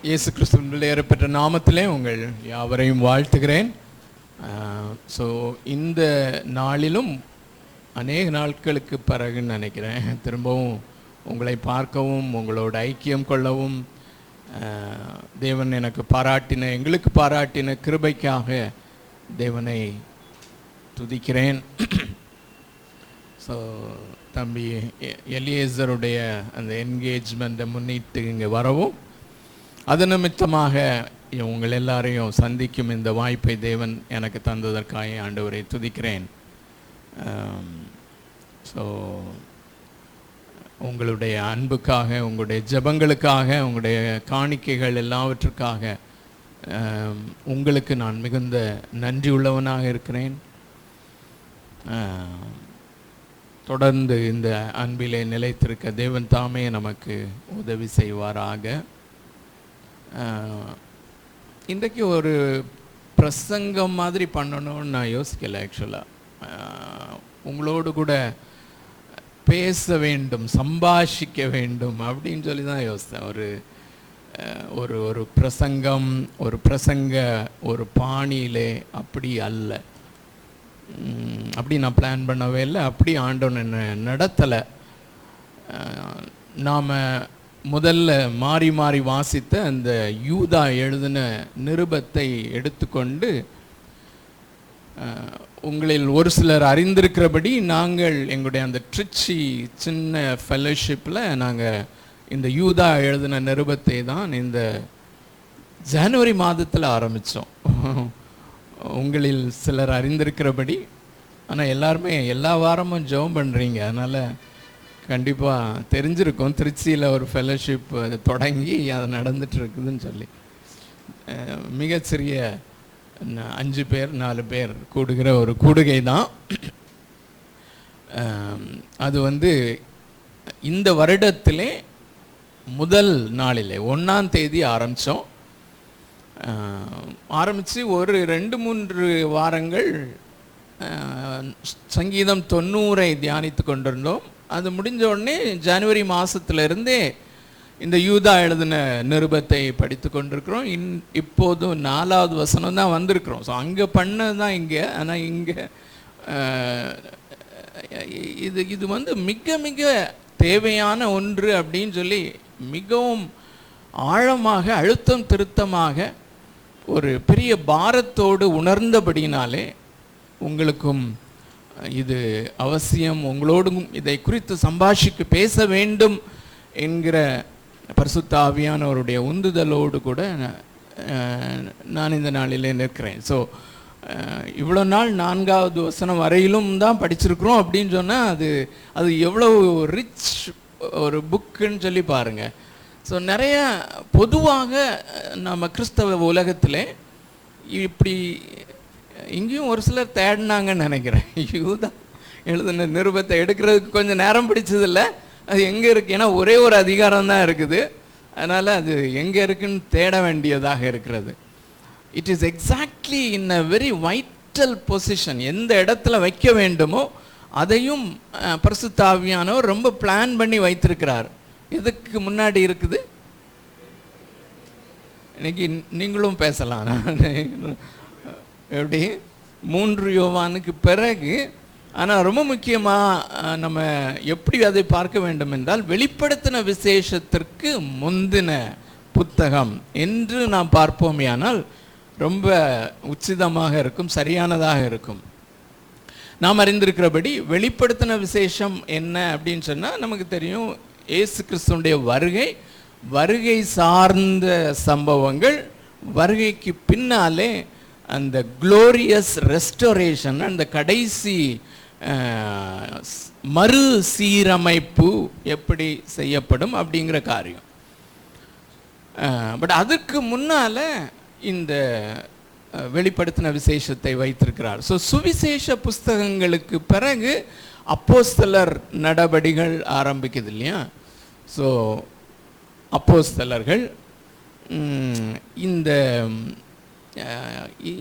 இயேசு கிறிஸ்துவின் ஏறப்பெற்ற நாமத்திலே உங்கள் யாவரையும் வாழ்த்துகிறேன். ஸோ இந்த நாளிலும் அநேக நாட்களுக்கு பிறகுன்னு நினைக்கிறேன் திரும்பவும் உங்களை பார்க்கவும் உங்களோட ஐக்கியம் கொள்ளவும் தேவன் எங்களுக்கு பாராட்டின கிருபைக்காக தேவனை துதிக்கிறேன். ஸோ தம்பி எலியேசருடைய அந்த என்கேஜ்மெண்ட்டை முன்னிட்டு இங்கே வரவும் அது நிமித்தமாக உங்கள் எல்லாரையும் சந்திக்கும் இந்த வாய்ப்பை தேவன் எனக்கு தந்ததற்காக ஆண்டவரை துதிக்கிறேன். ஸோ உங்களுடைய அன்புக்காக, உங்களுடைய ஜெபங்களுக்காக, உங்களுடைய காணிக்கைகள் எல்லாவற்றுக்காக உங்களுக்கு நான் மிகுந்த நன்றி உள்ளவனாக இருக்கிறேன். தொடர்ந்து இந்த அன்பிலே நிலைத்திருக்க தேவன் தாமே நமக்கு உதவி செய்வாராக. இன்றைக்கு ஒரு பிரசங்கம் மாதிரி பண்ணணும்னு நான் யோசிக்கலை. ஆக்சுவலாக உங்களோடு கூட பேச வேண்டும், சம்பாஷிக்க வேண்டும் அப்படின்னு சொல்லி தான் யோசித்தேன். ஒரு ஒரு பிரசங்கம், ஒரு பாணியிலே அப்படி அல்ல, அப்படி நான் பிளான் பண்ணவே இல்லை, அப்படி ஆண்டவன் என்னை நடத்தலை. நாம் முதல்ல மாறி மாறி வாசித்த அந்த யூதா எழுதின நிருபத்தை எடுத்துக்கொண்டு உங்களில் ஒரு சிலர் அறிந்திருக்கிறபடி நாங்கள் எங்களுடைய அந்த ட்ரிச்சி சின்ன ஃபெலோஷிப்பில் நாங்கள் இந்த யூதா எழுதின நிருபத்தை தான் இந்த ஜனவரி மாதத்தில் ஆரம்பித்தோம். உங்களில் சிலர் அறிந்திருக்கிறபடி, ஆனால் எல்லாருமே எல்லா வாரமும் ஜெபம் பண்ணுறீங்க, அதனால் கண்டிப்பாக தெரிஞ்சிருக்கும் திருச்சியில் ஒரு ஃபெலோஷிப் தொடங்கி அது நடந்துகிட்ருக்குதுன்னு சொல்லி. மிகச்சிறிய 5 பேர் 4 பேர் கூடுகிற ஒரு கூடுகை தான் அது. இந்த வருடத்திலே முதல் நாளிலே 1ஆம் தேதி ஆரம்பித்து ஒரு 2-3 வாரங்கள் சங்கீதம் 90 தியானித்து கொண்டிருந்தோம். அது முடிஞ்ச உடனே ஜனவரி மாதத்துலேருந்தே இந்த யூதா எழுதின நிருபத்தை படித்து கொண்டிருக்கிறோம். இப்போதும் 4வது வசனம் தான் வந்திருக்கிறோம். ஸோ அங்கே பண்ணது தான் இங்கே. ஆனால் இங்கே இது மிக மிக தேவையான ஒன்று அப்படின்னு சொல்லி மிகவும் ஆழமாக அழுத்தம் திருத்தமாக ஒரு பெரிய பாரத்தோடு உணர்ந்தபடினாலே உங்களுக்கும் இது அவசியம், உங்களோடும் இதை குறித்து சம்பாஷிக்க பேச வேண்டும் என்கிற பரிசுத்த ஆவியானவருடைய உந்துதலோடு கூட நான் இந்த நாளிலே நிற்கிறேன். ஸோ இவ்வளோ நாள் 4வது வசனம் வரையிலும் தான் படிச்சிருக்கிறோம் அப்படின்னு சொன்னால் அது எவ்வளோ ரிச் ஒரு புக்குன்னு சொல்லி பாருங்கள். ஸோ நிறைய பொதுவாக நம்ம கிறிஸ்தவ உலகத்தில் இப்படி இங்கேயும் ஒரு சிலர் தேடினாங்கன்னு நினைக்கிறேன். யூதா எழுதின நிருபத்தை எடுக்கிறதுக்கு கொஞ்சம் நேரம் பிடிச்சதில்ல. அது எங்கே இருக்குது, ஏன்னா ஒரே ஒரு அதிகாரம் தான் இருக்குது, அதனால் அது எங்கே இருக்குன்னு தேட வேண்டியதாக இருக்கிறது. It is exactly in a very vital position. எந்த இடத்துல வைக்க வேண்டுமோ அதையும் பரிசுத்த ஆவியானவர் ரொம்ப பிளான் பண்ணி வைத்திருக்கிறார். எதுக்கு முன்னாடி இருக்குது, இன்னைக்கு நீங்களும் பேசலாம். எப்படி 3 யோவானுக்கு பிறகு. ஆனால் ரொம்ப முக்கியமாக நம்ம எப்படி அதை பார்க்க வேண்டும் என்றால், வெளிப்படுத்தின விசேஷத்திற்கு முந்தின புத்தகம் என்று நாம் பார்ப்போமே, ஆனால் ரொம்ப உச்சிதமாக இருக்கும், சரியானதாக இருக்கும். நாம் அறிந்திருக்கிறபடி வெளிப்படுத்தின விசேஷம் என்ன அப்படின்னு சொன்னால் நமக்கு தெரியும். இயேசு கிறிஸ்துவுடைய வருகை சார்ந்த சம்பவங்கள், வருகைக்கு பின்னாலே அந்த குளோரியஸ் ரெஸ்டோரேஷன், அந்த கடைசி மறு சீரமைப்பு எப்படி செய்யப்படும் அப்படிங்கிற காரியம். பட் அதுக்கு முன்னால் இந்த வெளிப்படுத்தின விசேஷத்தை வைத்திருக்கிறார். ஸோ சுவிசேஷ புஸ்தகங்களுக்கு பிறகு அப்போஸ்தலர் நடபடிகள் ஆரம்பிக்குது இல்லையா. ஸோ அப்போஸ்தலர்கள்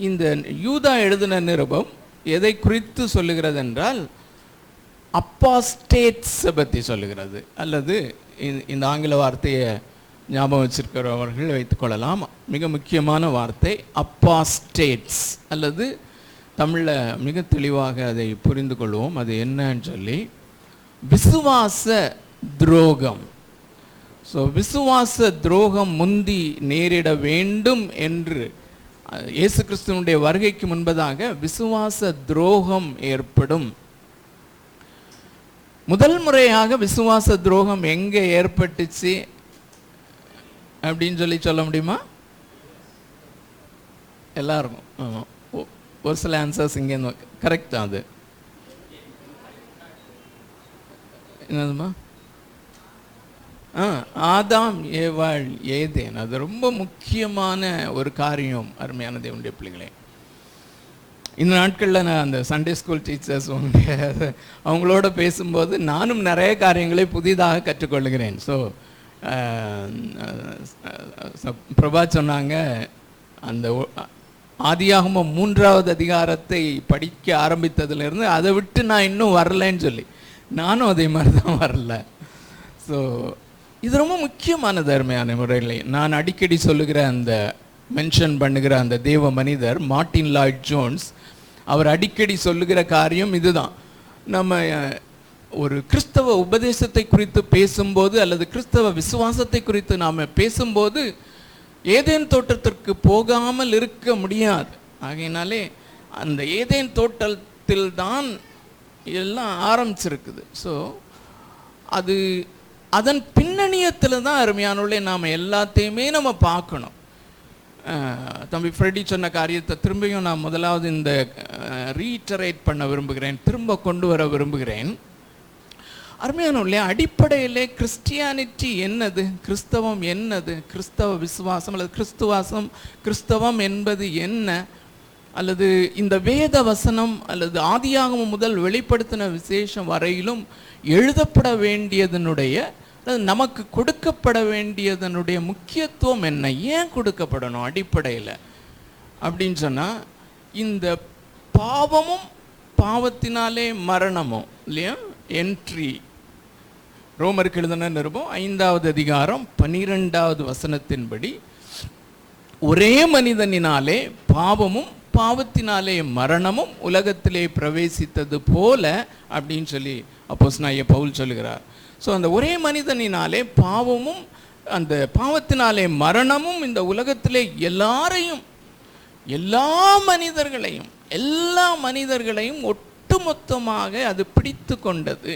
இந்த யூதா எழுதின நிருபம் எதை குறித்து சொல்லுகிறது என்றால், அப்பாஸ்டேட்ஸை பற்றி சொல்லுகிறது. அல்லது இந்த ஆங்கில வார்த்தையை ஞாபகம் வச்சிருக்கிறவர்கள் வைத்துக்கொள்ளலாம். மிக முக்கியமான வார்த்தை அப்பாஸ்டேட்ஸ், அல்லது தமிழில் மிக தெளிவாக அதை புரிந்து கொள்வோம். அது என்னன்னு சொல்லி விசுவாச துரோகம். ஸோ விசுவாச துரோகம் முந்தி நேரிட வேண்டும் என்று இயேசு கிறிஸ்துவனுடைய வருகைக்கு முன்பதாக விசுவாச துரோகம் ஏற்படும். முதல் முறையாக விசுவாச துரோகம் எங்கே ஏற்பட்டுச்சு அப்படின்னு சொல்ல முடியுமா? எல்லாருக்கும் ஆமாம், ஒரு சில ஆன்சர்ஸ் இங்கே கரெக்ட். அது என்னதுமா? ஆதாம் ஏவாள் ஏதேன். அது ரொம்ப முக்கியமான ஒரு காரியம். அருமையான தேவனுடைய பிள்ளைகளே, இந்த நாட்களில் நான் அந்த சண்டே ஸ்கூல் டீச்சர்ஸ் அவங்களோட பேசும்போது நானும் நிறைய காரியங்களை புதிதாக கற்றுக்கொள்கிறேன். ஸோ பிரபா சொன்னாங்க, அந்த ஆதியாகமம் 3வது அதிகாரத்தை படிக்க ஆரம்பித்ததுலேருந்து அதை விட்டு நான் இன்னும் வரலன்னு சொல்லி, நானும் அதே மாதிரி தான் வரல. ஸோ இது ரொம்ப முக்கியமானது அருமையான முறையில். நான் அடிக்கடி சொல்லுகிற அந்த மென்ஷன் பண்ணுகிற அந்த தேவ மனிதர் மார்ட்டின் லாய்ட் ஜோன்ஸ், அவர் அடிக்கடி சொல்லுகிற காரியம் இதுதான். நம்ம ஒரு கிறிஸ்தவ உபதேசத்தை குறித்து பேசும்போது அல்லது கிறிஸ்தவ விசுவாசத்தை குறித்து நாம் பேசும்போது ஏதேன் தோட்டத்திற்கு போகாமல் இருக்க முடியாது. ஆகையினாலே அந்த ஏதேன் தோட்டத்தில் தான் எல்லாம் ஆரம்பிச்சிருக்குது. ஸோ அது அதன் பின்னணியத்தில் தான் அருமையானவர்களே நாம் எல்லாத்தையுமே நம்ம பார்க்கணும். தம்பி ஃப்ரெடி சொன்ன காரியத்தை திரும்பியும் நான் முதலாவது இந்த ரீட்டரேட் பண்ண விரும்புகிறேன், திரும்ப கொண்டு வர விரும்புகிறேன். அருமையானவர்களே, அடிப்படையிலே கிறிஸ்டியானிட்டி என்னது, கிறிஸ்தவம் என்னது, கிறிஸ்தவ விசுவாசம் அல்லது கிறிஸ்தவம் என்பது என்ன, அல்லது இந்த வேத வசனம் அல்லது ஆதியாகமம் முதல் வெளிப்படுத்தின விசேஷம் வரையிலும் எழுதப்பட வேண்டியதனுடைய நமக்கு கொடுக்கப்பட வேண்டியதனுடைய முக்கியத்துவம் என்ன, ஏன் கொடுக்கப்படணும் அடிப்படையில் அப்படின்னு சொன்னால், இந்த பாவமும் பாவத்தினாலே மரணமும் இல்லையா, என்ட்ரி ரோமருக்கு எழுதின நிருபம் 5வது அதிகாரம் 12வது வசனத்தின்படி ஒரே மனிதனினாலே பாவமும் பாவத்தினாலே மரணமும் உலகத்திலே பிரவேசித்தது போல அப்படின்னு சொல்லி அப்போஸ்தலனாகிய பவுல் சொல்லுகிறார். ஸோ அந்த ஒரே மனிதனினாலே பாவமும் அந்த பாவத்தினாலே மரணமும் இந்த உலகத்திலே எல்லா மனிதர்களையும் ஒட்டுமொத்தமாக அது பிடித்து கொண்டது.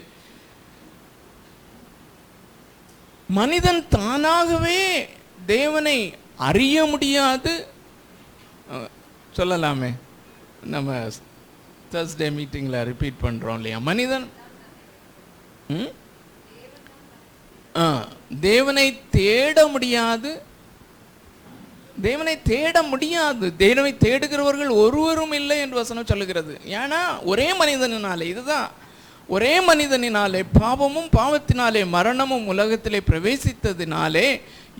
மனிதன் தானாகவே தேவனை அறிய முடியாது சொல்லலாமே. நம்ம தர்ஸ்டே மீட்டிங்கில் ரிப்பீட் பண்ணுறோம் இல்லையா, மனிதன் தேவனை தேட முடியாது. தேவனை தேடுகிறவர்கள் ஒருவரும் இல்லை என்று வசனம் சொல்லுகிறது. ஏன்னா ஒரே மனிதனினாலே, இதுதான் ஒரே மனிதனினாலே பாவமும் பாவத்தினாலே மரணமும் உலகத்திலே பிரவேசித்ததினாலே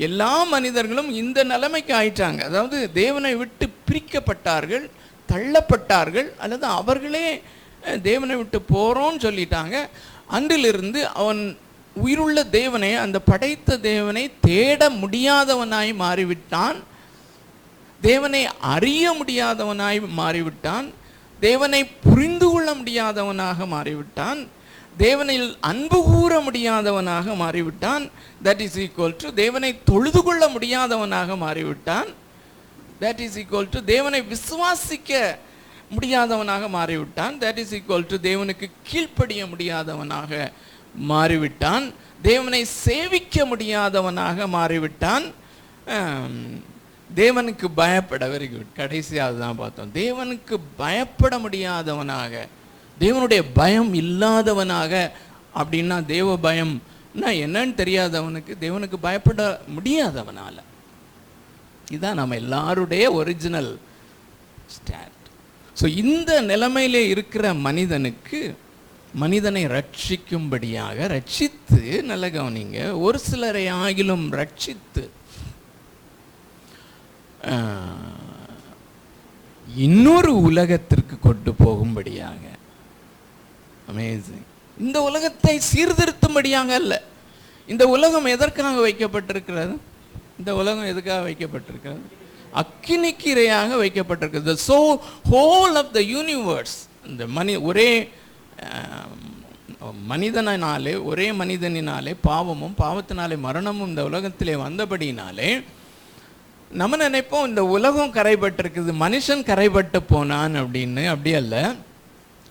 எல்லா மனிதர்களும் இந்த நிலைமைக்கு ஆயிட்டாங்க. அதாவது தேவனை விட்டு பிரிக்கப்பட்டார்கள், தள்ளப்பட்டார்கள், அல்லது அவர்களே தேவனை விட்டு போகிறோன்னு சொல்லிட்டாங்க. அன்றிலிருந்து அவன் உயிருள்ள தேவனை, அந்த படைத்த தேவனை தேட முடியாதவனாய் மாறிவிட்டான், தேவனை அறிய முடியாதவனாய் மாறிவிட்டான், தேவனை புரிந்து கொள்ள முடியாதவனாக மாறிவிட்டான், தேவனில் அன்பு கூற முடியாதவனாக மாறிவிட்டான். தட் இஸ் ஈக்குவல் டு தேவனை தொழுது கொள்ள முடியாதவனாக மாறிவிட்டான். தட் இஸ் ஈக்குவல் டு தேவனை விசுவாசிக்க முடியாதவனாக மாறிவிட்டான். தட் இஸ் ஈக்குவல் டு தேவனுக்கு கீழ்ப்படிய முடியாதவனாக மாறிவிட்டான். தேவனை சேவிக்க முடியாதவனாக மாறிவிட்டான். தேவனுக்கு பயப்பட, வெரி குட், கடைசியாக தான் பார்த்தோம், தேவனுக்கு பயப்பட முடியாதவனாக, தேவனுடைய பயம் இல்லாதவனாக. அப்படின்னா தேவ பயம்னா என்னன்னு தெரியாதவனுக்கு தேவனுக்கு பயப்பட முடியாதவனால. இதுதான் நம்ம எல்லாருடைய ஒரிஜினல் ஸ்டாண்ட். ஸோ இந்த நிலைமையிலே இருக்கிற மனிதனை ரட்சிக்கும்படியாக, ரட்சித்து, நல்ல கவனிங்க, ஒரு சிலரை ஆகிலும் ரட்சித்து இன்னொரு உலகத்திற்கு கொண்டு போகும்படியாக, அமேசிங், இந்த உலகத்தை சீர்திருத்தும்படியாக அல்ல. இந்த உலகம் எதற்காக வைக்கப்பட்டிருக்கிறது? இந்த உலகம் எதுக்காக வைக்கப்பட்டிருக்கிறது? அக்கினிக்கு இரையாக வைக்கப்பட்டிருக்கிறது. So whole of the universe, இந்த ஒரே மனிதனாலே, ஒரே மனிதனினாலே பாவமும், பாவத்தினாலே மரணமும் இந்த உலகத்திலே வந்தபடினாலே நம்ம நினைப்போம் இந்த உலகம் கரைப்பட்டிருக்குது, மனுஷன் கரைப்பட்டு போனான் அப்படின்னு. அப்படி அல்ல,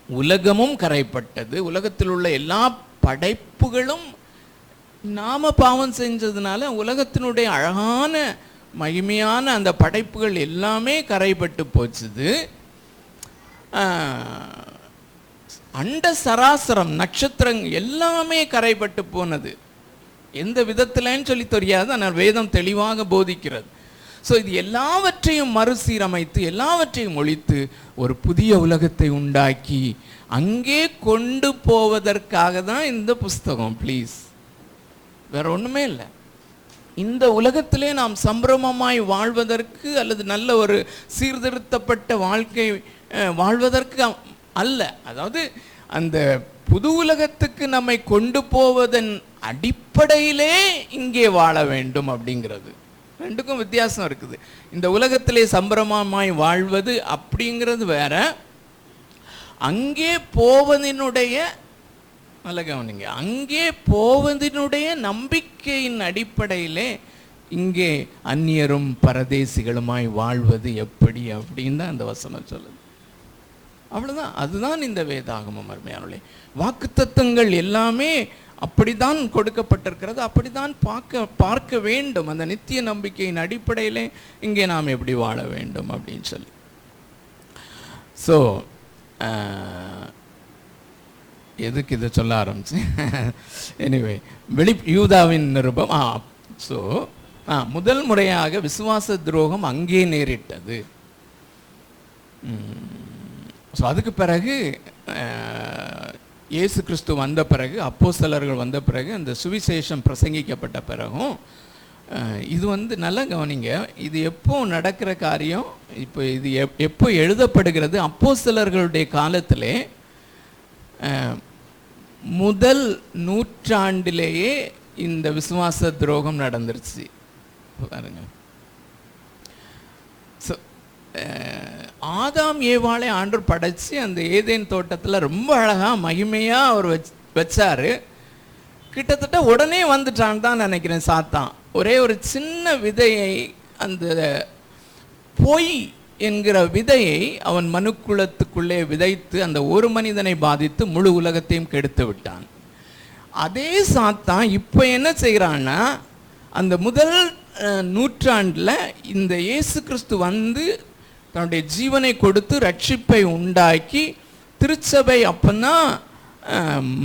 உலகமும் கரைப்பட்டது. உலகத்தில் உள்ள எல்லா படைப்புகளும் நாம பாவம் செஞ்சதுனால உலகத்தினுடைய அழகான மகிமையான அந்த படைப்புகள் எல்லாமே கரைப்பட்டு போச்சுது. அண்ட சராசரம், நட்சத்திரங்கள் எல்லாமே கரைப்பட்டு போனது. எந்த விதத்திலன்னு சொல்லி தெரியாது, ஆனால் வேதம் தெளிவாக போதிக்கிறது. ஸோ இது எல்லாவற்றையும் மறுசீரமைத்து, எல்லாவற்றையும் ஒழித்து ஒரு புதிய உலகத்தை உண்டாக்கி அங்கே கொண்டு போவதற்காக தான் இந்த புஸ்தகம். ப்ளீஸ், வேற ஒன்றுமே இல்லை. இந்த உலகத்திலே நாம் சம்பிரமமாய் வாழ்வதற்கு அல்லது நல்ல ஒரு சீர்திருத்தப்பட்ட வாழ்க்கை வாழ்வதற்கு அல்ல. அதாவது அந்த புது உலகத்துக்கு நம்மை கொண்டு போவதன் அடிப்படையிலே இங்கே வாழ வேண்டும் அப்படிங்கிறது. ரெண்டுக்கும் வித்தியாசம் இருக்குது. இந்த உலகத்திலே சம்பிரமமாய் வாழ்வது அப்படிங்கிறது வேற, அங்கே போவதனுடைய, நல்ல கவனிங்க, அங்கே போவதனுடைய நம்பிக்கையின் அடிப்படையிலே இங்கே அந்நியரும் பரதேசிகளுமாய் வாழ்வது எப்படி அப்படின்னு தான் அந்த வசனம் சொல்லுது. அவ்வளோதான். அதுதான் இந்த வேதாகமம். அருமையானவர்களே, வாக்குத்தத்தங்கள் எல்லாமே அப்படித்தான் கொடுக்கப்பட்டிருக்கிறது, அப்படித்தான் பார்க்க வேண்டும். அந்த நித்திய நம்பிக்கையின் அடிப்படையிலே இங்கே நாம் எப்படி வாழ வேண்டும் அப்படின்னு சொல்லி. ஸோ எதுக்கு இதை சொல்ல ஆரம்பிச்சு? எனிவே, யூதாவின் நிருபம். ஸோ முதல் முறையாக விசுவாச துரோகம் அங்கே நேரிட்டது. ஸோ அதுக்கு பிறகு இயேசு கிறிஸ்து வந்த பிறகு, அப்போஸ்தலர்கள் வந்த பிறகு, அந்த சுவிசேஷம் பிரசங்கிக்கப்பட்ட பிறகும் இது நல்லா கவனிங்க, இது எப்போ நடக்கிற காரியம்? இப்போ இது எப்போ எழுதப்படுகிறது? அப்போஸ்தலர்களுடைய காலத்திலே முதல் நூற்றாண்டிலேயே இந்த விசுவாச துரோகம் நடந்துருச்சு பாருங்க. ஆதாம் ஏவாளை ஆண்டவர் படைச்சு அந்த ஏதேன் தோட்டத்தில் ரொம்ப அழகாக மகிமையாக அவர் வச்சாரு. கிட்டத்தட்ட உடனே வந்துட்டான்னு தான் நினைக்கிறேன் சாத்தான். ஒரே ஒரு சின்ன விதையை, அந்த பொய் என்கிற விதையை அவன் மனுக்குலத்துக்குள்ளே விதைத்து அந்த ஒரு மனிதனை பாதித்து முழு உலகத்தையும் கெடுத்து விட்டான். அதே சாத்தான் இப்போ என்ன செய்கிறான்னா, அந்த முதல் நூற்றாண்டில் இந்த இயேசு கிறிஸ்து வந்து தன்னுடைய ஜீவனை கொடுத்து ரட்சிப்பை உண்டாக்கி திருச்சபை அப்போதான்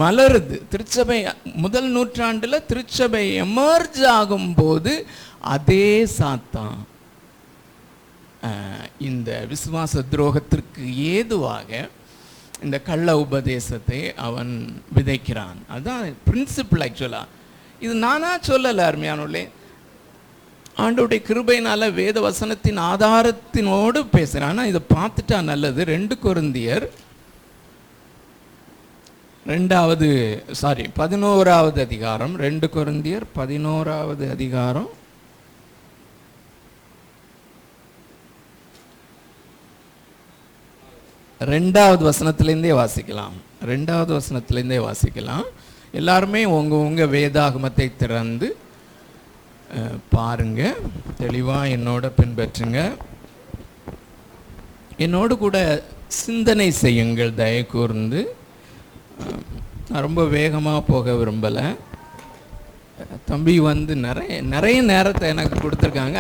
மலருது. திருச்சபை முதல் நூற்றாண்டில் திருச்சபை எமர்ஜ் ஆகும்போது அதே சாத்தான் இந்த விசுவாச துரோகத்திற்கு ஏதுவாக இந்த கள்ள உபதேசத்தை அவன் விதைக்கிறான். அதுதான் பிரின்சிபிள். ஆக்சுவலாக இது நானா சொல்லலை, அருமையானவர்களே, ஆண்டவருடைய கிருபையினால வேத வசனத்தின் ஆதாரத்தினோடு பேசுகிறேன். ஆனால் இதை பார்த்துட்டா நல்லது. 2 கொரிந்தியர் 11வது அதிகாரம், 2 கொரிந்தியர் 11வது அதிகாரம் 2வது வசனத்திலேருந்தே வாசிக்கலாம். 2வது வசனத்திலேருந்தே வாசிக்கலாம். எல்லாருமே உங்க வேதாகமத்தை திறந்து பாருங்க, தெளிவாக என்னோட பின்பற்றுங்க, என்னோடு கூட சிந்தனை செய்யுங்கள் தயவு கூர்ந்து. நான் ரொம்ப வேகமாக போக விரும்பலை. தம்பி வந்து நிறைய நேரத்தை எனக்கு கொடுத்துருக்காங்க,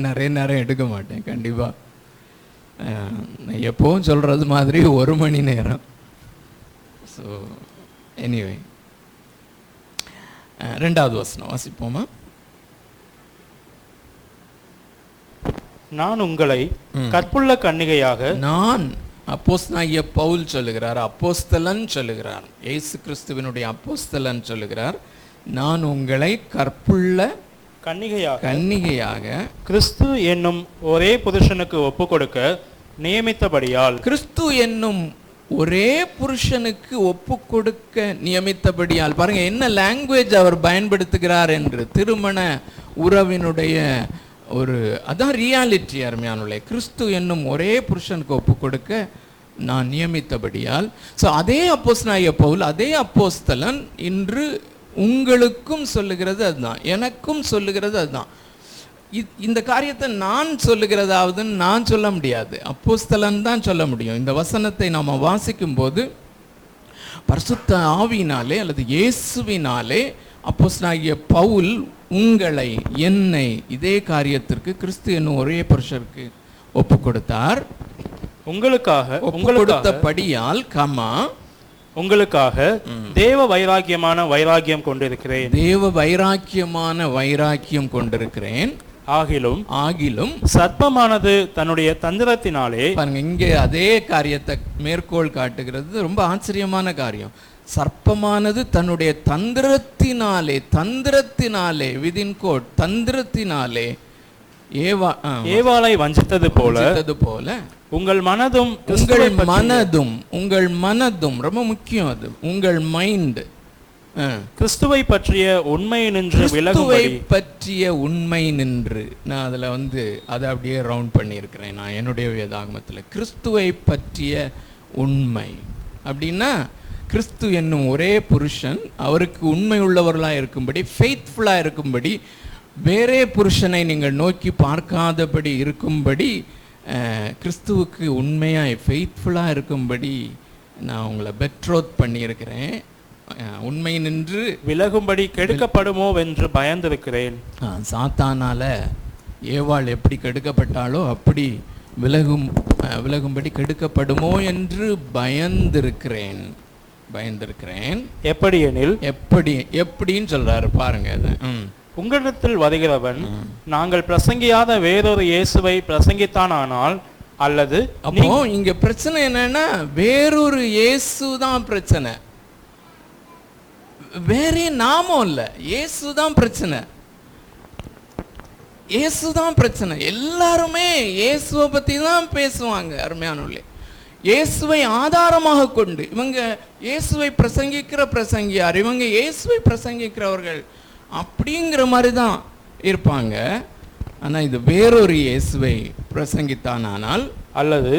நிறைய நேரம் எடுக்க மாட்டேன் கண்டிப்பாக. எப்போவும் சொல்கிறது மாதிரி 1 மணி நேரம். ஸோ எனிவே, 2வது வசனம் வாசிப்போமா? நான் உங்களை கற்புள்ள கன்னிகையாக, நான் அப்போஸ்தலனாகிய பவுல் சொல்லுகிறார், அப்போஸ்தலன் சொல்லுகிறார், இயேசு கிறிஸ்துவினுடைய அப்போஸ்தலன் சொல்லுகிறார், நான் உங்களை கற்புள்ள கன்னிகையாக கிறிஸ்து என்னும் ஒரே புருஷனுக்கு ஒப்பு கொடுக்க நியமித்தபடியால், கிறிஸ்து என்னும் ஒரே புருஷனுக்கு ஒப்பு கொடுக்க நியமித்தபடியால். பாருங்க என்ன லாங்குவேஜ் அவர் பயன்படுத்துகிறார் என்று. திருமண உறவினுடைய ஒரு அதான் ரியாலிட்டி அருமையானுள்ளே. கிறிஸ்து என்னும் ஒரே புருஷனுக்கு ஒப்பு கொடுக்க நான் நியமித்தபடியால். ஸோ அதே அப்போஸ்தலனாகிய பவுல், அதே அப்போஸ்தலன் இன்று உங்களுக்கும் சொல்லுகிறது அதுதான், எனக்கும் சொல்லுகிறது அதுதான். இந்த காரியத்தை நான் சொல்லுகிறதாவதுன்னு நான் சொல்ல முடியாது, அப்போஸ்தலன் தான் சொல்ல முடியும். இந்த வசனத்தை நாம் வாசிக்கும் போது பரிசுத்த ஆவியினாலே அல்லது இயேசுவினாலே அப்போஸ்தலனாகிய பவுல் உங்களை, என்னை இதே காரியத்திற்கு கிறிஸ்து என்னும் ஒரே புருஷருக்கு ஒப்பு கொடுத்தார். உங்களுக்காக கொடுத்தபடியால் உங்களுக்காக தேவ வைராக்கியம் கொண்டிருக்கிறேன். தேவ வைராக்கியமான வைராக்கியம் கொண்டிருக்கிறேன். ஆகிலும் சர்ப்பமானது தன்னுடைய தந்திரத்தினாலே, பாருங்க இங்கே அதே காரியத்தை மேற்கோள் காட்டுகிறது. ரொம்ப ஆச்சரியமான காரியம். சர்ப்பமானது தன்னுடைய தந்திரத்தினாலே விதின் கோட் தந்திரத்தினாலே ஏவாளை வஞ்சித்தது போல உங்கள் மனதும் ரொம்ப முக்கியம். அது உங்கள் மைண்ட் கிறிஸ்துவை பற்றிய உண்மை நின்று நான் அதில் அதை அப்படியே ரவுண்ட் பண்ணியிருக்கிறேன். நான் என்னுடைய வேதாகமத்தில் கிறிஸ்துவை பற்றிய உண்மை அப்படின்னா, கிறிஸ்து என்னும் ஒரே புருஷன் அவருக்கு உண்மை உள்ளவர்களாக இருக்கும்படி, ஃபெய்த்ஃபுல்லாக இருக்கும்படி, வேறே புருஷனை நீங்கள் நோக்கி பார்க்காதபடி இருக்கும்படி, கிறிஸ்துவுக்கு உண்மையாக ஃபெய்த்ஃபுல்லாக இருக்கும்படி நான் உங்களை பெட்ரோத் பண்ணியிருக்கிறேன். உண்மை நின்று விலகும்படி கெடுக்கப்படுமோ என்று பயந்திருக்கிறேன். சாத்தானால ஏவாள் எப்படி கெடுக்கப்பட்டாலோ அப்படி விலகும்படி கெடுக்கப்படுமோ என்று பயந்திருக்கிறேன். எப்படின்னு சொல்றாரு பாருங்க. அது உங்களிடத்தில் வருகிறவன் நாங்கள் பிரசங்கியாத வேறொரு இயேசுவை பிரசங்கித்தானால், அல்லது அப்போ இங்க பிரச்சனை என்னன்னா, வேறொரு இயேசு தான் பிரச்சனை, வேறே நாமம் இல்ல, இயேசுதான் பிரச்சனை. எல்லாருமே இயேசுவை பத்தி தான் பேசுவாங்க. அருமையானவர்களே, இயேசுவை ஆதாரமாக கொண்டு இவங்க இயேசுவை பிரசங்கிக்கிற பிரசங்கியார், இவங்க இயேசுவை பிரசங்கிக்கிறவர்கள் அப்படிங்கிற மாதிரி தான் இருப்பாங்க. ஆனா இது வேறொரு இயேசுவை பிரசங்கித்தானால், அல்லது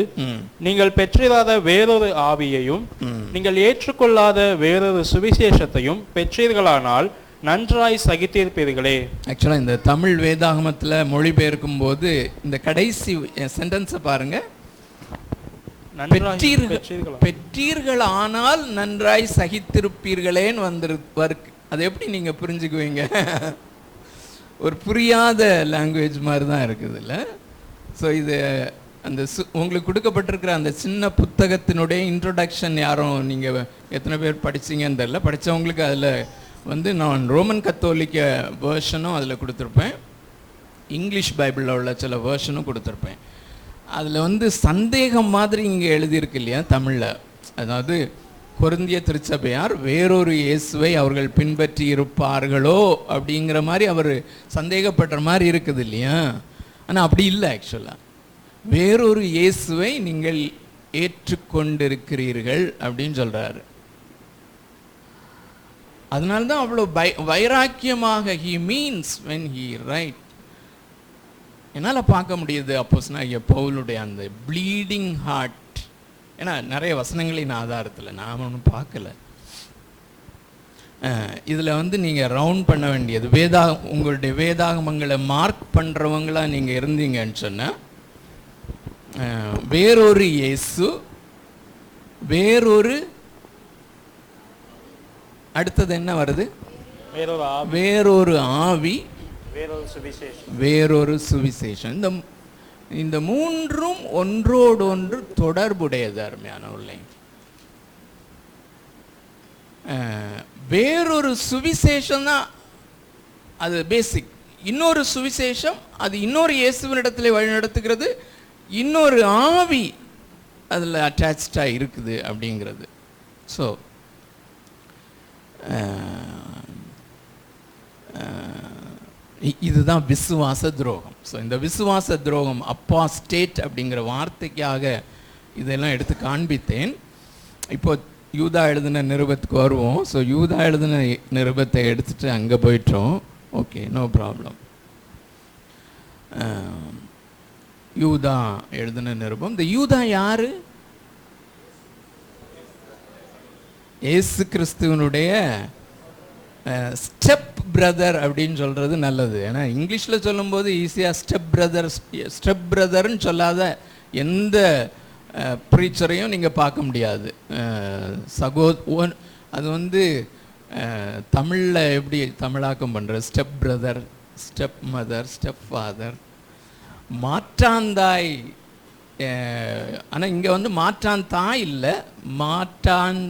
நீங்கள் பெற்றிராத வேறொரு ஆவியையும் நீங்கள் ஏற்றுக்கொள்ளாத வேறொரு சுவிசேஷத்தையும் பெற்றீர்களானால் நன்றாய் சகித்திருப்பீர்களே. ஆக்சுவலா இந்த தமிழ் வேதாகமத்துல மொழிபெயர்க்கும் போது இந்த கடைசி சென்டென்ஸை பாருங்க, பெற்றீர்கள் ஆனால் நன்றாய் சகித்திருப்பீர்களேன்னு வந்திருக்கு. அதை எப்படி நீங்க புரிஞ்சுக்குவீங்க? ஒரு புரியாத லாங்குவேஜ் மாதிரி தான் இருக்குது இல்லை? ஸோ இது அந்த உங்களுக்கு கொடுக்கப்பட்டிருக்கிற அந்த சின்ன புத்தகத்தினுடைய இன்ட்ரோடக்ஷன் யாரும் நீங்கள் எத்தனை பேர் படிச்சிங்கன்னு தெரியல. படித்தவங்களுக்கு அதில் நான் ரோமன் கத்தோலிக்க வேர்ஷனும் அதில் கொடுத்துருப்பேன், இங்கிலீஷ் பைபிளில் உள்ள சில வேர்ஷனும் கொடுத்துருப்பேன். அதில் சந்தேகம் மாதிரி இங்கே எழுதியிருக்கு இல்லையா தமிழில், அதாவது கொரிந்திய திருச்சபையார் வேறொரு இயேசுவை அவர்கள் பின்பற்றி இருப்பார்களோ அப்படிங்கிற மாதிரி அவர் சந்தேகப்படுற மாதிரி இருக்குது இல்லையா? ஆனால் அப்படி இல்லை. ஆக்சுவலாக வேறொரு இயேசுவை நீங்கள் ஏற்றுக்கொண்டிருக்கிறீர்கள் அப்படின்னு சொல்கிறாரு. அதனால்தான் அவ்வளோ வைராக்கியமாக he means when he write. என்னால் பார்க்க முடியுது அப்போஸ்தலனாகிய பவுலுடைய அந்த ப்ளீடிங் ஹார்ட். ஏன்னா நிறைய வசனங்களின் ஆதாரத்தில் நான் ஒன்றும் பார்க்கல. இதில் நீங்கள் ரவுண்ட் பண்ண வேண்டியது உங்களுடைய வேதாகமங்களை மார்க் பண்ணுறவங்களா நீங்கள் இருந்தீங்கன்னு சொன்னால், வேறொரு இயேசு, அடுத்தது என்ன வருது? வேறொரு ஆவி, வேறொரு சுவிசேஷம். இந்த மூன்றும் ஒன்றோடு ஒன்று தொடர்புடையது. அருமையானவர்களே, வேறொரு சுவிசேஷம் தான் அது பேசிக். இன்னொரு சுவிசேஷம் அது இன்னொரு இயேசுவினிடத்தில் வழிநடத்துகிறது, இன்னொரு ஆவி அதில் அட்டாச்சாக இருக்குது அப்படிங்கிறது. ஸோ இதுதான் விசுவாச துரோகம். ஸோ இந்த விசுவாச துரோகம், அப்பாஸ்டேட் அப்படிங்கிற வார்த்தைக்காக இதெல்லாம் எடுத்து காண்பித்தேன். இப்போ யூதா எழுதின நிருபத்துக்கு வருவோம். ஸோ யூதா எழுதின நிருபத்தை எடுத்துகிட்டு அங்கே போயிட்டோம். Okay, no problem. யூதா எழுதின நிருபம். இந்த யூதா யாரு? இயேசு கிறிஸ்துவனுடைய ஸ்டெப் பிரதர் அப்படின்னு சொல்கிறது நல்லது. ஏன்னா இங்கிலீஷில் சொல்லும்போது ஈஸியாக ஸ்டெப் பிரதர்ன்னு சொல்லாத எந்த ப்ரீச்சரையும் நீங்கள் பார்க்க முடியாது. அது வந்து தமிழில் எப்படி தமிழாக்கம் பண்ணுற step brother, step mother, step father, மாற்றாந்தாய். ஆனால் இங்கே வந்து மாற்றான் தாய் இல்லை, மாற்றான்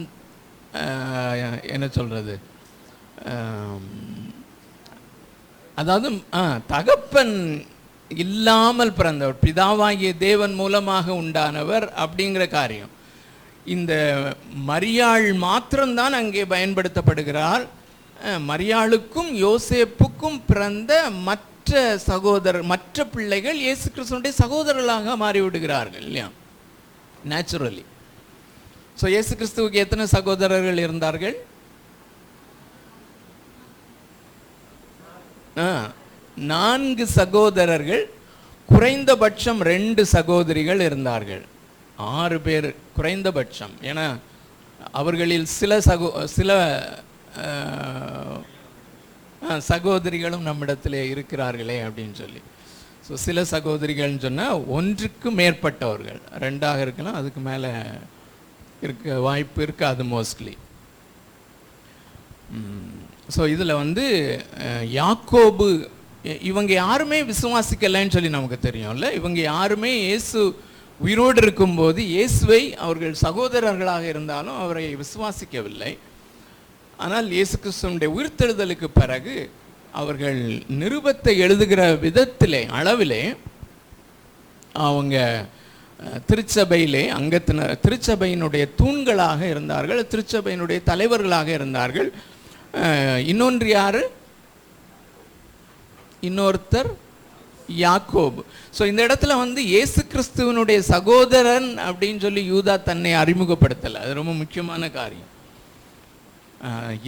என்ன சொல்கிறது, அதாவது தகப்பன் இல்லாமல் பிறந்தவர், பிதாவாகிய தேவன் மூலமாக உண்டானவர் அப்படிங்கிற காரியம். இந்த மரியாள் மாத்திரம்தான் அங்கே பயன்படுத்தப்படுகிறாள். மரியாளுக்கும் யோசேப்புக்கும் பிறந்த மற்ற பிள்ளைகள் இயேசு கிறிஸ்துவனுடைய சகோதரர்களாக மாறிவிடுகிறார்கள் இல்லையா, நேச்சுரலி. ஸோ இயேசு கிறிஸ்துவுக்கு எத்தனை சகோதரர்கள் இருந்தார்கள்? 4 சகோதரர்கள், குறைந்தபட்சம் 2 சகோதரிகள் இருந்தார்கள். 6 பேர் குறைந்தபட்சம். ஏன்னா அவர்களில் சில சகோதரிகளும் நம்மிடத்தில் இருக்கிறார்களே அப்படின்னு சொல்லி. ஸோ சில சகோதரிகள்னு சொன்னால் 1க்கு மேற்பட்டவர்கள், 2ஆக இருக்கலாம், அதுக்கு மேலே இருக்க வாய்ப்பு இருக்காது மோஸ்ட்லி. ஸோ இதில் வந்து யாக்கோபு, இவங்க யாருமே விசுவாசிக்கலைன்னு சொல்லி நமக்கு தெரியும்ல. இவங்க யாருமே இயேசு உயிரோடு இருக்கும்போது இயேசுவை அவர்கள் சகோதரர்களாக இருந்தாலும் அவரை விசுவாசிக்கவில்லை. ஆனால் இயேசு கிறிஸ்துவனுடைய உயிர்த்தெழுதலுக்கு பிறகு அவர்கள் நிருபத்தை எழுதுகிற விதத்திலே அளவிலே அவங்க திருச்சபையிலே திருச்சபையினுடைய தூண்களாக இருந்தார்கள், திருச்சபையினுடைய தலைவர்களாக இருந்தார்கள். இன்னொன்று யாரு? இன்னொருத்தர் யாக்கோபு. ஸோ இந்த இடத்துல வந்து இயேசு கிறிஸ்துவனுடைய சகோதரன் அப்படின்னு சொல்லி யூதா தன்னை அறிமுகப்படுத்தலை. அது ரொம்ப முக்கியமான காரியம்.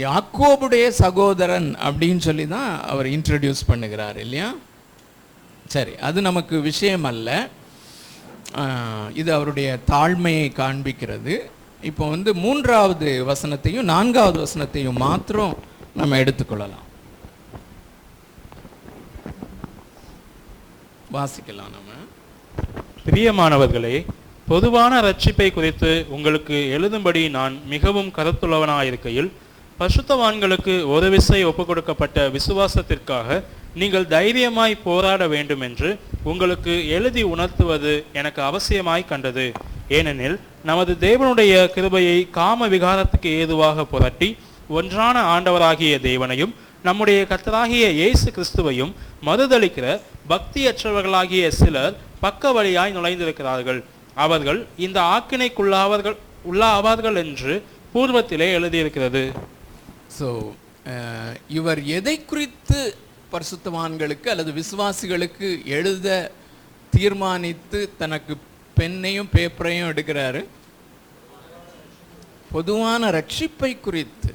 யாக்கோபுடைய சகோதரன் அப்படின்னு சொல்லி தான் அவர் இன்ட்ரடியூஸ் பண்ணுகிறார் இல்லையா. சரி, அது நமக்கு விஷயம் அல்ல. இது அவருடைய தாழ்மையை காண்பிக்கிறது. இப்போ வந்து 3வது வசனத்தையும் 4வது வசனத்தையும் மாத்திரம் நம்ம எடுத்துக்கொள்ளலாம், வாசிக்கலாம். நம்ம பிரியமானவர்களே, பொதுவான ரட்சிப்பை குறித்து உங்களுக்கு எழுதும்படி நான் மிகவும் கருத்துள்ளவனாயிருக்கையில், பரிசுத்தவான்களுக்கு ஒரு விசை ஒப்புக் கொடுக்கப்பட்ட விசுவாசத்திற்காக நீங்கள் தைரியமாய் போராட வேண்டும் என்று உங்களுக்கு எழுதி உணர்த்துவது எனக்கு அவசியமாய் கண்டது. ஏனெனில் நமது தேவனுடைய கிருபையை காம விகாரத்துக்கு ஏதுவாக புரட்டி ஒன்றான ஆண்டவராகிய தேவனையும் நம்முடைய கர்த்தராகிய இயேசு கிறிஸ்துவையும் மறுதலிக்கிற பக்தியற்றவர்களாகிய சிலர் பக்க வழியாய் நுழைந்திருக்கிறார்கள். அவர்கள் இந்த ஆக்கினைக்குள்ளாவார்கள் என்று பூர்வத்திலே எழுதியிருக்கிறது. ஸோ இவர் எதை குறித்து பரிசுத்தவான்களுக்கு அல்லது விசுவாசிகளுக்கு எழுத தீர்மானித்து தனக்கு பெண்ணையும் பேப்பரையும் எடுக்கிறாரு? பொதுவான ரட்சிப்பை குறித்து.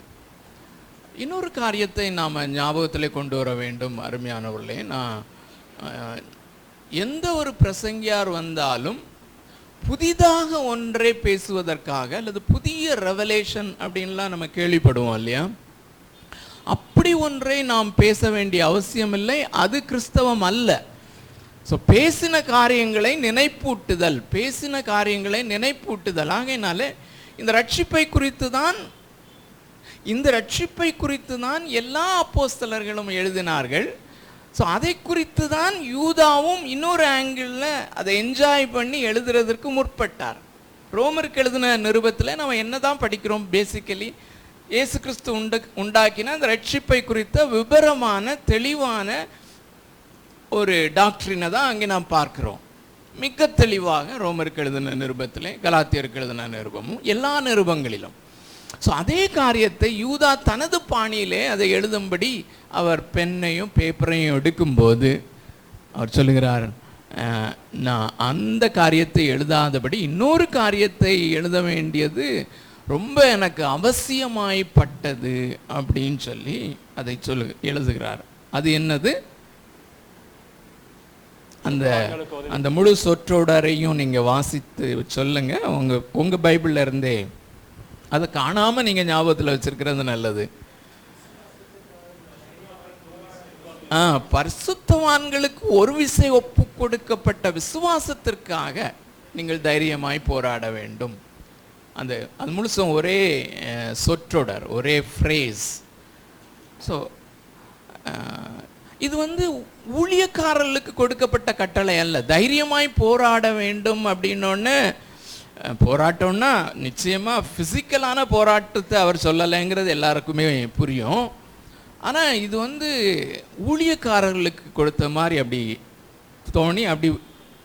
இன்னொரு காரியத்தை நாம் ஞாபகத்தில் கொண்டு வர வேண்டும் அருமையானவர்களே. நான் எந்த ஒரு பிரசங்கியார் வந்தாலும் புதிதாக ஒன்றை பேசுவதற்காக அல்லது புதிய ரெவலேஷன் அப்படின்லாம் நம்ம கேள்விப்படுவோம் இல்லையா. அப்படி ஒன்றை நாம் பேச வேண்டிய அவசியம் இல்லை, அது கிறிஸ்தவம் அல்ல. ஸோ பேசின காரியங்களை நினைப்பூட்டுதல் ஆகையினால இந்த ரட்சிப்பை குறித்து தான் எல்லா அப்போஸ்தலர்களும் எழுதினார்கள். ஸோ அதை குறித்து தான் யூதாவும் இன்னொரு ஆங்கிளில் அதை என்ஜாய் பண்ணி எழுதுறதற்கு முற்பட்டார். ரோமருக்கு எழுதின நிருபத்தில் நம்ம என்ன தான் படிக்கிறோம்? பேசிக்கலி இயேசு கிறிஸ்து உண்டாக்கின அந்த ரட்சிப்பை குறித்த விபரமான தெளிவான ஒரு டாக்டரினை தான் அங்கே நாம் பார்க்கிறோம். மிக தெளிவாக ரோமருக்கு எழுதின நிருபத்திலே, கலாத்தியருக்கு எழுதின நிருபமும், எல்லா நிருபங்களிலும். ஸோ அதே காரியத்தை யூதா தனது பாணியிலே அதை எழுதும்படி அவர் பெண்ணையும் பேப்பரையும் எடுக்கும்போது அவர் சொல்லுகிறார், நான் அந்த காரியத்தை எழுதாதபடி இன்னொரு காரியத்தை எழுத வேண்டியது ரொம்ப எனக்கு அவசியமாய்ப்பட்டது அப்படின்னு சொல்லி அதை எழுதுகிறார். அது என்னது? அந்த அந்த முழு சொற்றொடரையும் நீங்க வாசித்து சொல்லுங்க. உங்க பைபிள்ல இருந்தே அதை காணாம நீங்க ஞாபகத்தில் வச்சிருக்கிறது நல்லது. பரிசுத்தவான்களுக்கு ஒரு விசை ஒப்பு கொடுக்கப்பட்ட விசுவாசத்திற்காக நீங்கள் தைரியமாய் போராட வேண்டும். அது முழுசும் ஒரே சொற்றொடர், ஒரே ஃப்ரேஸ். ஸோ இது ஊழியக்காரர்களுக்கு கொடுக்கப்பட்ட கட்டளை அல்ல. தைரியமாய் போராட வேண்டும் அப்படின்னோடனே போராட்டம்னா நிச்சயமாக ஃபிசிக்கலான போராட்டத்தை அவர் சொல்லலைங்கிறது எல்லாருக்குமே புரியும். ஆனால் இது ஊழியக்காரர்களுக்கு கொடுத்த மாதிரி அப்படி தோணி, அப்படி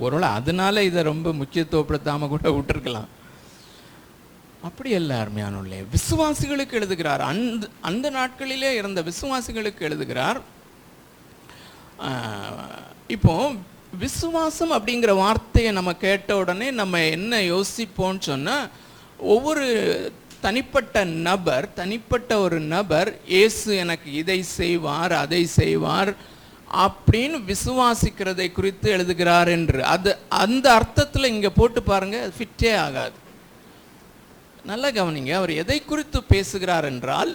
ஒருவேளை அதனால இதை ரொம்ப முக்கியத்துவப்படுத்தாமல் கூட விட்டுருக்கலாம். அப்படி அல்ல அருமையானவர்களே, விசுவாசிகளுக்கு எழுதுகிறார். அந்த நாட்களிலே இருந்த விசுவாசிகளுக்கு எழுதுகிறார். இப்போ விசுவாசம் அப்படிங்கிற வார்த்தையை நம்ம கேட்ட உடனே நம்ம என்ன யோசிப்போம்னு சொன்னால், ஒவ்வொரு தனிப்பட்ட ஒரு நபர் இயேசு எனக்கு இதை செய்வார் அதை செய்வார் அப்படின்னு விசுவாசிக்கிறதை குறித்து எழுதுகிறார் என்று. அந்த அர்த்தத்தில் இங்கே போட்டு பாருங்க, ஃபிட்டே ஆகாது. நல்லா கவனிங்க, அவர் எதை குறித்து பேசுகிறார் என்றால்,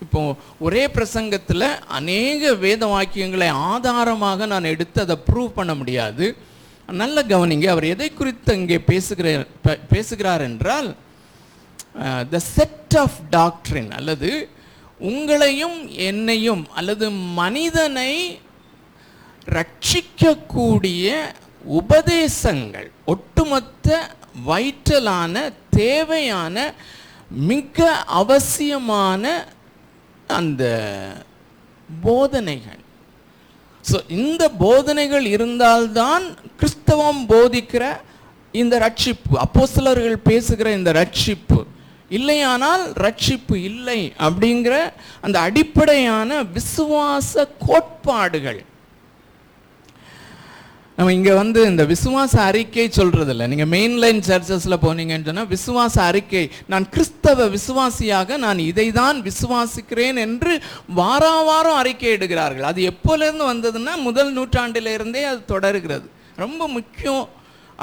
இப்போ ஒரே பிரசங்கத்தில் அநேக வேத வாக்கியங்களை ஆதாரமாக நான் எடுத்து அதை ப்ரூவ் பண்ண முடியாது. நல்ல கவனிங்க, அவர் எதை குறித்து இங்கே பேசுகிறார் என்றால், த செட் ஆஃப் டாக்ட்ரின், அல்லது உங்களையும் என்னையும் அல்லது மனிதனை ரட்சிக்கக்கூடிய உபதேசங்கள், ஒட்டுமொத்த வைட்டலான தேவையான மிக அவசியமான அந்த போதனைகள். ஸோ இந்த போதனைகள் இருந்தால்தான் கிறிஸ்தவம் போதிக்கிற இந்த ரட்சிப்பு, அப்போஸ்தலர்கள் பேசுகிற இந்த ரட்சிப்பு, இல்லையானால் ரட்சிப்பு இல்லை அப்படிங்கிற அந்த அடிப்படையான விசுவாச கோட்பாடுகள். நம்ம இங்கே இந்த விசுவாச அறிக்கை சொல்கிறதில்ல. நீங்கள் மெயின்லைன் சர்ச்சஸில் போனீங்கன்னு சொன்னால் விசுவாச அறிக்கை, நான் கிறிஸ்தவ விசுவாசியாக நான் இதை தான் விசுவாசிக்கிறேன் என்று வாரம் அறிக்கை எடுக்கிறார்கள். அது எப்போலேருந்து வந்ததுன்னா முதல் நூற்றாண்டிலிருந்தே அது தொடர்கிறது. ரொம்ப முக்கியம்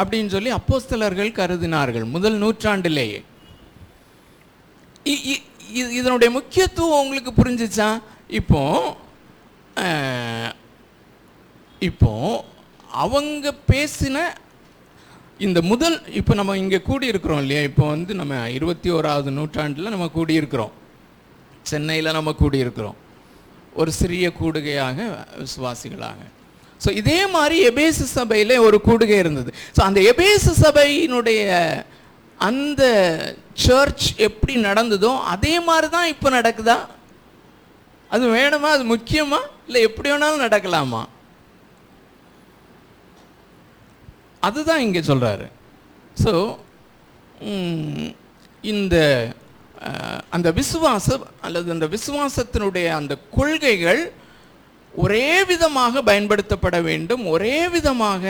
அப்படின்னு சொல்லி அப்போஸ்தலர்கள் கருதினார்கள் முதல் நூற்றாண்டிலேயே. இதனுடைய முக்கியத்துவம் உங்களுக்கு புரிஞ்சிச்சா? இப்போ அவங்க பேசின இந்த முதல், இப்போ நம்ம இங்கே கூடியிருக்கிறோம் இல்லையா, இப்போ நம்ம 21வது நூற்றாண்டில் நம்ம கூடியிருக்கிறோம், சென்னையில் நம்ம கூடியிருக்கிறோம் ஒரு சிறிய கூடுகையாக விசுவாசிகளாக. ஸோ இதே மாதிரி எபேசு சபையில் ஒரு கூடுகை இருந்தது. ஸோ அந்த எபேசு சபையினுடைய அந்த சர்ச் எப்படி நடந்ததோ அதே மாதிரி தான் இப்போ நடக்குதா? அது வேணுமா? அது முக்கியமா? இல்லை எப்படி வேணாலும் நடக்கலாமா? அதுதான் இங்கே சொல்கிறாரு. ஸோ இந்த அந்த விசுவாசம் அல்லது அந்த விசுவாசத்தினுடைய அந்த கொள்கைகள் ஒரே விதமாக பயன்படுத்தப்பட வேண்டும், ஒரே விதமாக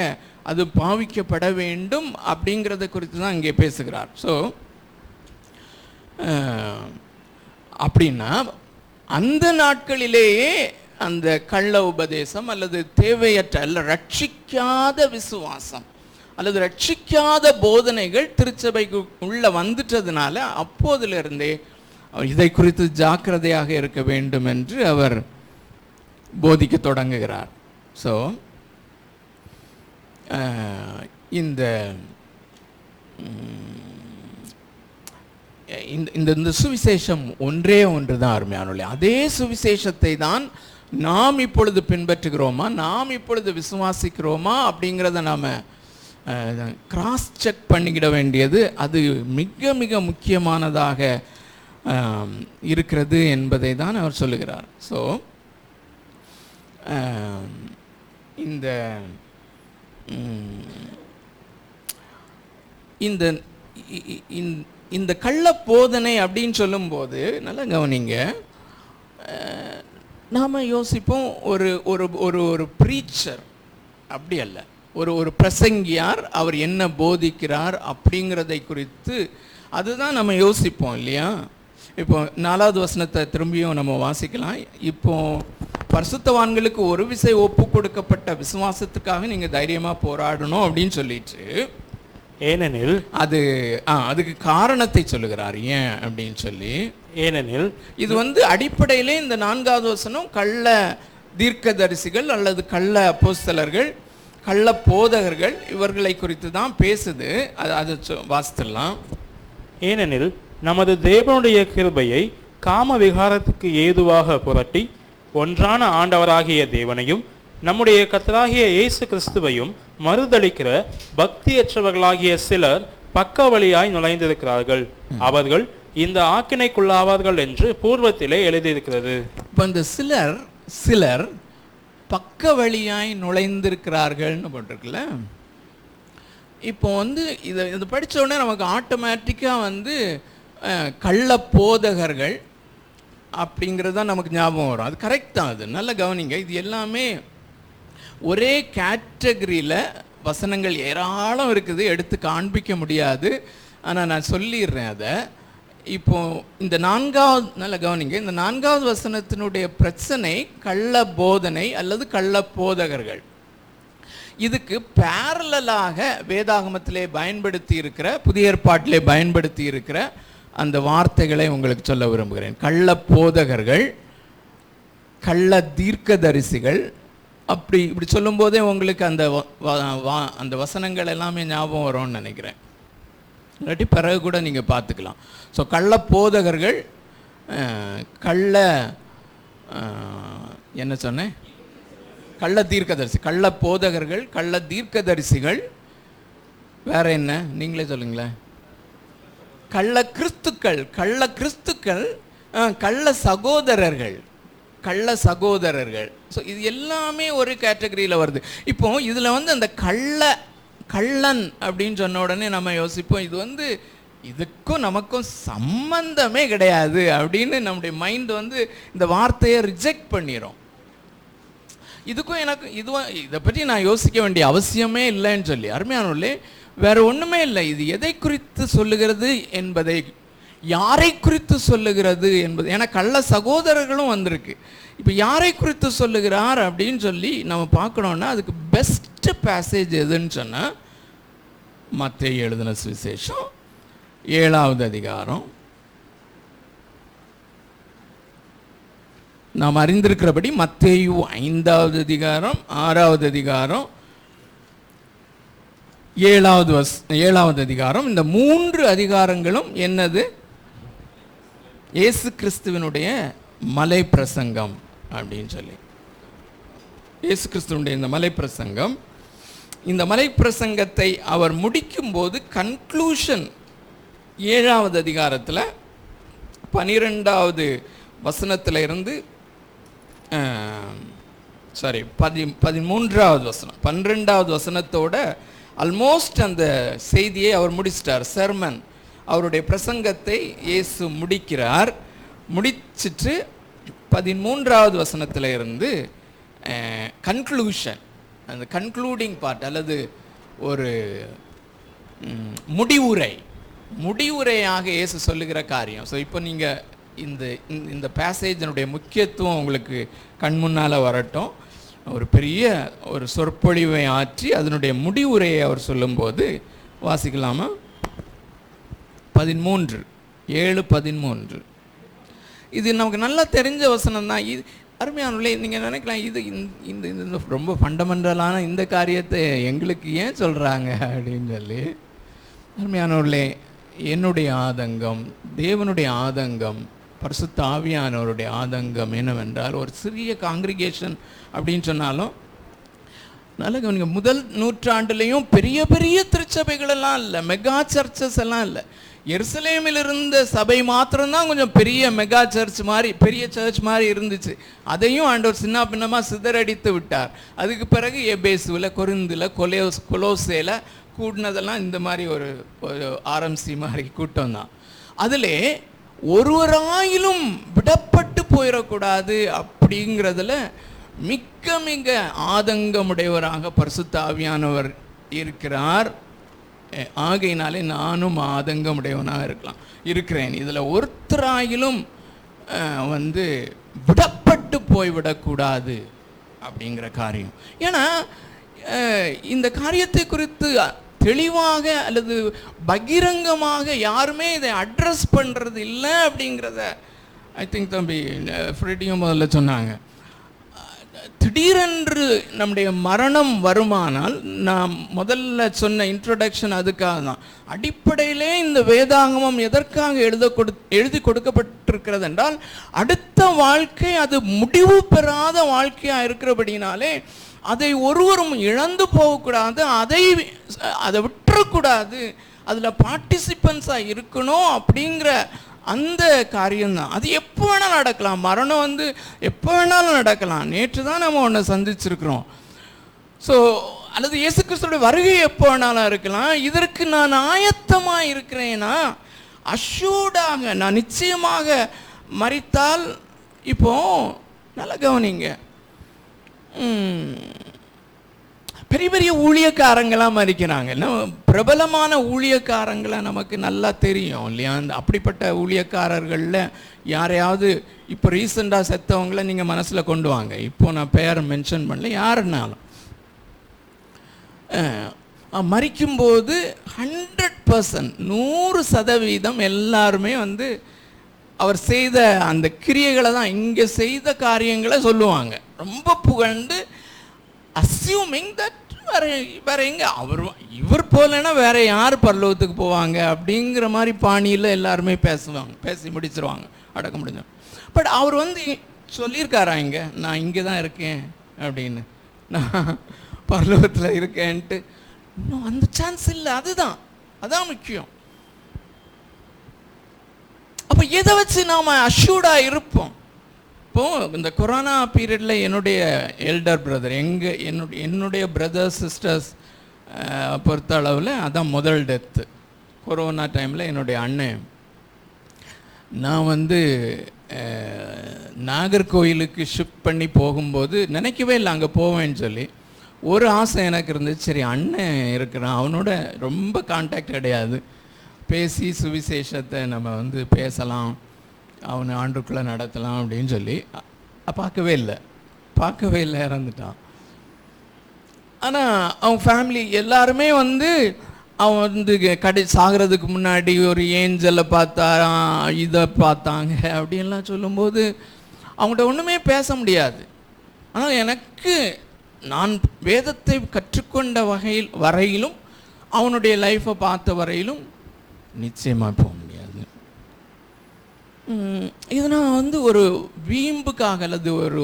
அது பாவிக்கப்பட வேண்டும் அப்படிங்கிறத குறித்து தான் இங்கே பேசுகிறார். ஸோ அப்படின்னா அந்த நாட்களிலேயே அந்த கள்ள உபதேசம் அல்லது தேவையற்ற அல்ல ரட்சிக்காத விசுவாசம் அல்லது ரட்சிக்காத போதனைகள் திருச்சபைக்கு உள்ள வந்துட்டதுனால அப்போதிலிருந்தே இதை குறித்து ஜாக்கிரதையாக இருக்க வேண்டும் என்று அவர் போதிக்க தொடங்குகிறார். ஸோ இந்த இந்த சுவிசேஷம் ஒன்றே ஒன்று தான் அருமையானவர்களே. அதே சுவிசேஷத்தை தான் நாம் இப்பொழுது பின்பற்றுகிறோமா, நாம் இப்பொழுது விசுவாசிக்கிறோமா அப்படிங்கிறத நாம் கிராஸ் செக் பண்ணிக்கிட வேண்டியது அது மிக மிக முக்கியமானதாக இருக்கிறது என்பதை தான் அவர் சொல்லுகிறார். ஸோ இந்த இந்த இந்த கள்ள போதனை அப்படின்னு சொல்லும்போது நல்லா கவனிங்க, நாம் யோசிப்போம் ஒரு ஒரு ஒரு ஒரு ப்ரீச்சர் அப்படி அல்ல, ஒரு பிரசங்கியார் அவர் என்ன போதிக்கிறார் அப்படிங்கிறதை குறித்து அதுதான் நம்ம யோசிப்போம் இல்லையா. இப்போ 4வது வசனத்தை திரும்பியும் நம்ம வாசிக்கலாம். இப்போ பரிசுத்தவான்களுக்கு ஒரு விசை ஒப்பு கொடுக்கப்பட்ட விசுவாசத்துக்காக நீங்க தைரியமா போராடணும் அப்படின்னு சொல்லிட்டு, ஏனெனில் அதுக்கு காரணத்தை சொல்லுகிறார் ஏன் அப்படின்னு சொல்லி. ஏனெனில் இது அடிப்படையிலே இந்த 4வது வசனம் கள்ள தீர்க்கதரிசிகள் அல்லது கள்ள அப்போஸ்தலர்கள், கள்ள போதகர்கள் இவர்களை குறித்து தான் பேசுது. அது வாசித்துடலாம். ஏனெனில் நமது தேவனுடைய கிருபையை காம விகாரத்துக்கு ஏதுவாக புரட்டி ஒன்றான ஆண்டவராகிய தேவனையும் நம்முடைய கர்த்தராகிய இயேசு கிறிஸ்துவையும் மறுதலிக்கிற பக்தியற்றவர்களாகிய சிலர் பக்க வழியாய் நுழைந்திருக்கிறார்கள். அவர்கள் இந்த ஆக்கினைக்குள்ளாவார்கள் என்று பூர்வத்திலே எழுதியிருக்கிறது. இப்போ இந்த சிலர் பக்க வழியாய் நுழைந்திருக்கிறார்கள்னு போட்டிருக்குல்ல. இப்போ இது படித்த உடனே நமக்கு ஆட்டோமேட்டிக்காக கள்ள போதகர்கள் அப்படிங்கிறது தான் நமக்கு ஞாபகம் வரும். அது கரெக்ட் தான். அது நல்ல கவனிங்க. இது எல்லாமே ஒரே கேட்டகரியில் வசனங்கள் ஏராளம் இருக்குது, எடுத்து காண்பிக்க முடியாது. ஆனால் நான் சொல்லிடுறேன் அதை. இப்போ இந்த 4வது நல்ல கவனிங்க, இந்த 4வது வசனத்தினுடைய பிரச்சனை கள்ள போதனை அல்லது கள்ள போதகர்கள். இதுக்கு பேரலாக வேதாகமத்திலே பயன்படுத்தி இருக்கிற, புதிய ஏற்பாட்டிலே பயன்படுத்தி இருக்கிற அந்த வார்த்தைகளை உங்களுக்கு சொல்ல விரும்புகிறேன். கள்ள போதகர்கள், கள்ள தீர்க்கதரிசிகள், இப்படி சொல்லும்போதே உங்களுக்கு அந்த வசனங்கள் எல்லாமே ஞாபகம் வரும்னு நினைக்கிறேன். இல்லாட்டி பிறகு கூட நீங்கள் பார்த்துக்கலாம். ஸோ கள்ள போதகர்கள், என்ன சொன்னேன், கள்ள தீர்க்கதரிசி, கள்ள போதகர்கள், கள்ள தீர்க்கதரிசிகள், வேற என்ன நீங்களே சொல்லுங்களேன். கள்ள கிறிஸ்துக்கள், கள்ள சகோதரர்கள், கள்ள சகோதரர்கள். ஸோ இது எல்லாமே ஒரு கேட்டகரியில் வருது. இப்போ இதில் அந்த கள்ளன் அப்படின்னு சொன்ன உடனே நம்ம யோசிப்போம், இது இதுக்கும் நமக்கும் சம்பந்தமே கிடையாது அப்படின்னு நம்முடைய மைண்ட் இந்த வார்த்தையை ரிஜெக்ட் பண்ணிடும். இதுக்கும் எனக்கு இதை பற்றி நான் யோசிக்க வேண்டிய அவசியமே இல்லைன்னு சொல்லி. அருமையானவர்களே, வேற ஒன்றுமே இல்லை. இது எதை குறித்து சொல்லுகிறது என்பதை, யாரை குறித்து சொல்லுகிறது என்பது. ஏன்னா கள்ள சகோதரர்களும் வந்திருக்கு. இப்போ யாரை குறித்து சொல்லுகிறார் அப்படின்னு சொல்லி நம்ம பார்க்கணுன்னா அதுக்கு பெஸ்ட் பேசேஜ் எதுன்னு சொன்னால் மத்தேயு எழுதின சுவிசேஷம் 7வது அதிகாரம். நாம் அறிந்திருக்கிறபடி மத்தேயு 5வது அதிகாரம், 6வது அதிகாரம், 7வது அதிகாரம். இந்த 3 அதிகாரங்களும் என்னது? இயேசு கிறிஸ்துவினுடைய மலை பிரசங்கம் அப்படின்னு சொல்லி. இயேசு கிறிஸ்துவினுடைய இந்த மலை பிரசங்கம், இந்த மலை பிரசங்கத்தை அவர் முடிக்கும்போது கன்க்ளூஷன் 7வது அதிகாரத்தில் 12வது வசனத்தில் இருந்து 13வது வசனம், 12வது வசனத்தோட ஆல்மோஸ்ட் அந்த செய்தியை அவர் முடிச்சிட்டார். சர்மன், அவருடைய பிரசங்கத்தை இயேசு முடிக்கிறார். முடிச்சிட்டு 13வது வசனத்தில் இருந்து கன்க்ளூஷன், அந்த கன்க்ளூடிங் பார்ட் அல்லது ஒரு முடிவுரையாக இயேசு சொல்லுகிற காரியம். ஸோ இப்போ நீங்கள் இந்த பேசேஜினுடைய முக்கியத்துவம் உங்களுக்கு கண் முன்னால் வரட்டும். ஒரு பெரிய ஒரு சொற்பொழிவை ஆற்றி அதனுடைய முடிவுரையை அவர் சொல்லும்போது வாசிக்கலாமா? 7:13 இது நமக்கு நல்லா தெரிஞ்ச வசனம் தான். இது அருமையானவர்களே, நீங்கள் நினைக்கலாம் இது இந்த ரொம்ப ஃபண்டமெண்டலான இந்த காரியத்தை எங்களுக்கு ஏன் சொல்கிறாங்க அப்படின்னு சொல்லி. அருமையானவர்களே, என்னுடைய ஆதங்கம், தேவனுடைய ஆதங்கம், பரிசுத்த ஆவியானவருடைய ஆதங்கம் என்னவென்றால், ஒரு சிறிய காங்கிரிகேஷன் அப்படின்னு சொன்னாலும் நல்ல கவனிங்க, முதல் நூற்றாண்டுலேயும் பெரிய பெரிய திருச்சபைகளெல்லாம் இல்லை, மெகா சர்ச்சஸ் எல்லாம் இல்லை. எருசலேமில் இருந்த சபை மாத்திரம்தான் கொஞ்சம் பெரிய மெகா சர்ச் மாதிரி, பெரிய சர்ச் மாதிரி இருந்துச்சு. அதையும் ஆண்டவர் சின்ன பின்னமாக சிதறடித்து விட்டார். அதுக்கு பிறகு எபேசுவில், கொரிந்தில், கொலோசேல கூட்டினதெல்லாம் இந்த மாதிரி ஒரு ஆர்எம்சி மாதிரி கூட்டம் தான். அதில் ஒருவராயிலும் விடப்பட்டு போயிடக்கூடாது அப்படிங்கிறதுல மிக மிக ஆதங்கமுடையவராக பரிசுத்த ஆவியானவர் இருக்கிறார். ஆகையினாலே நானும் ஆதங்கமுடையவனாக இருக்கிறேன். இதில் ஒருத்தராயிலும் விடப்பட்டு வெட்கப்பட்டு போய்விடக்கூடாது அப்படிங்கிற காரியம். ஏன்னா இந்த காரியத்தை குறித்து தெளிவாக அல்லது பகிரங்கமாக யாருமே இதை அட்ரஸ் பண்ணுறது இல்லை அப்படிங்கிறத ஐ திங்க் தம்பி ஃப்ரெடியும் முதல்ல சொன்னாங்க. திடீரென்று நம்முடைய மரணம் வருமானால், நான் முதல்ல சொன்ன இன்ட்ரோடக்ஷன் அதுக்காக தான். அடிப்படையிலே இந்த வேதாகமம் எதற்காக எழுதி கொடுக்கப்பட்டிருக்கிறது என்றால், அடுத்த வாழ்க்கை அது முடிவு பெறாத வாழ்க்கையாக இருக்கிறபடினாலே அதை ஒருவரும் இழந்து போகக்கூடாது, அதை விட்டுறக்கூடாது, அதில் பார்ட்டிசிபென்ஸாக இருக்கணும் அப்படிங்கிற அந்த காரியம்தான். அது எப்போ வேணாலும் நடக்கலாம். மரணம் எப்போ வேணாலும் நடக்கலாம். நேற்று தான் நம்ம ஒன்று சந்திச்சிருக்கிறோம். ஸோ அல்லது இயேசு கிறிஸ்துவோட வருகை எப்போ வேணாலும் இருக்கலாம். இதற்கு நான் ஆயத்தமாக இருக்கிறேன்னா, அஷ்யூர்டாக நான் நிச்சயமாக மரித்தால், இப்போ நல்லா கவனிங்க, பெரிய பெரிய ஊழியக்காரங்களாம் மறிக்கிறாங்க. பிரபலமான ஊழியக்காரங்களை நமக்கு நல்லா தெரியும் இல்லையா? அப்படிப்பட்ட ஊழியக்காரர்களில் யாரையாவது இப்போ ரீசெண்டாக செத்தவங்களை நீங்கள் மனசில் கொண்டு வாங்க. இப்போ நான் பேரை மென்ஷன் பண்ணல, யாருன்னாலும் மறிக்கும்போது 100% 100% எல்லாருமே அவர் செய்த அந்த கிரியைகளை தான், இங்கே செய்த காரியங்களை சொல்லுவாங்க. ரொம்ப புகழ்ந்து அஸ்யூமிங் தட் வேற எங்கே இவர் போலன்னா வேற யார் பரலோகத்துக்கு போவாங்க அப்படிங்கிற மாதிரி பாணியில் எல்லாருமே பேசி முடிச்சிருவாங்க, அடக்க முடிஞ்ச. பட் அவர் சொல்லியிருக்காரா இங்கே, நான் இங்கே தான் இருக்கேன் அப்படின்னு, நான் பரலோகத்தில் இருக்கேன்ட்டு? இன்னும் அந்த சான்ஸ் இல்லை. அதான் முக்கியம். அப்போ எதை வச்சு நாம் அஷ்யூர்டாக இருப்போம்? இப்போது இந்த கொரோனா பீரியடில் என்னுடைய எல்டர் பிரதர், என்னுடைய பிரதர்ஸ் சிஸ்டர்ஸ் பொறுத்த அளவில் அதான் முதல் டெத்து. கொரோனா டைமில் என்னுடைய அண்ணன், நான் நாகர்கோயிலுக்கு ஷிஃப்ட் பண்ணி போகும்போது நினைக்கவே இல்லை அங்கே போவேன்னு சொல்லி. ஒரு ஆசை எனக்கு இருந்துச்சு, சரி அண்ணன் இருக்கிறான், அவனோட ரொம்ப கான்டாக்ட் கிடையாது, பேசி சுவிசேஷத்தை நம்ம பேசலாம், அவனை ஆண்டுக்குள்ளே நடத்தலாம் அப்படின்னு சொல்லி பார்க்கவே இல்லை, இறந்துட்டான். ஆனால் அவன் ஃபேமிலி எல்லாருமே அவன் சாகிறதுக்கு முன்னாடி ஒரு ஏஞ்சலை பார்த்தாரான், இதை பார்த்தாங்க அப்படின்லாம் சொல்லும்போது அவங்கள்ட்ட ஒன்றுமே பேச முடியாது. ஆனால் எனக்கு, நான் வேதத்தை கற்றுக்கொண்ட வரையிலும் அவனுடைய லைஃப்பை பார்த்த வரையிலும் நிச்சயமாக போக முடியாது. இது நான் ஒரு வீம்புக்காக அல்லது ஒரு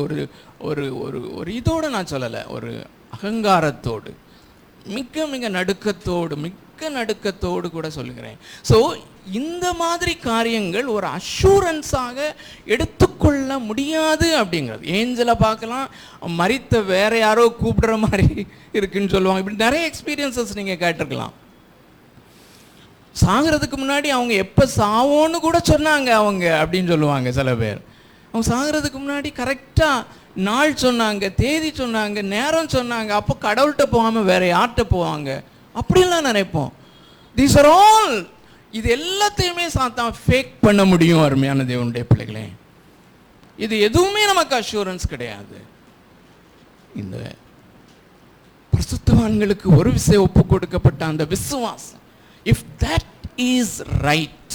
ஒரு ஒரு ஒரு இதோடு நான் சொல்லலை, ஒரு அகங்காரத்தோடு மிக நடுக்கத்தோடு கூட சொல்லுகிறேன். ஸோ இந்த மாதிரி காரியங்கள் ஒரு அஷூரன்ஸாக எடுத்துக்கொள்ள முடியாது அப்படிங்கிறது. ஏஞ்சலை பார்க்கலாம், மரித்த வேற யாரோ கூப்பிடுற மாதிரி இருக்குன்னு சொல்லுவாங்க. இப்படி நிறைய எக்ஸ்பீரியன்சஸ் நீங்கள் கேட்டிருக்கலாம். சாகிறதுக்கு முன்னாடி அவங்க எப்போ சாவோன்னு கூட சொன்னாங்க அவங்க அப்படின்னு சொல்லுவாங்க சில பேர். அவங்க சாகிறதுக்கு முன்னாடி கரெக்டாக நாள் சொன்னாங்க, தேதி சொன்னாங்க, நேரம் சொன்னாங்க. அப்போ கடவுள்கிட்ட போகாமல் வேற யார்கிட்ட போவாங்க அப்படின்லாம் நினைப்போம். தீஸ் ஆர் ஆல், இது எல்லாத்தையுமே சாத்தான் ஃபேக் பண்ண முடியும். அருமையான தேவனுடைய பிள்ளைகளே, இது எதுவுமே நமக்கு அஷூரன்ஸ் கிடையாது. இந்த பரிசுத்தவான்களுக்கு ஒரு விஷயம் ஒப்பு கொடுக்கப்பட்ட அந்த விசுவாசம், if that is right,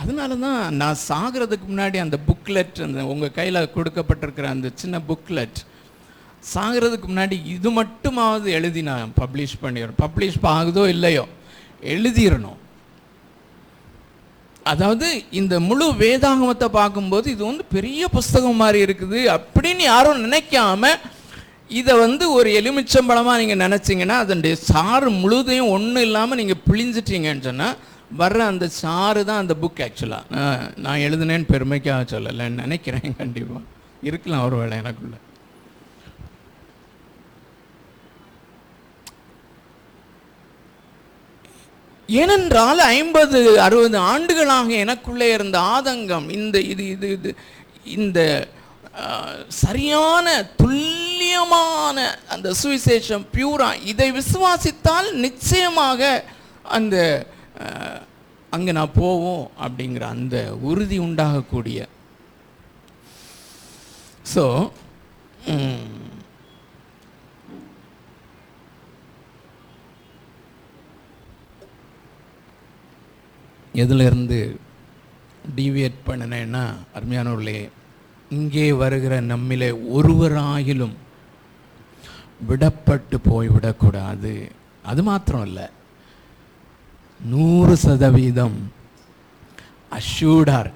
அதனால தான் நான் சாகிறதுக்கு முன்னாடி அந்த புக்லெட், அந்த உங்கள் கையில் கொடுக்கப்பட்டிருக்கிற அந்த சின்ன புக்லெட், சாகிறதுக்கு முன்னாடி இது மட்டுமாவது எழுதி நான் பப்ளிஷ் பண்ணிடுறேன். பப்ளிஷ் ஆகுதோ இல்லையோ எழுதிடணும். அதாவது இந்த முழு வேதாகமத்தை பார்க்கும்போது இது பெரிய புஸ்தகம் மாதிரி இருக்குது அப்படின்னு யாரும் நினைக்காம, இதை ஒரு எலுமிச்சம்பழமாக நீங்கள் நினச்சிங்கன்னா அதனுடைய சாறு முழுதையும் ஒன்றும் இல்லாமல் நீங்கள் பிழிஞ்சிட்டீங்கன்னு சொன்னால் வர்ற அந்த சாறு தான் அந்த புக். ஆக்சுவலாக நான் எழுதுனேன்னு பெருமைக்காக சொல்லலைன்னு நினைக்கிறேன். கண்டிப்பாக இருக்கலாம் ஒரு வேளை எனக்குள்ள. ஏனென்றால் 50-60 ஆண்டுகளாக எனக்குள்ளே இருந்த ஆதங்கம், இந்த சரியான துல்லியமான அந்த சுவிசேஷம் பியூரா, இதை விசுவாசித்தால் நிச்சயமாக அந்த அங்கே நான் போவோம் அப்படிங்கிற அந்த உறுதி உண்டாகக்கூடிய. ஸோ எதிலிருந்து டீவியேட் பண்ணினேன்னா, அருமையானவர்களே, இங்கே வருகிற நம்மிலே ஒருவராயிலும் விடப்பட்டு போய்விடக்கூடாது. அது மாத்திரம் இல்லை, 100% அஷ்யூர்டார்,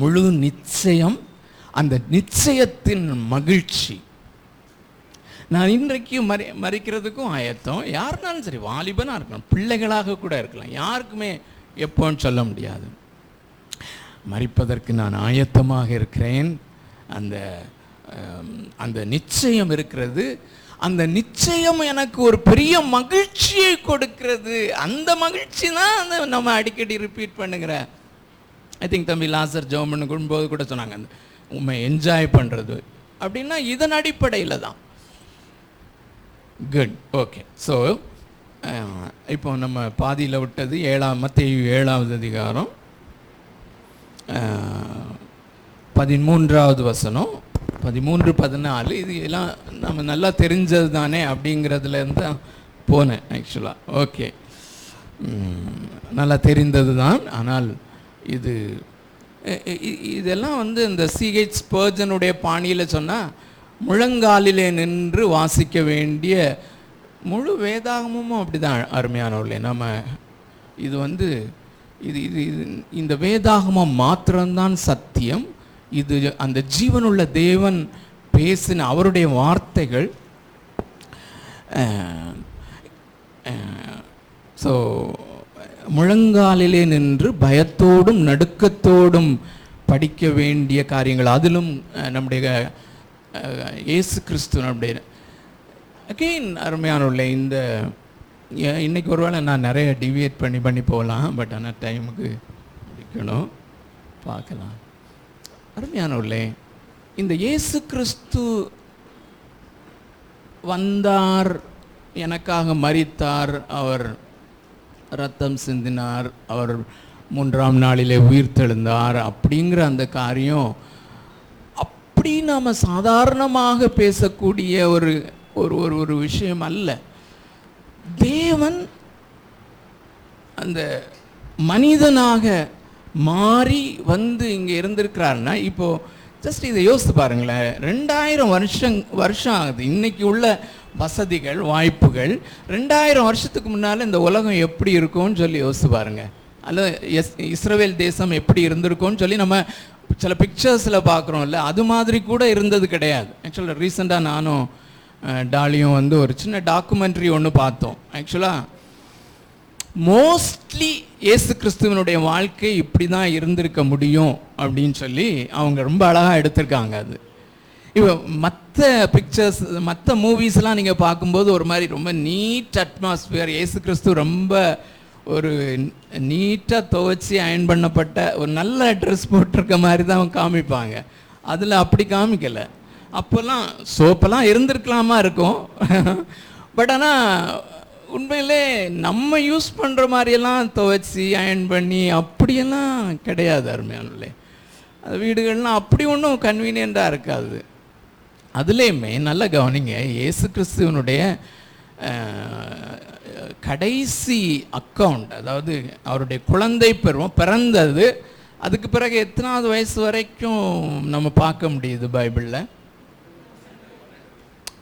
முழு நிச்சயம், அந்த நிச்சயத்தின் மகிழ்ச்சி. நான் இன்றைக்கு மறிக்கிறதுக்கும் ஆயத்தம். யாருனாலும் சரி, வாலிபனாக இருக்கலாம், பிள்ளைகளாக கூட இருக்கலாம், யாருக்குமே எப்போன்னு சொல்ல முடியாது. மறிப்பதற்கு நான் ஆயத்தமாக இருக்கிறேன். அந்த நிச்சயம் இருக்கிறது. அந்த நிச்சயம் எனக்கு ஒரு பெரிய மகிழ்ச்சியை கொடுக்கிறது. அந்த மகிழ்ச்சி தான் நம்ம அடிக்கடி ரிப்பீட் பண்ணுகிற. ஐ திங்க் தம்பி லாசர் ஜெபம் பண்ணும்போது கூட சொன்னாங்க, அந்த உண்மை என்ஜாய் பண்ணுறது அப்படின்னா இதன் அடிப்படையில் தான். Good, okay. ஸோ இப்போ நம்ம பாதியில் விட்டது மத்தேயு 7வது அதிகாரம் 13வது வசனம், 13-14. இது எல்லாம் நம்ம நல்லா தெரிஞ்சது தானே அப்படிங்கிறதுலேருந்து தான் போனேன் ஆக்சுவலாக. ஓகே, நல்லா தெரிந்தது தான். ஆனால் இதெல்லாம் இந்த C.H. ஸ்பர்ஜனுடைய பாணியில் சொன்னால், முழங்காலிலே நின்று வாசிக்க வேண்டிய முழு வேதாகமும் அப்படி தான். அருமையானவர்களே, நம்ம இது இந்த வேதாகமம் மாத்திரம்தான் சத்தியம். இது அந்த ஜீவனுள்ள தேவன் பேசின அவருடைய வார்த்தைகள். ஸோ முழங்காலிலே நின்று பயத்தோடும் நடுக்கத்தோடும் படிக்க வேண்டிய காரியங்கள், அதிலும் நம்முடைய இயேசு கிறிஸ்து நம்முடைய. அகெயின் அருமையானவர்களே, இன்றைக்கி ஒருவேளை நான் நிறைய டிவியேட் பண்ணி போகலாம், பட் ஆனால் டைமுக்கு முடிக்கணும், பார்க்கலாம். அருமையானவர்களே, இந்த இயேசு கிறிஸ்து வந்தார், எனக்காக மரித்தார், அவர் இரத்தம் சிந்தினார், அவர் 3ஆம் நாளிலே உயிர்த்தெழுந்தார் அப்படிங்கிற அந்த காரியம் அப்படி நாம் சாதாரணமாக பேசக்கூடிய ஒரு விஷயம் அல்ல. தேவன் அந்த மனிதனாக மாறி இங்கே இருந்திருக்கிறாருன்னா, இப்போது ஜஸ்ட் இதை யோசித்து பாருங்களேன். 2000 வருஷம் ஆகுது. இன்றைக்கி உள்ள வசதிகள், வாய்ப்புகள் 2000 வருஷத்துக்கு முன்னால் இந்த உலகம் எப்படி இருக்கும்னு சொல்லி யோசித்து பாருங்கள். அல்லது இஸ்ரவேல் தேசம் எப்படி இருந்திருக்கும்னு சொல்லி நம்ம சில பிக்சர்ஸில் பார்க்குறோம்ல, அது மாதிரி கூட இருந்தது கிடையாது. ஆக்சுவலாக ரீசெண்டாக நானும் டாலியும் ஒரு சின்ன டாக்குமெண்ட்ரி ஒன்று பார்த்தோம். ஆக்சுவலாக மோஸ்ட்லி இயேசு கிறிஸ்துவனுடைய வாழ்க்கை இப்படி தான் இருந்திருக்க முடியும் அப்படின்னு சொல்லி அவங்க ரொம்ப அழகாக எடுத்திருக்காங்க. அது இப்போ மற்ற பிக்சர்ஸ், மற்ற மூவிஸ்லாம் நீங்கள் பார்க்கும்போது ஒரு மாதிரி ரொம்ப நீட் அட்மாஸ்பியர், இயேசு கிறிஸ்து ரொம்ப ஒரு நீட்டாக துவைச்சி அயன் பண்ணப்பட்ட ஒரு நல்ல ட்ரெஸ் போட்டிருக்க மாதிரி தான் காமிப்பாங்க. அதில் அப்படி காமிக்கலை. அப்போல்லாம் சோப்பெல்லாம் இருந்திருக்கலாமா இருக்கும், பட் ஆனால் உண்மையிலே நம்ம யூஸ் பண்ணுற மாதிரியெல்லாம் துவைச்சி அயன் பண்ணி அப்படியெல்லாம் கிடையாது. அருமையானே, அது வீடுகள்லாம் அப்படி ஒன்றும் கன்வீனியண்ட்டாக இருக்காது. அதுலேயுமே நல்லா கவனிங்க, இயேசு கிறிஸ்துவனுடைய கடைசி அக்கவுண்ட், அதாவது அவருடைய குழந்தை பருவம் பிறந்தது, அதுக்கு பிறகு எத்தனாவது வயசு வரைக்கும் நம்ம பார்க்க முடியுது பைபிளில்?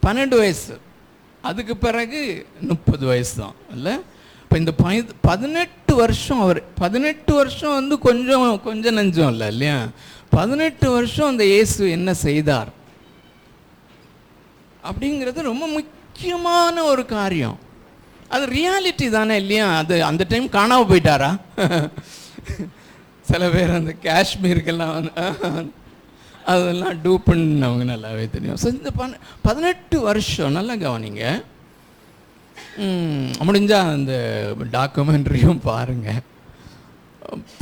12 வயசு. அதுக்கு பிறகு 30 வயசு தான் இல்லை? இப்போ இந்த 18 வருஷம், அவர் 18 வருஷம் கொஞ்சம் நஞ்சம் இல்லை இல்லையா? 18 வருஷம் அந்த இயேசு என்ன செய்தார் அப்படிங்கிறது ரொம்ப முக்கியமான ஒரு காரியம். அது ரியாலிட்டி தானே இல்லையா? அது அந்த டைம் காணாமல் போயிட்டாரா? சில பேர் அந்த காஷ்மீருக்கெல்லாம் அதெல்லாம் டூப்புன்னு அவங்க நல்லாவே தெரியும். ஸோ இந்த 18 வருஷம் நல்லா கவனிங்க. முடிஞ்சால் அந்த டாக்குமெண்ட்ரியும் பாருங்கள்.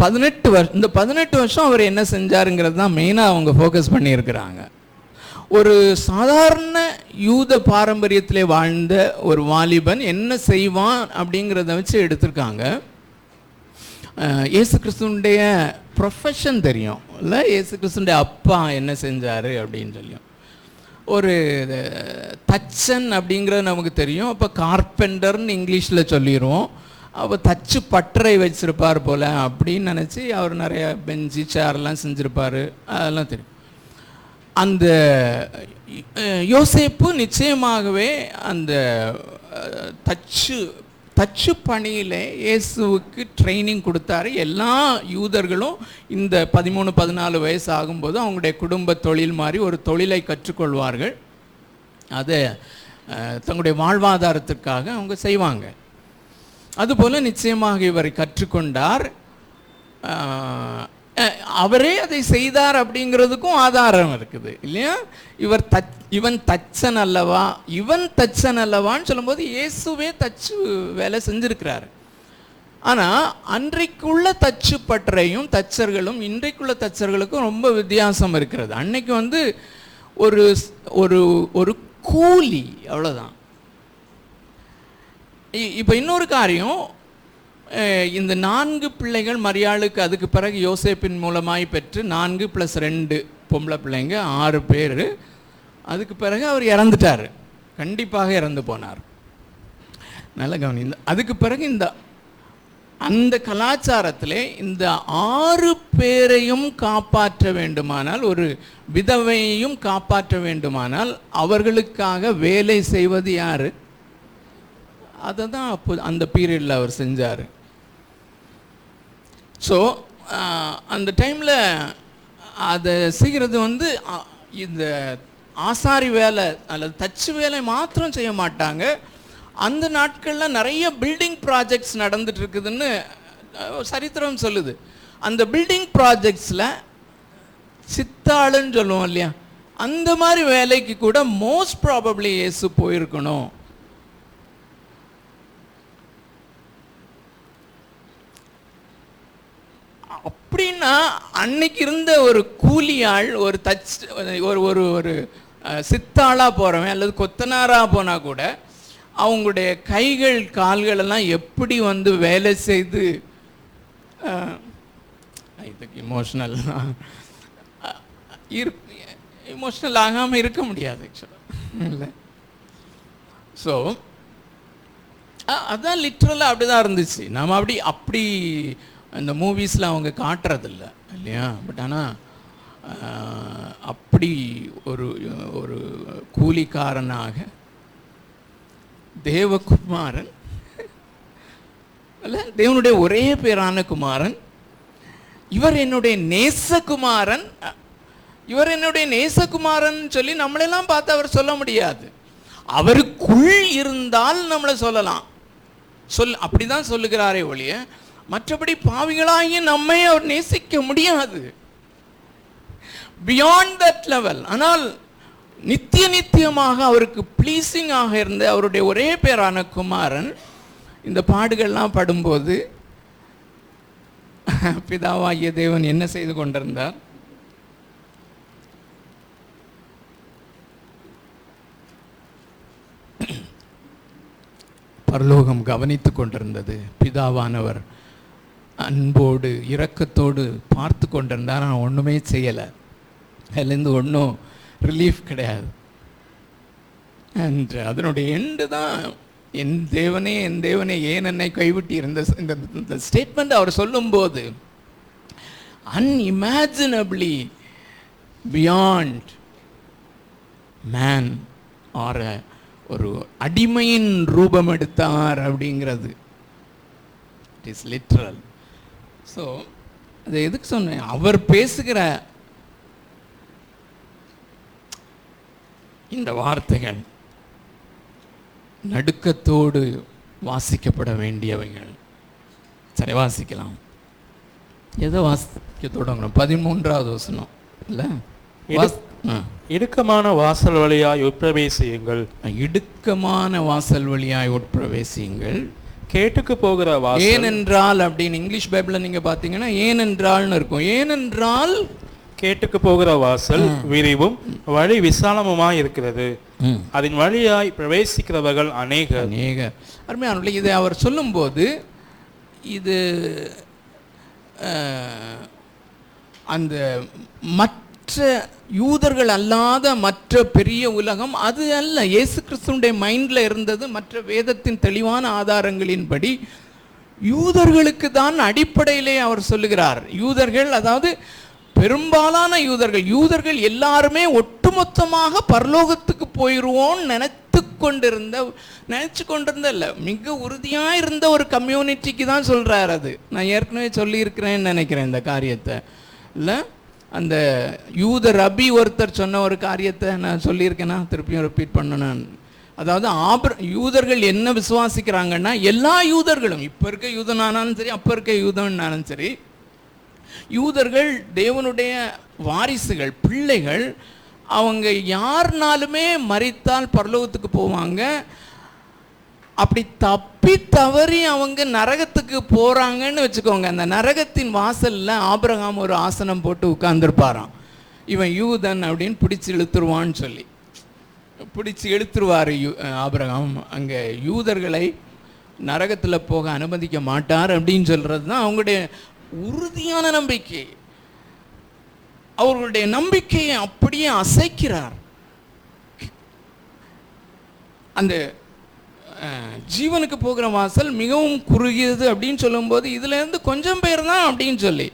18 வருஷம், இந்த 18 வருஷம் அவர் என்ன செஞ்சாருங்கிறது தான் மெயினாக அவங்க ஃபோக்கஸ் பண்ணியிருக்கிறாங்க. ஒரு சாதாரண யூத பாரம்பரியத்திலே வாழ்ந்த ஒரு வாலிபன் என்ன செய்வான் அப்படிங்கிறத வச்சு எடுத்திருக்காங்க. இயேசு கிறிஸ்துவனுடைய ப்ரொஃபஷன் தெரியும் இல்லை, இயேசு கிறிஸ்துவனுடைய அப்பா என்ன செஞ்சார் அப்படின்னு சொல்லியும். ஒரு தச்சன் அப்படிங்கிறது நமக்கு தெரியும். அப்போ கார்பெண்டர்னு இங்கிலீஷில் சொல்லிடுவோம். அப்போ தச்சு பட்டறை வச்சுருப்பார் போல் அப்படின்னு நினச்சி அவர் நிறைய பெஞ்சு சேர்லாம் செஞ்சுருப்பார், அதெல்லாம் தெரியும். அந்த யோசேப்பு நிச்சயமாகவே அந்த தச்சு பணியிலே இயேசுவுக்கு ட்ரைனிங் கொடுத்தாரு. எல்லா யூதர்களும் இந்த 13-14 வயசு ஆகும்போது அவங்களுடைய குடும்ப தொழில் மாதிரி ஒரு தொழிலை கற்றுக்கொள்வார்கள். அதை தங்களுடைய வாழ்வாதாரத்திற்காக அவங்க செய்வாங்க. அதுபோல் நிச்சயமாக இவர் கற்றுக்கொண்டார். அவரே அதை செய்தார் அப்படிங்கிறதுக்கும் ஆதாரம் இருக்குது இல்லையா? இவன் தச்சன் அல்லவா, இவன் தச்சன் அல்லவான்னு சொல்லும்போது இயேசுவே தச்சு வேலை செஞ்சிருக்கிறாரு. ஆனால் அன்றைக்குள்ள தச்சு பட்டறையும் தச்சர்களும் இன்றைக்குள்ள தச்சர்களுக்கும் ரொம்ப வித்தியாசம் இருக்கிறது. அன்னைக்கு ஒரு ஒரு ஒரு கூலி, அவ்வளோதான். இப்போ இன்னொரு காரியம், இந்த 4 பிள்ளைகள் மரியாளுக்கு அதுக்கு பிறகு யோசேப்பின் மூலமாய் பெற்று 4 + 2 பொம்பளை பிள்ளைங்க 6 பேர். அதுக்கு பிறகு அவர் இறந்துட்டார், கண்டிப்பாக இறந்து போனார். நல்ல கவனி. அதுக்கு பிறகு அந்த கலாச்சாரத்திலே இந்த 6 பேரையும் காப்பாற்ற வேண்டுமானால், ஒரு விதவையையும் காப்பாற்ற வேண்டுமானால் அவர்களுக்காக வேலை செய்வது யார்? அதை தான் அப்போ அந்த பீரியடில் அவர் செஞ்சார். ஸோ அந்த டைமில் அதை செய்கிறது இந்த ஆசாரி வேலை அல்லது தச்சு வேலை மாத்திரம் செய்ய மாட்டாங்க. அந்த நாட்களில் நிறைய பில்டிங் ப்ராஜெக்ட்ஸ் நடந்துட்டு இருக்குதுன்னு சரித்திரம் சொல்லுது. அந்த பில்டிங் ப்ராஜெக்ட்ஸில் சித்தாளுன்னு சொல்லுவோம் இல்லையா, அந்த மாதிரி வேலைக்கு கூட மோஸ்ட் ப்ராபப்ளி இயேசு போயிருக்கணும். அப்படின்னா அன்னைக்கு இருந்த ஒரு கூலியாள், ஒரு ஒரு ஒரு சித்தாளாக போகிறவன் அல்லது கொத்தனாராக போனால் கூட அவங்களுடைய கைகள் கால்கள் எல்லாம் எப்படி வேலை செய்து, இதுக்கு இமோஷ்னல் ஆகாமல் இருக்க முடியாது ஆக்சுவலாக இல்லை. ஸோ அதான் லிட்ரலாக அப்படி தான் இருந்துச்சு. நாம் அப்படி இந்த மூவிஸில் அவங்க காட்டுறதில்ல இல்லையா. பட் ஆனால் அப்படி ஒரு ஒரு கூலிக்காரனாக தேவகுமாரன் அல்ல, தேவனுடைய ஒரே பேரான குமாரன், இவர் என்னுடைய நேசகுமாரன், இவர் என்னுடைய நேசகுமாரன் சொல்லி நம்மளெல்லாம் பார்த்து அவர் சொல்ல முடியாது. அவருக்குள் இருந்தால் நம்மளை சொல்லலாம், அப்படிதான் சொல்லுகிறாரே ஒழிய மற்றபடி பாவிகளாகிய நம்மை அவர் நேசிக்க முடியாது. Beyond that level. ஆனால் நித்தியமாக அவருக்கு ப்ளீஸிங்காக இருந்த அவருடைய ஒரே பேரான குமாரன் இந்த பாடுகள்லாம் படும்போது பிதாவாகிய தேவன் என்ன செய்து கொண்டிருந்தார்? பரலோகம் கவனித்து கொண்டிருந்தது. பிதாவானவர் அன்போடு இரக்கத்தோடு பார்த்து கொண்டிருந்தார். நான் ஒன்றுமே செய்யலை, அதுலேருந்து ஒன்றும் ரிலீஃப் கிடையாது. அண்ட் அதனுடைய எண்டு தான் என் தேவனே ஏன் என்னை கைவிட்டி இருந்த இந்த ஸ்டேட்மெண்ட் அவர் சொல்லும்போது அன்இமேஜினபிளி பியாண்ட் மேன் ஆர் ஒரு அடிமையின் ரூபம் எடுத்தார் அப்படிங்கிறது இட் இஸ் லிட்ரல். ஸோ அதை எதுக்கு சொன்னேன்? அவர் பேசுகிற இந்த வார்த்தைகள் நடுக்கத்தோடு வாசிக்கப்பட வேண்டியவைகள். சரி, வாசிக்கலாம். எதை வாசிக்க தொடங்கணும்? 13வது வசனம் இல்லை? இடுக்கமான வாசல் வழியாய் உட்பிரவேசியுங்கள். இடுக்கமான வாசல் வழியாய் உட்பிரவேசியுங்கள். கேட்டுக்கு போகிற வாசல். ஏனென்றால் அப்படின்னு இங்கிலீஷ் பைபிளில் நீங்கள் பார்த்தீங்கன்னா ஏனென்றால்னு இருக்கும். ஏனென்றால் கேட்டுக்கு போகிற வாசல் விரிவும் வழி விசாலமுமாய் இருக்கிறது, அதன் வழியாய் பிரவேசிக்கிறவர்கள் அநேகர். அருமையானவர்களே, இதை அவர் சொல்லும்போது இது அந்த மற்ற யூதர்கள் அல்லாத மற்ற பெரிய உலகம் அது அல்ல. இயேசு கிறிஸ்துவுடைய மைண்டில் இருந்தது மற்ற வேதத்தின் தெளிவான ஆதாரங்களின்படி யூதர்களுக்கு தான் அடிப்படையிலே அவர் சொல்லுகிறார். யூதர்கள், அதாவது பெரும்பாலான யூதர்கள் எல்லாருமே ஒட்டுமொத்தமாக பரலோகத்துக்கு போயிடுவோன்னு நினைச்சு கொண்டிருந்த இல்லை, மிக உறுதியாக இருந்த ஒரு கம்யூனிட்டிக்கு தான் சொல்கிறார். அது நான் ஏற்கனவே சொல்லியிருக்கிறேன்னு நினைக்கிறேன் இந்த காரியத்தை. இல்லை, அந்த யூத ரபி ஒருத்தர் சொன்ன ஒரு காரியத்தை நான் சொல்லியிருக்கேன்னா திருப்பியும் ரிப்பீட் பண்ணணும். அதாவது யூதர்கள் என்ன விசுவாசிக்கிறாங்கன்னா, எல்லா யூதர்களும், இப்போ இருக்க யூதனானாலும் சரி அப்போ இருக்க யூதனாலும் சரி, யூதர்கள் தேவனுடைய வாரிசுகள், பிள்ளைகள். அவங்க யாருனாலுமே மரித்தால் பரலோகத்துக்கு போவாங்க. அப்படி தப்பி தவறி அவங்க நரகத்துக்கு போகிறாங்கன்னு வச்சுக்கோங்க, அந்த நரகத்தின் வாசலில் ஆபிரகாம் ஒரு ஆசனம் போட்டு உட்கார்ந்துருப்பாராம். இவன் யூதன் அப்படின்னு பிடிச்சி இழுத்துருவான்னு சொல்லி பிடிச்சி இழுத்துருவார் ஆபிரகாம். அங்கே யூதர்களை நரகத்தில் போக அனுமதிக்க மாட்டார் அப்படின்னு சொல்கிறது தான் அவங்களுடைய உறுதியான நம்பிக்கை. அவர்களுடைய நம்பிக்கையை அப்படியே அசைக்கிறார். அந்த ஜீவனுக்கு போகிற வாசல் மிகவும் குறுகியது அப்படின்னு சொல்லும்போது இதுலேருந்து கொஞ்சம் பேர் தான் அப்படின்னு சொல்லி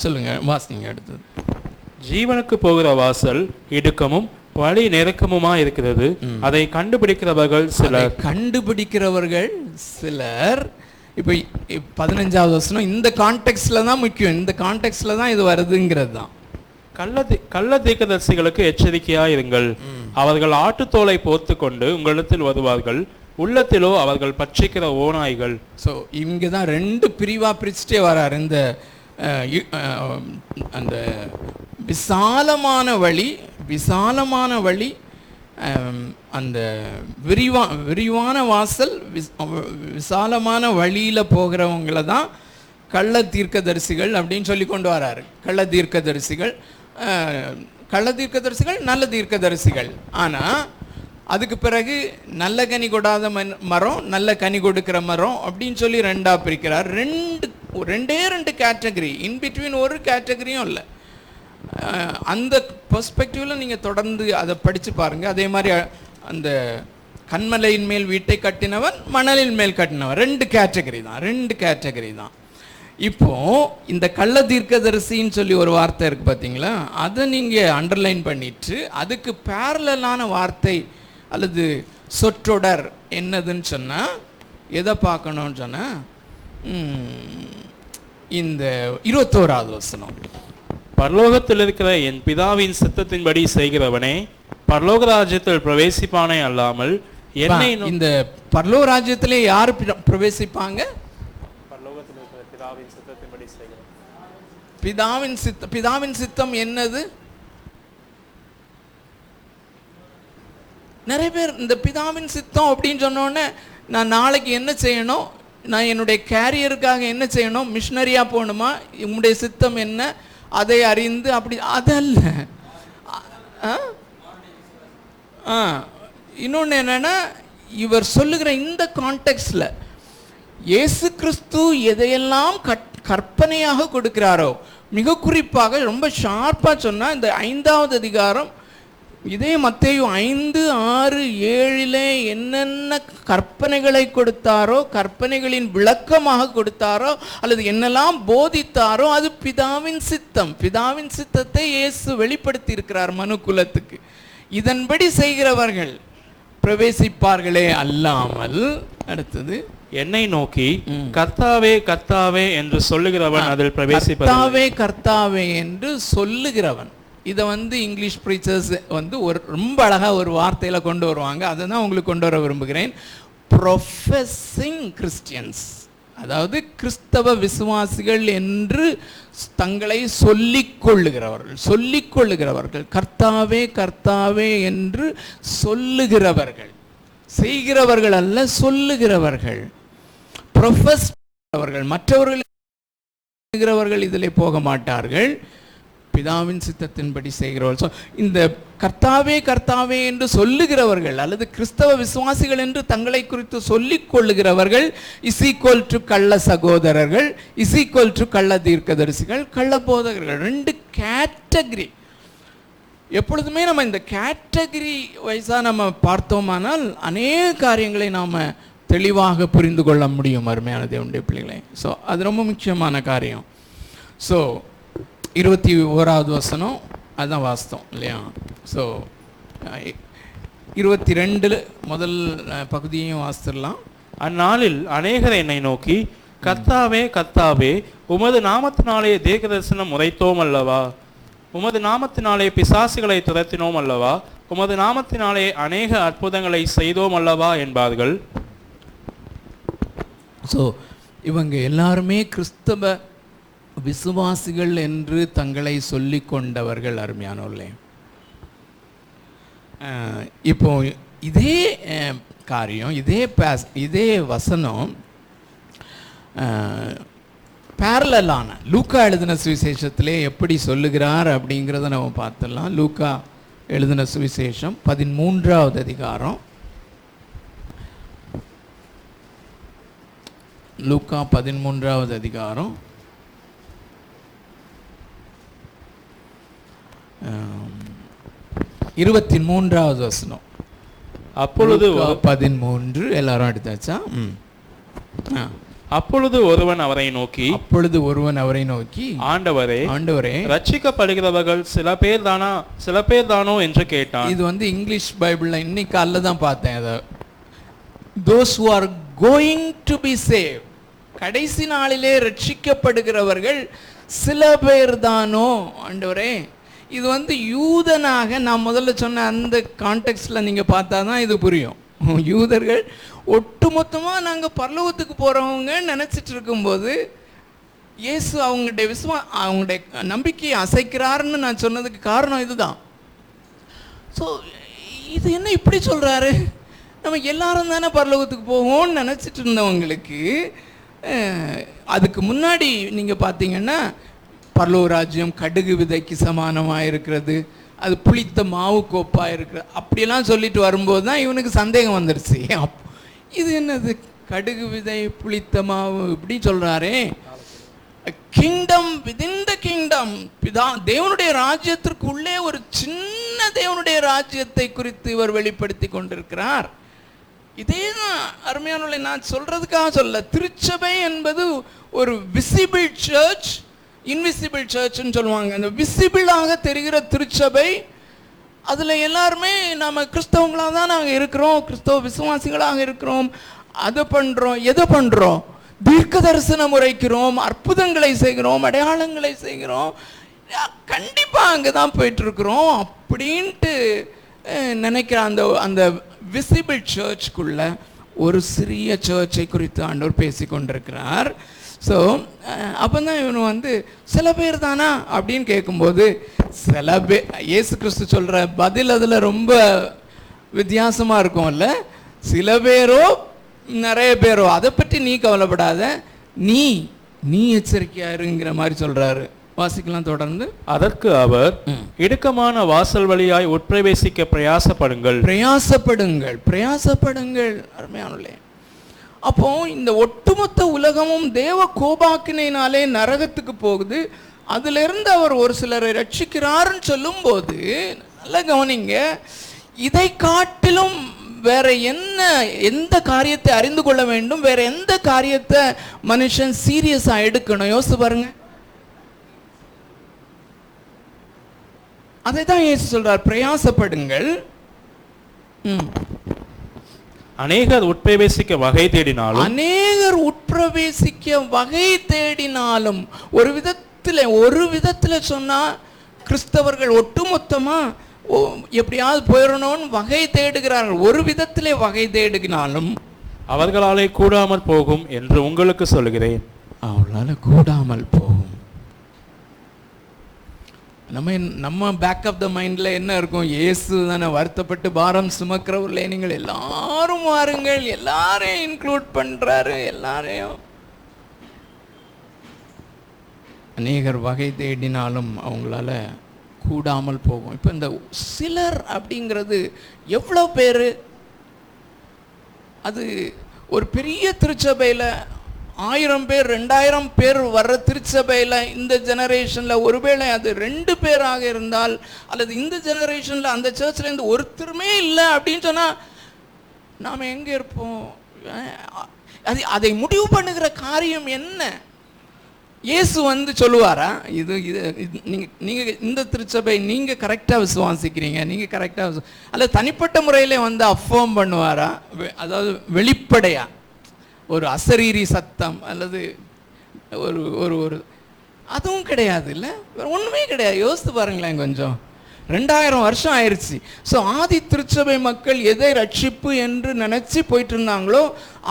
சொல்லுங்க, வாசிங்க அடுத்தது. ஜீவனுக்கு போகிற வாசல் இடுக்கமும் வழி நெருக்கமுமா இருக்கிறது, அதை கண்டுபிடிக்கிறவர்கள் சிலர். இப்போ 15வது வசனம் இந்த கான்டெக்ஸ்ட்ல தான் முக்கியம். இந்த கான்டெக்ஸ்ட்ல தான் இது வருதுங்கிறது தான். கள்ள தீர்க்கதரிசிகளுக்கு எச்சரிக்கையா இருங்கள். அவர்கள் ஆட்டுத்தோலை போர்த்து கொண்டு உங்களிடத்தில் வருவார்கள், உள்ளத்திலோ அவர்கள் பட்சிக்கிற ஓநாய்கள். ஸோ இங்கே தான் 2 பிரிவாக பிரிச்சுட்டே வரார். இந்த அந்த விசாலமான வழி, அந்த விரிவான வாசல், விசாலமான வழியில் போகிறவங்கள தான் கள்ள தீர்க்கதரிசிகள் அப்படின்னு சொல்லி கொண்டு வராரு. கள்ள தீர்க்கதரிசிகள் நல்ல தீர்க்கதரிசிகள். ஆனால் அதுக்கு பிறகு நல்ல கனி கொடாத மரம், நல்ல கனி கொடுக்கிற மரம் அப்படின்னு சொல்லி 2ஆக பிரிக்கிறார். ரெண்டு கேட்டகரி, இன்பிட்வீன் ஒரு கேட்டகரியும் இல்லை. அந்த பெர்ஸ்பெக்டிவில் நீங்கள் தொடர்ந்து அதை படித்து பாருங்கள். அதே மாதிரி அந்த கண்மலையின் மேல் வீட்டை கட்டினவன், மணலின் மேல் கட்டினவன், 2 கேட்டகரி தான். இப்போ இந்த கள்ள தீர்க்கதரிசின்னு சொல்லி ஒரு வார்த்தை இருக்குது பார்த்தீங்களா, அதை நீங்கள் அண்டர்லைன் பண்ணிட்டு அதுக்கு பேரலான வார்த்தை அல்லது சொற்றொடர் என்னதுன்னு சொன்னால் எதை பார்க்கணும்னு சொன்னால் இந்த 21வது வசனம். பரலோகத்தில் இருக்கிற என் பிதாவின் சித்தத்தின்படி செய்கிறவனே பரலோக ராஜ்யத்தில் பிரவேசிப்பானே அல்லாமல் என்னை. இந்த பரலோக ராஜ்யத்திலே யார் பிரவேசிப்பாங்க? பரலோகத்தில் இருக்கிற பிதாவின் சித்தத்தின்படி செய்கிறவன். பிதாவின் சித்தம் என்னது? நிறைய பேர் இந்த பிதாவின் சித்தம் அப்படின்னு சொன்னோடனே நான் நாளைக்கு என்ன செய்யணும், நான் என்னுடைய கேரியருக்காக என்ன செய்யணும், மிஷினரியா போகணுமா, உங்களுடைய சித்தம் என்ன, அதை அறிந்து அப்படி அதல்ல. இன்னொன்று என்னன்னா, இவர் சொல்லுகிற இந்த கான்டெக்ட்ல இயேசு கிறிஸ்து எதையெல்லாம் கற்பனையாக கொடுக்கிறாரோ, மிக குறிப்பாக ரொம்ப ஷார்ப்பாக சொன்னால் இந்த 5வது அதிகாரம், இதே மத்தேயு 5, 6, 7 என்னென்ன கற்பனைகளை கொடுத்தாரோ, கற்பனைகளின் விளக்கமாக கொடுத்தாரோ அல்லது என்னெல்லாம் போதித்தாரோ அது பிதாவின் சித்தம். பிதாவின் சித்தத்தை இயேசு வெளிப்படுத்தி இருக்கிறார் மனுக்குலத்துக்கு. இதன்படி செய்கிறவர்கள் பிரவேசிப்பார்களே அல்லாமல். அடுத்தது, என்னை நோக்கி கர்த்தாவே கர்த்தாவே என்று சொல்லுகிறவன் அதில் பிரவேசிப்பதில்லை. கர்த்தாவே என்று சொல்லுகிறவன். இதை இங்கிலீஷ் ப்ரீச்சர்ஸ் ஒரு ரொம்ப அழகாக ஒரு வார்த்தையில் கொண்டு வருவாங்க. அதை தான் உங்களுக்கு கொண்டு வர விரும்புகிறேன். ப்ரொஃபஸிங் கிறிஸ்டியன்ஸ், அதாவது கிறிஸ்தவ விசுவாசிகள் என்று தங்களை சொல்லிக்கொள்ளுகிறவர்கள், கர்த்தாவே கர்த்தாவே என்று சொல்லுகிறவர்கள், செய்கிறவர்கள் அல்ல, சொல்லுகிறவர்கள், ப்ரொஃபஸ் அவர்கள். மற்றவர்கள் இதில் போக மாட்டார்கள். பிதாவின் சித்தத்தின்படி செய்கிறவர்கள். ஸோ இந்த கர்த்தாவே கர்த்தாவே என்று சொல்லுகிறவர்கள் அல்லது கிறிஸ்தவ விசுவாசிகள் என்று தங்களை குறித்து சொல்லிக் கொள்ளுகிறவர்கள் இஸ் ஈக்குவல் டு கள்ள சகோதரர்கள், இஸ் ஈக்குவல் டு கள்ள தீர்க்கதரிசிகள், கள்ள போதகர்கள். 2 கேட்டகரி. எப்பொழுதுமே நம்ம இந்த கேட்டகரி வைஸாக நம்ம பார்த்தோமானால் அநேக காரியங்களை நாம் தெளிவாக புரிந்து கொள்ள முடியும் அருமையான தேவனுடைய பிள்ளைகளை. ஸோ அது ரொம்ப முக்கியமான காரியம். ஸோ 21வது வசனம் அதுதான் வாஸ்தவம் இல்லையா? ஸோ 22 முதல் பகுதியையும் வாசிச்சிடலாம். அந்நாளில் அநேகர் என்னை நோக்கி, கர்த்தாவே கர்த்தாவே, உமது நாமத்தினாலே தீர்க்கதரிசனம் உரைத்தோம் அல்லவா? உமது நாமத்தினாலே பிசாசுகளை துரத்தினோம் அல்லவா? உமது நாமத்தினாலே அநேக அற்புதங்களை செய்தோம் அல்லவா என்பார்கள். ஸோ இவங்க எல்லாருமே கிறிஸ்தவ விசுவாசிகள் என்று தங்களை சொல்லி கொண்டவர்கள் அருமையானவர்களே. இப்போ இதே காரியம், இதே வசனம் பேரலான லூக்கா எழுதின சுவிசேஷத்திலே எப்படி சொல்லுகிறார் அப்படிங்கிறத நம்ம பார்த்துடலாம். லூக்கா எழுதின சுவிசேஷம் 13வது அதிகாரம். லூக்கா 13வது அதிகாரம் 23வது வசனம். அப்பொழுது 13 எல்லாரும் எடுத்தாச்சா? அப்பொழுது ஒருவன் அவரை நோக்கி, ஆண்டவரே ஆண்டவரே, ரட்சிக்கப்படுகிறவர்கள் சில பேர் தானோ என்று கேட்டான். இது வந்து இங்கிலீஷ் பைபிள்ல இன்னைக்கு காலைல தான் பார்த்தேன். அதை those who are going to be saved, கடைசி நாளிலே ரட்சிக்கப்படுகிறவர்கள் சில பேர் தானோ ஆண்டவரே. இது வந்து யூதனாக நான் முதல்ல சொன்ன அந்த கான்டெக்ஸ்ட்ல நீங்க பார்த்தா தான் இது புரியும். யூதர்கள் ஒட்டுமொத்தமாக நாங்கள் பரலோகத்துக்கு போகிறவங்க நினச்சிட்டு இருக்கும்போது இயேசு அவங்களுடைய நம்பிக்கையை அசைக்கிறாருன்னு நான் சொன்னதுக்கு காரணம் இதுதான். ஸோ இது என்ன இப்படி சொல்கிறாரு? நம்ம எல்லாரும் தானே பரலோகத்துக்கு போவோம்னு நினச்சிட்டு இருந்தவங்களுக்கு அதுக்கு முன்னாடி நீங்கள் பார்த்தீங்கன்னா பரலோக ராஜ்யம் கடுகு விதைக்கு சமானமாக இருக்கிறது, அது புளித்த மாவு கோப்பாக இருக்கிறது, அப்படியெல்லாம் சொல்லிட்டு வரும்போது தான் இவனுக்கு சந்தேகம் வந்துருச்சு. இது என்னது கடுகு விதை புளித்த மாவு இப்படி சொல்கிறாரே? கிங்டம் விதின் த கிங்டம், தேவனுடைய ராஜ்யத்திற்குள்ளே ஒரு சின்ன தேவனுடைய ராஜ்யத்தை குறித்து இவர் வெளிப்படுத்தி கொண்டிருக்கிறார். இதே தான் அருமையானவர்களே, நான் சொல்றதுக்காக சொல்ல. திருச்சபை என்பது ஒரு விசிபிள் சர்ச், இன்விசிபிள் சர்ச்னு சொல்லுவாங்க. அந்த விசிபிளாக தெரிகிற திருச்சபை, அதில் எல்லாருமே நம்ம கிறிஸ்தவங்களாக தான் நாங்கள் இருக்கிறோம், கிறிஸ்தவ விசுவாசிகளாக இருக்கிறோம். அதை பண்ணுறோம், எதை பண்ணுறோம்? தீர்க்க தரிசனம் உரைக்கிறோம், அற்புதங்களை செய்கிறோம், அடையாளங்களை செய்கிறோம். கண்டிப்பாக அங்கே தான் போயிட்டுருக்குறோம் அப்படின்ட்டு நினைக்கிற அந்த விசிபிள் சர்ச்சுக்குள்ள ஒரு சிறிய சர்ச்சை குறித்து ஆண்டவர் பேசி கொண்டிருக்கிறார். ஸோ அப்போ தான் இவனு வந்து சில பேர் தானா அப்படின்னு கேட்கும்போது, சில பேர் இயேசு கிறிஸ்து சொல்கிற பதில் அதில் ரொம்ப வித்தியாசமாக இருக்கும்ல. சில பேரோ நிறைய பேரோ அதை பற்றி நீ கவலைப்படாத, நீ எச்சரிக்கையா இருங்கிற மாதிரி சொல்கிறாரு. வாசிக்கலாம் தொடர்ந்து. அதற்கு அவர், இடுக்கமான வாசல் வழியாய் உட்பிரவேசிக்க பிரயாசப்படுங்கள். அருமையானே, அப்போ இந்த ஒட்டுமொத்த உலகமும் தேவ கோபாக்கினாலே நரகத்துக்கு போகுது. அதுல இருந்து அவர் ஒரு சிலரை ரட்சிக்கிறாருன்னு சொல்லும் போது நல்ல கவனிங்க, இதை காட்டிலும் வேற எந்த காரியத்தை அறிந்து கொள்ள வேண்டும், வேற எந்த காரியத்தை மனுஷன் சீரியஸா எடுக்கணும்? யோசிச்சு பாருங்க. அதை தான் இயேசு சொல்றார், பிரயாசப்படுங்கள். அநேகர் உட்பிரவேசிக்க வகை தேடினாலும் ஒரு விதத்துல சொன்னா கிறிஸ்தவர்கள் ஒட்டுமொத்தமா எப்படியாவது போயிடணும்னு வகை தேடுகிறார்கள். ஒரு விதத்திலே வகை தேடுகினாலும் அவர்களாலே கூடாமல் போகும் என்று உங்களுக்கு சொல்கிறேன். அவளால கூடாமல் போகும். நம்ம பேக் ஆஃப் த மைண்ட்ல என்ன இருக்கும்? இயேசு தானே வருத்தப்பட்டு பாரம் சுமக்கிறவர்களே நீங்கள் எல்லாரும் வாருங்கள், எல்லாரையும் இன்க்ளூட் பண்றாரு. எல்லாரையும் அநேகர் வகை தேடினாலும் அவங்களால கூடாமல் போகும். இப்போ இந்த சிலர் அப்படிங்கிறது எவ்வளோ பேர்? அது ஒரு பெரிய திருச்சபையில் 1000 பேர் 2000 பேர் வர்ற திருச்சபையில் இந்த ஜெனரேஷனில் ஒருவேளை அது 2 பேராக இருந்தால், அல்லது இந்த ஜெனரேஷனில் அந்த சர்ச்சில் ஒருத்தருமே இல்லை அப்படின்னு சொன்னால் நாம் எங்கே இருப்போம்? அதை முடிவு பண்ணுகிற காரியம் என்ன? இயேசு சொல்லுவாரா, இது இது நீங்கள் இந்த திருச்சபை நீங்கள் கரெக்டாக விசுவாசிக்கிறீங்க, நீங்கள் கரெக்டாக அல்லது தனிப்பட்ட முறையில் அஃபர்ம் பண்ணுவாரா? அதாவது வெளிப்படையாக ஒரு அசரீரி சத்தம் அல்லது ஒரு ஒரு ஒரு அதுவும் கிடையாது, இல்லை ஒன்றுமே கிடையாது. யோசித்து பாருங்களேன், கொஞ்சம் 2000 வருஷம் ஆயிடுச்சு. ஸோ ஆதி திருச்சபை மக்கள் எதை ரட்சிப்பு என்று நினச்சி போயிட்டு இருந்தாங்களோ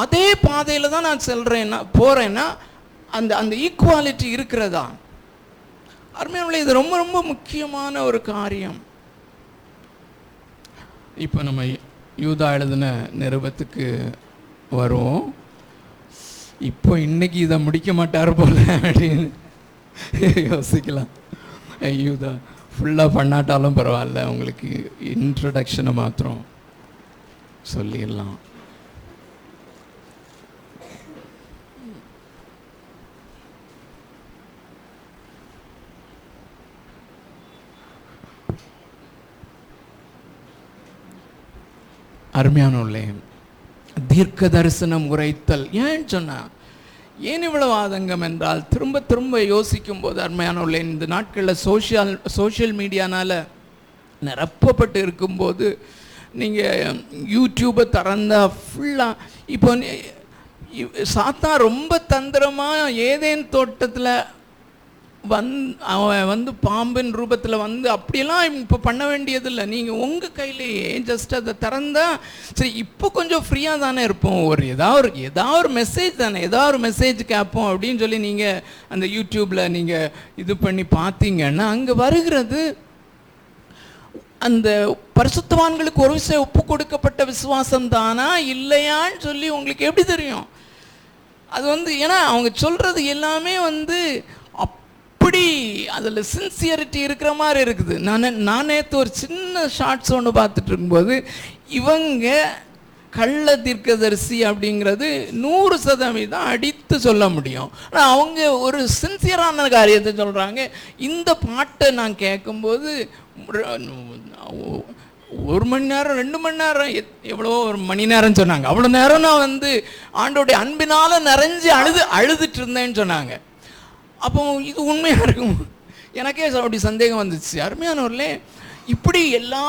அதே பாதையில் தான் நான் போகிறேன்னா அந்த அந்த ஈக்குவாலிட்டி இருக்கிறதா? அருமையான, இது ரொம்ப ரொம்ப முக்கியமான ஒரு காரியம். இப்போ நம்ம யூதா எழுதின நிருபத்துக்கு வருவோம். இப்போ இன்னைக்கு இதை முடிக்க மாட்டார் போல அப்படின்னு யோசிக்கலாம். யூதா ஃபுல்லாக பண்ணாட்டாலும் பரவாயில்ல, உங்களுக்கு இன்ட்ரடக்ஷனை மாத்திரம் சொல்லிடலாம். அருமையானவர்களே, தீர்க்க தரிசனம் உரைத்தல் ஏன் சொன்னா, ஏன் இவ்வளவு ஆதங்கம் என்றால், திரும்ப திரும்ப யோசிக்கும் போது அருமையானவர்களே, இந்த நாட்களில் சோஷியல் மீடியானால் நிரப்பப்பட்டு இருக்கும்போது நீங்கள் யூடியூப்பை திறந்தா ஃபுல்லாக இப்போ சாத்தான் ரொம்ப தந்திரமாக ஏதேன் தோட்டத்தில் அவன் பாம்பின் ரூபத்தில் அப்படியெல்லாம் இப்போ பண்ண வேண்டியதில்லை. நீங்கள் உங்கள் கையிலேயே ஜஸ்ட் அதை திறந்தா சரி, இப்போ கொஞ்சம் ஃப்ரீயாக தானே இருப்போம், ஏதாவது ஒரு மெசேஜ் தானே, ஏதாவது ஒரு மெசேஜ் கேட்போம் அப்படின்னு சொல்லி நீங்கள் அந்த யூடியூப்பில் நீங்கள் இது பண்ணி பார்த்தீங்கன்னா அங்கே வருகிறது அந்த பரிசுத்தவான்களுக்கு ஒரு விஷயம் ஒப்பு கொடுக்கப்பட்ட விசுவாசம் தானா இல்லையான்னு சொல்லி உங்களுக்கு எப்படி தெரியும்? அது ஏன்னா அவங்க சொல்கிறது எல்லாமே அப்படி அதில் சின்சியரிட்டி இருக்கிற மாதிரி இருக்குது. நான் நேற்று ஒரு சின்ன ஷார்ட்ஸ் ஒன்று பார்த்துட்டு இருக்கும்போது, இவங்க கள்ள தீர்க்கதரிசி அப்படிங்கிறது 100% அடித்து சொல்ல முடியும். ஆனால் அவங்க ஒரு சின்சியரான காரியத்தை சொல்கிறாங்க. இந்த பாட்டை நான் கேட்கும்போது 1 மணி நேரம் 2 மணி நேரம் எவ்வளோ ஒரு மணி நேரம் சொன்னாங்க. அவ்வளோ நேரம் நான் ஆண்டோடைய அன்பினால் நிறைஞ்சு அழுதுட்டு இருந்தேன்னு சொன்னாங்க. அப்போ இது உண்மையாக இருக்கும். எனக்கே அப்படி சந்தேகம் வந்துச்சு. அருமையானவர்களே, இப்படி எல்லா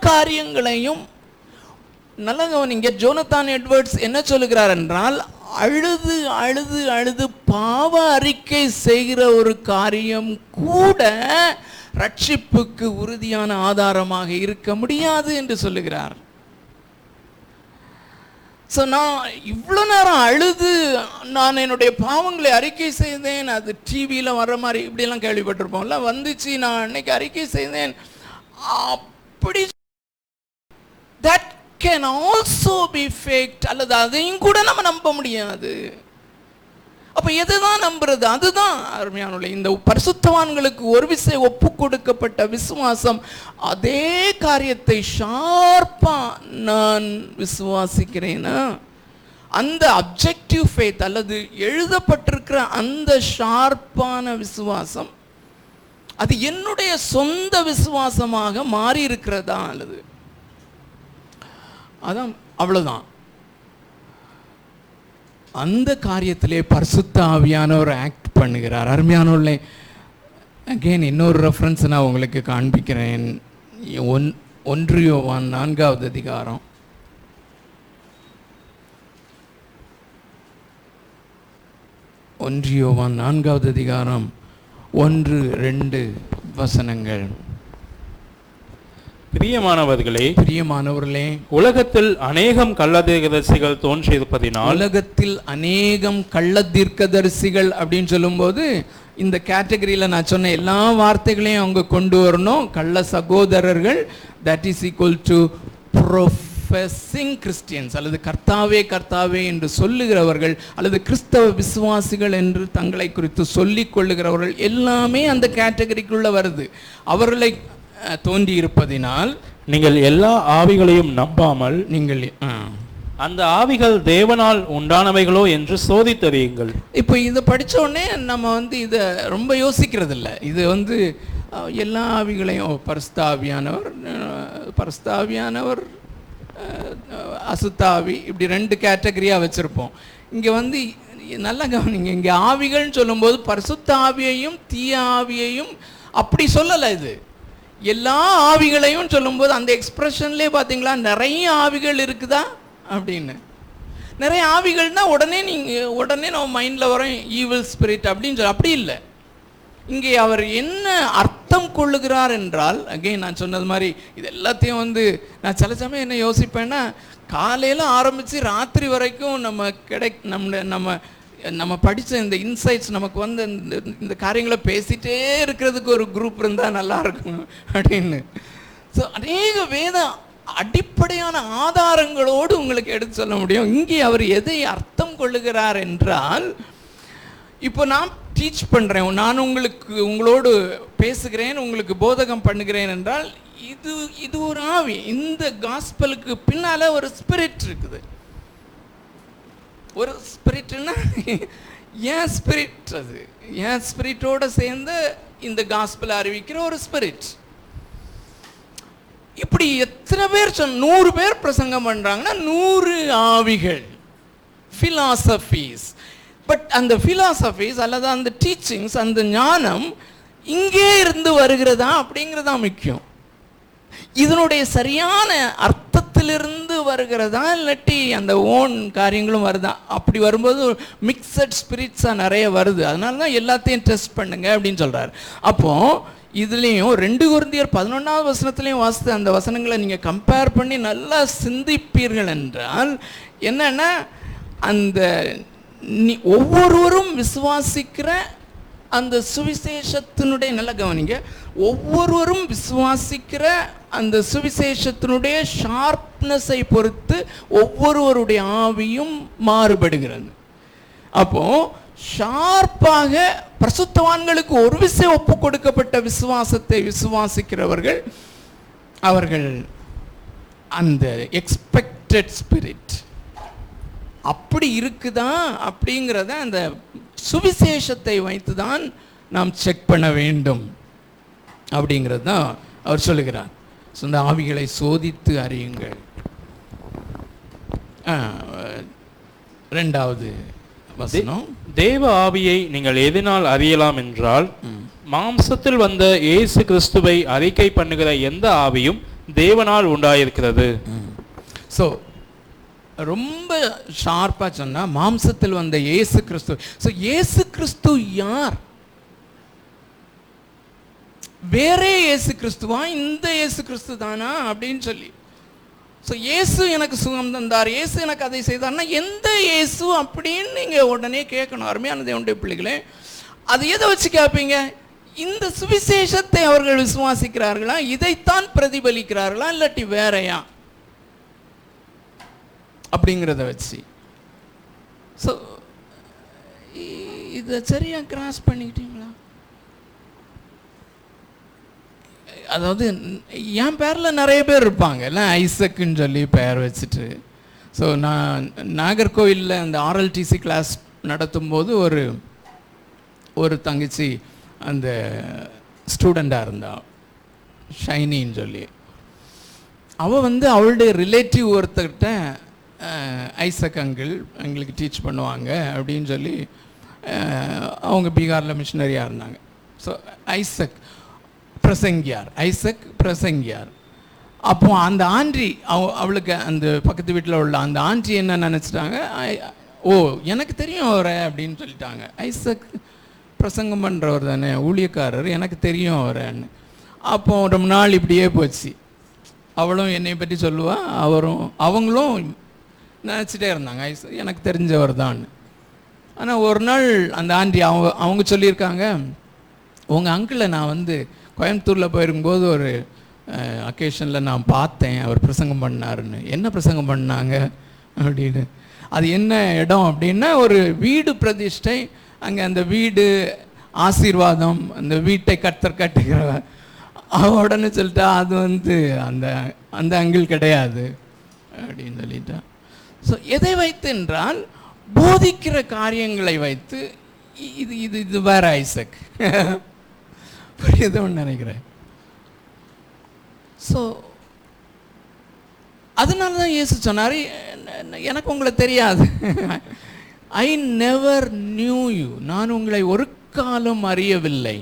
காரியங்களையும் நல்ல கவனிங்க. ஜோனத்தான் எட்வர்ட்ஸ் என்ன சொல்லுகிறார் என்றால், அழுது அழுது அழுது பாவ அறிக்கை செய்கிற ஒரு காரியம் கூட ரட்சிப்புக்கு உறுதியான ஆதாரமாக இருக்க முடியாது என்று சொல்லுகிறார். ஸோ நான் இவ்வளோ நேரம் அழுது நான் என்னுடைய பாவங்களை அறிக்கை செய்தேன், அது டிவியில் வர்ற மாதிரி இப்படியெல்லாம் கேள்விப்பட்டிருப்போம்ல, வந்துச்சு, நான் அன்னைக்கு அறிக்கை செய்தேன், அப்படி that can also be faked, அல்லது அதையும் கூட நம்ம நம்ப முடியாது. அப்போ எதுதான் நம்புறது? அதுதான் அருமையானவர்களே, இந்த பரிசுத்தவான்களுக்கு ஒரு விஷயம் ஒப்பு கொடுக்கப்பட்ட விசுவாசம், அதே காரியத்தை ஷார்ப்பா நான் விசுவாசிக்கிறேன்னா அந்த அப்ஜெக்டிவ் ஃபேத் அல்லது எழுதப்பட்டிருக்கிற அந்த ஷார்ப்பான விசுவாசம் அது என்னுடைய சொந்த விசுவாசமாக மாறி இருக்கிறதா அல்லது அதான், அவ்வளவுதான். அந்த காரியத்திலே பரிசுத்த ஆவியானவர் ஆக்ட் பண்ணுகிறார். அருமையானவர்களே, அகெயின் இன்னொரு ரெஃபரன்ஸ் நான் உங்களுக்கு காண்பிக்கிறேன். 1 யோவான் 4வது அதிகாரம் 1 யோவான் 4வது அதிகாரம் 1-2 வசனங்கள். பிரியமானவர்களே, உலகத்தில் அநேகம் கள்ளதீர்க்கதரிசிகள் தோன்றியிருப்பதினால், உலகத்தில் அநேகம் கள்ளதீர்க்கதரிசிகள் அப்படின்னு சொல்லும்போது இந்த கேட்டகரியில் நான் சொன்ன எல்லா வார்த்தைகளையும் அவங்க கொண்டு வரணும். கள்ள சகோதரர்கள், that is equal to prophets. Confessing Christians அல்லது கர்த்தாவே கர்த்தாவே என்று சொல்லுகிறவர்கள் அல்லது கிறிஸ்தவ விசுவாசிகள் என்று தங்களை குறித்து சொல்லிக் கொள்ளுகிறவர்கள் எல்லாமே அந்த கேட்டகரிக்குள்ள வருது. அவர்களை தோன்றி இருப்பதினால் நீங்கள் எல்லா ஆவிகளையும் நம்பாமல் நீங்கள் அந்த ஆவிகள் தேவனால் உண்டானவைகளோ என்று சோதித்தறியுங்கள். இப்போ இதை படித்த உடனே நம்ம இதை ரொம்ப யோசிக்கிறது இல்லை. இது எல்லா ஆவிகளையும் பரிசுத்தாவியானவர் அசுத்தாவி இப்படி 2 கேட்டகரியாக வச்சுருப்போம். இங்கே நல்லா கவனிங்க, இங்கே ஆவிகள்னு சொல்லும்போது பரிசுத்த ஆவியையும் தீய ஆவியையும் அப்படி சொல்லலை. இது எல்லா ஆவிகளையும் சொல்லும்போது அந்த எக்ஸ்பிரஷன்லேயே பார்த்தீங்களா நிறைய ஆவிகள் இருக்குதா அப்படின்னு. நிறைய ஆவிகள்னால் உடனே நம்ம மைண்டில் வரோம் ஈவில் ஸ்பிரிட் அப்படின்னு சொல்லி, அப்படி இல்லை. இங்கே அவர் என்ன அர்த்தம் கொள்ளுகிறார் என்றால், அகைன் நான் சொன்னது மாதிரி இது எல்லாத்தையும் நான் சில சமயம் என்ன யோசிப்பேன்னா, காலையில் ஆரம்பித்து ராத்திரி வரைக்கும் நம்ம படித்த இந்த இன்சைட்ஸ் நமக்கு இந்த காரியங்களை பேசிகிட்டே இருக்கிறதுக்கு ஒரு குரூப் இருந்தால் நல்லா இருக்கும் அப்படின்னு. ஸோ அநேக வேத அடிப்படையான ஆதாரங்களோடு உங்களுக்கு எடுத்து சொல்ல முடியும். இங்கே அவர் எதை அர்த்தம் கொள்ளுகிறார் என்றால், இப்போ நான் டீச் பண்ணுறேன், நான் உங்களோடு பேசுகிறேன், உங்களுக்கு போதகம் பண்ணுகிறேன் என்றால் இது ஒரு ஆவி. இந்த காஸ்பலுக்கு பின்னால் ஒரு ஸ்பிரிட் இருக்குது. ஒரு ஸ்பிரிட்னா ஏன் ஸ்பிரிட், அது ஏன் ஸ்பிரிட்டோடு சேர்ந்து இந்த காஸ்பலை அறிவிக்கிற ஒரு ஸ்பிரிட். இப்படி எத்தனை பேர் 100 பேர் பிரசங்கம் பண்ணுறாங்கன்னா 100 ஆவிகள், ஃபிலாசபிஸ். பட் அந்த ஃபிலாசபிஸ் அல்லது அந்த டீச்சிங்ஸ், அந்த ஞானம் இங்கே இருந்து வருகிறதா அப்படிங்கிறதா முக்கியம். இதனுடைய சரியான அர்த்தத்திலிருந்து வருகிறதா இல்லாட்டி அந்த ஓன் காரியங்களும் வருதா? அப்படி வரும்போது மிக்சட் ஸ்பிரிட்ஸாக நிறைய வருது. அதனால தான் எல்லாத்தையும் டெஸ்ட் பண்ணுங்க அப்படின்னு சொல்கிறார். அப்போது இதுலேயும் 2 கொரிந்தியர் 11வது வசனத்துலேயும் வாசித்த அந்த வசனங்களை நீங்கள் கம்பேர் பண்ணி நல்லா சிந்திப்பீர்கள் என்றால் என்னென்னா, அந்த ஒவ்வொருவரும் விசுவாசிக்கிற அந்த சுவிசேஷத்தினுடைய, நல்ல கவனிங்க, ஒவ்வொருவரும் விசுவாசிக்கிற அந்த சுவிசேஷத்தினுடைய ஷார்ப்னஸை பொறுத்து ஒவ்வொருவருடைய ஆவியும் மாறுபடுகிறது. அப்போ ஷார்ப்பாக பரிசுத்தவான்களுக்கு ஒரு விசை ஒப்பு கொடுக்கப்பட்ட விசுவாசத்தை விசுவாசிக்கிறவர்கள், அவர்கள் அந்த எக்ஸ்பெக்டட் ஸ்பிரிட் அப்படி இருக்குதா அப்படிங்கிறத அந்த சுவிசேஷத்தை வைத்து தான் நாம் செக் பண்ண வேண்டும் அப்படிங்கிறது தான் அவர் சொல்லுகிறார். சொந்த ஆவிகளை சோதித்து அறியுங்கள். 2வது வசனம், தேவ ஆவியை நீங்கள் எதனால் அறியலாம் என்றால், மாம்சத்தில் வந்த இயேசு கிறிஸ்துவை அறிக்கை பண்ணுகிற எந்த ஆவியும் தேவனால் உண்டாயிருக்கிறது. ஸோ ரொம்ப ஷார்ப்பாக சொன்னால், மாம்சத்தில் வந்த இயேசு கிறிஸ்து. ஸோ இயேசு கிறிஸ்து யார்? வேறே இயேசு கிறிஸ்துவா, இந்த இயேசு கிறிஸ்து தானா அப்படின்னு சொல்லி. ஸோ இயேசு எனக்கு சுகம் தந்தார், இயேசு எனக்கு அதை செய்தார்னா எந்த இயேசு அப்படின்னு நீங்கள் உடனே கேட்கணும். அருமையான தேவனுடைய பிள்ளைகளே, அது எதை வச்சு கேட்பீங்க? இந்த சுவிசேஷத்தை அவர்கள் விசுவாசிக்கிறார்களா, இதைத்தான் பிரதிபலிக்கிறார்களா, இல்லாட்டி வேறையா அப்படிங்கிறத வச்சு. ஸோ இதை சரியாக கிராஸ் பண்ணிக்கிட்டீங்களா? அதாவது என் பேரில் நிறைய பேர் இருப்பாங்க இல்லை, ஐசக்குன்னு சொல்லி பேர் வச்சுட்டு. ஸோ நான் நாகர்கோவிலில் அந்த ஆர்எல்டிசி கிளாஸ் நடத்தும்போது ஒரு தங்கச்சி அந்த ஸ்டூடெண்ட்டாக இருந்தாள், ஷைனின்னு சொல்லி. அவள் அவளுடைய ரிலேட்டிவ் ஒருத்தர்கிட்ட ஐசக் அங்கிள் எங்களுக்கு டீச் பண்ணுவாங்க அப்படின்னு சொல்லி, அவங்க பீகாரில் மிஷினரியாக இருந்தாங்க. ஸோ ஐசக் பிரசங்கியார். அப்போ அந்த ஆண்டி அவளுக்கு அந்த பக்கத்து வீட்டில் உள்ள அந்த ஆண்டி என்ன நினச்சிட்டாங்க, ஓ எனக்கு தெரியும் அவரை அப்படின்னு சொல்லிட்டாங்க. ஐசக் பிரசங்கம் பண்ணுறவர் தானே, ஊழியக்காரர், எனக்கு தெரியும் அவரைன்னு. அப்போ ரொம்ப நாள் இப்படியே போச்சு. அவளும் என்னை பற்றி சொல்லுவா, அவங்களும் நினச்சிட்டே இருந்தாங்க எனக்கு தெரிஞ்சவர் தான். ஆனால் ஒரு நாள் அந்த ஆண்டி அவங்க சொல்லியிருக்காங்க, உங்கள் அங்கிளை நான் கோயம்புத்தூரில் போயிருக்கும்போது அக்கேஷனில் நான் பார்த்தேன் அவர் பிரசங்கம் பண்ணாருன்னு. என்ன பிரசங்கம் பண்ணாங்க அப்படின்னு, அது என்ன இடம் அப்படின்னா ஒரு வீடு பிரதிஷ்டை. அங்கே அந்த வீடு ஆசீர்வாதம், அந்த வீட்டை கர்த்தர் கட்டுகிறவர். உடனே சொல்லிட்டா அது வந்து அந்த அந்த அங்கிள் கிடையாது அப்படின்னு சொல்லிட்டா. ஸோ எதை வைத்து என்றால் போதிக்கிற காரியங்களை வைத்து இது இது இது வேற ஐசக் புரியுதுன்னு நினைக்கிறேன். ஸோ அதனால தான் இயேசு சொன்னார், எனக்கு உங்களை தெரியாது, ஐ நெவர் நியூ யூ, நான் உங்களை ஒரு காலம் அறியவில்லை.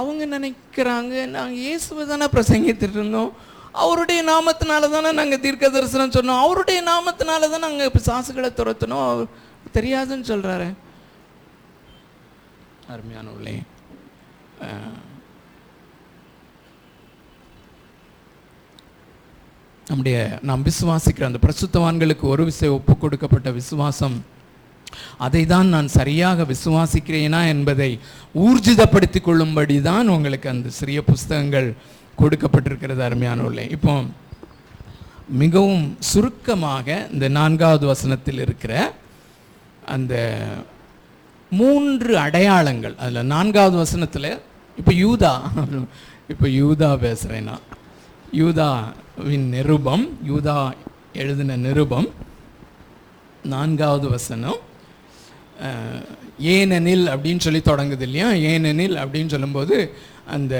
அவங்க நினைக்கிறாங்க நாங்கள் இயேசுவை தானே பிரசங்கித்துட்டு இருந்தோம், அவருடைய நாமத்தினால தானே நாங்கள் தீர்க்க தரிசனம் சொன்னோம், அவருடைய நாமத்தினால தான் நாங்கள் இப்போ சாசுகளை துரத்தணும், தெரியாதுன்னு சொல்கிறாரு. அருமையானவர்களே, நாம் விசுவாசிக்கிற அந்த பரிசுத்தவான்களுக்கு ஒரு விஷயம் ஒப்பு கொடுக்கப்பட்ட விசுவாசம், அதை தான் நான் சரியாக விசுவாசிக்கிறேனா என்பதை ஊர்ஜிதப்படுத்தி கொள்ளும்படி தான் உங்களுக்கு அந்த சிறிய புஸ்தகங்கள் கொடுக்கப்பட்டிருக்கிறது. அருமையானவர்களே, இப்போ மிகவும் சுருக்கமாக இந்த 4வது வசனத்தில் இருக்கிற அந்த 3 அடையாளங்கள், அதில் 4வது வசனத்தில் இப்போ யூதா பேசுகிறேன்னா, யூதாவின் நிருபம், யூதா எழுதின நிருபம் 4வது வசனம், ஏனெனில் அப்படின்னு சொல்லி தொடங்குது இல்லையா. ஏனெனில் அப்படின்னு சொல்லும்போது அந்த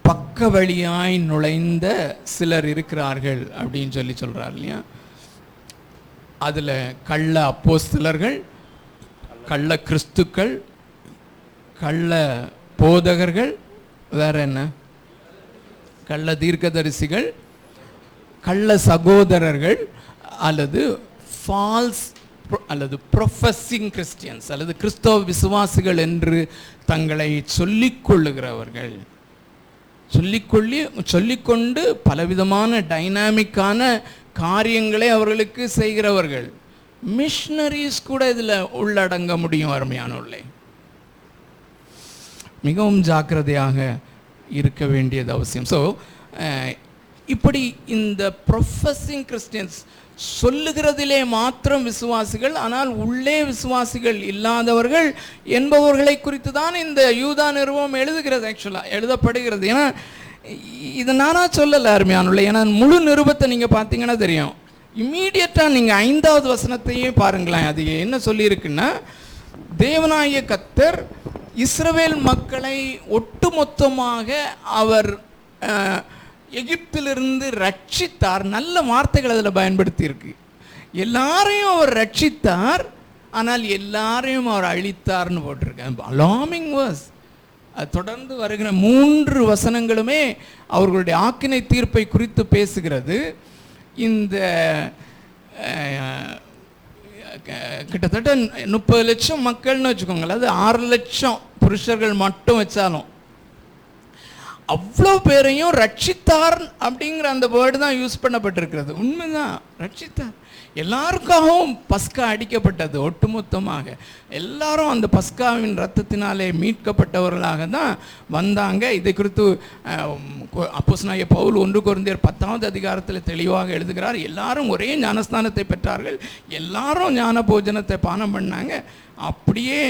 பக்க வழியாய் நுழைந்த சிலர் இருக்கிறார்கள் அப்படின்னு சொல்லி சொல்கிறார் இல்லையா. அதில் கள்ள அப்போஸ்தலர்கள், கள்ள கிறிஸ்துக்கள், கள்ள போதகர்கள், வேற என்ன, கள்ள தீர்க்கதரிசிகள், கள்ள சகோதரர்கள், அல்லது ஃபால்ஸ் அல்லது ப்ரொஃபஸிங் கிறிஸ்டியன்ஸ், அல்லது கிறிஸ்தவ விசுவாசிகள் என்று தங்களை சொல்லிக்கொள்ளுகிறவர்கள், சொல்லிக்கொண்டு பலவிதமான டைனாமிக்கான காரியங்களை அவர்களுக்கு செய்கிறவர்கள். மிஷனரிஸ் கூட இதில் உள்ளடங்க முடியும். அருமையானவர்களே, மிகவும் ஜாக்கிரதையாக இருக்க வேண்டியது அவசியம். ஸோ இப்படி இந்த ப்ரொஃபஸிங் கிறிஸ்டியன்ஸ், சொல்லுகிறதிலே மாத்திரம் விசுவாசிகள் ஆனால் உள்ளே விசுவாசிகள் இல்லாதவர்கள் என்பவர்களை குறித்து தான் இந்த யூதா நிருபம் எழுதுகிறது, ஆக்சுவலாக எழுதப்படுகிறது. ஏன்னா இது நானா சொல்லலை அருமையானுள்ள, ஏன்னா முழு நிருபத்தை நீங்கள் பார்த்தீங்கன்னா தெரியும். இம்மீடியட்டாக நீங்கள் 5வது வசனத்தையே பாருங்களேன், அது என்ன சொல்லியிருக்குன்னா, தேவனாகிய கர்த்தர் இஸ்ரவேல் மக்களை ஒட்டுமொத்தமாக அவர் எகிப்திலிருந்து ரட்சித்தார். நல்ல வார்த்தைகள் அதில் பயன்படுத்தி இருக்கு. எல்லாரையும் அவர் ரட்சித்தார், ஆனால் எல்லாரையும் அவர் அழித்தார்னு போட்டிருக்கேன். Alarming was. அது தொடர்ந்து வருகிற 3 வசனங்களுமே அவர்களுடைய ஆக்கினை தீர்ப்பை குறித்து பேசுகிறது. இந்த கிட்டத்தட்ட 30 லட்சம் மக்கள்னு வச்சுக்கோங்களேன், அது 6 லட்சம் புருஷர்கள் மட்டும் வச்சாலும் அவ்வளோ பேரையும் ரட்சித்தார் அப்படிங்கிற அந்த வேர்டு தான் யூஸ் பண்ணப்பட்டிருக்கிறது. உண்மைதான், ரட்சித்தார். எல்லாருக்காகவும் பஸ்கா அடிக்கப்பட்டது. ஒட்டுமொத்தமாக எல்லாரும் அந்த பஸ்காவின் இரத்தத்தினாலே மீட்கப்பட்டவர்களாக தான் வந்தாங்க. இதை குறித்து அப்போஸ்தலனாகிய பவுல் 1 கொரிந்தியர் 10வது அதிகாரத்தில் தெளிவாக எழுதுகிறார். எல்லாரும் ஒரே ஞானஸ்தானத்தை பெற்றார்கள், எல்லாரும் ஞான போஜனத்தை பானம் பண்ணாங்க. அப்படியே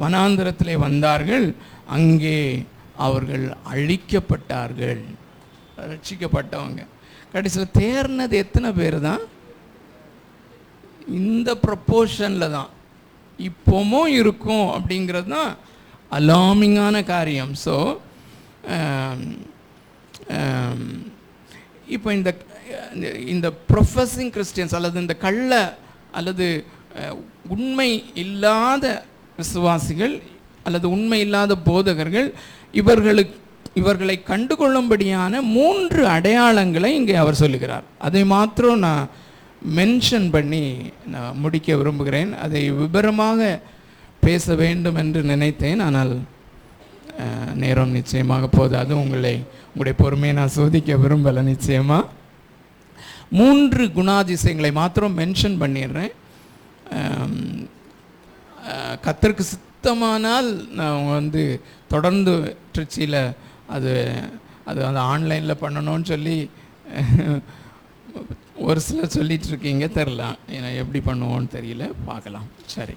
வனாந்திரத்திலே வந்தார்கள், அங்கே அவர்கள் அழிக்கப்பட்டார்கள். ரட்சிக்கப்பட்டவங்க கடைசியில் தேர்னது எத்தனை பேர் தான்? இந்த ப்ரொப்போர்ஷனில் தான் இப்போவும் இருக்கும் அப்படிங்கிறது தான் அலார்மிங்கான காரியம். ஸோ இப்போ இந்த ப்ரொஃபஸிங் கிறிஸ்டியன்ஸ் அல்லது இந்த கள்ள அல்லது உண்மை இல்லாத விசுவாசிகள் அல்லது உண்மை இல்லாத போதகர்கள், இவர்களை கண்டுகொள்ளும்படியான 3 அடையாளங்களை இங்கே அவர் சொல்லுகிறார். அதை மாத்திரம் நான் மென்ஷன் பண்ணி நான் முடிக்க விரும்புகிறேன். அதை விபரமாக பேச வேண்டும் என்று நினைத்தேன், ஆனால் நேரம் நிச்சயமாக போதாது. உங்களுடைய பொறுமையை நான் சோதிக்க விரும்பலை. நிச்சயமாக 3 குணாதிசயங்களை மாத்திரம் மென்ஷன் பண்ணிடுறேன். கர்த்தருக்கு சித்தமானால் நான் வந்து தொடர்ந்து திருச்சியில் அது அந்த ஆன்லைனில் பண்ணணும்னு சொல்லி ஒரு சிலர் சொல்லிட்டு இருக்கீங்க, தெரில ஏன்னா எப்படி பண்ணுவோன்னு தெரியல, பார்க்கலாம். சரி,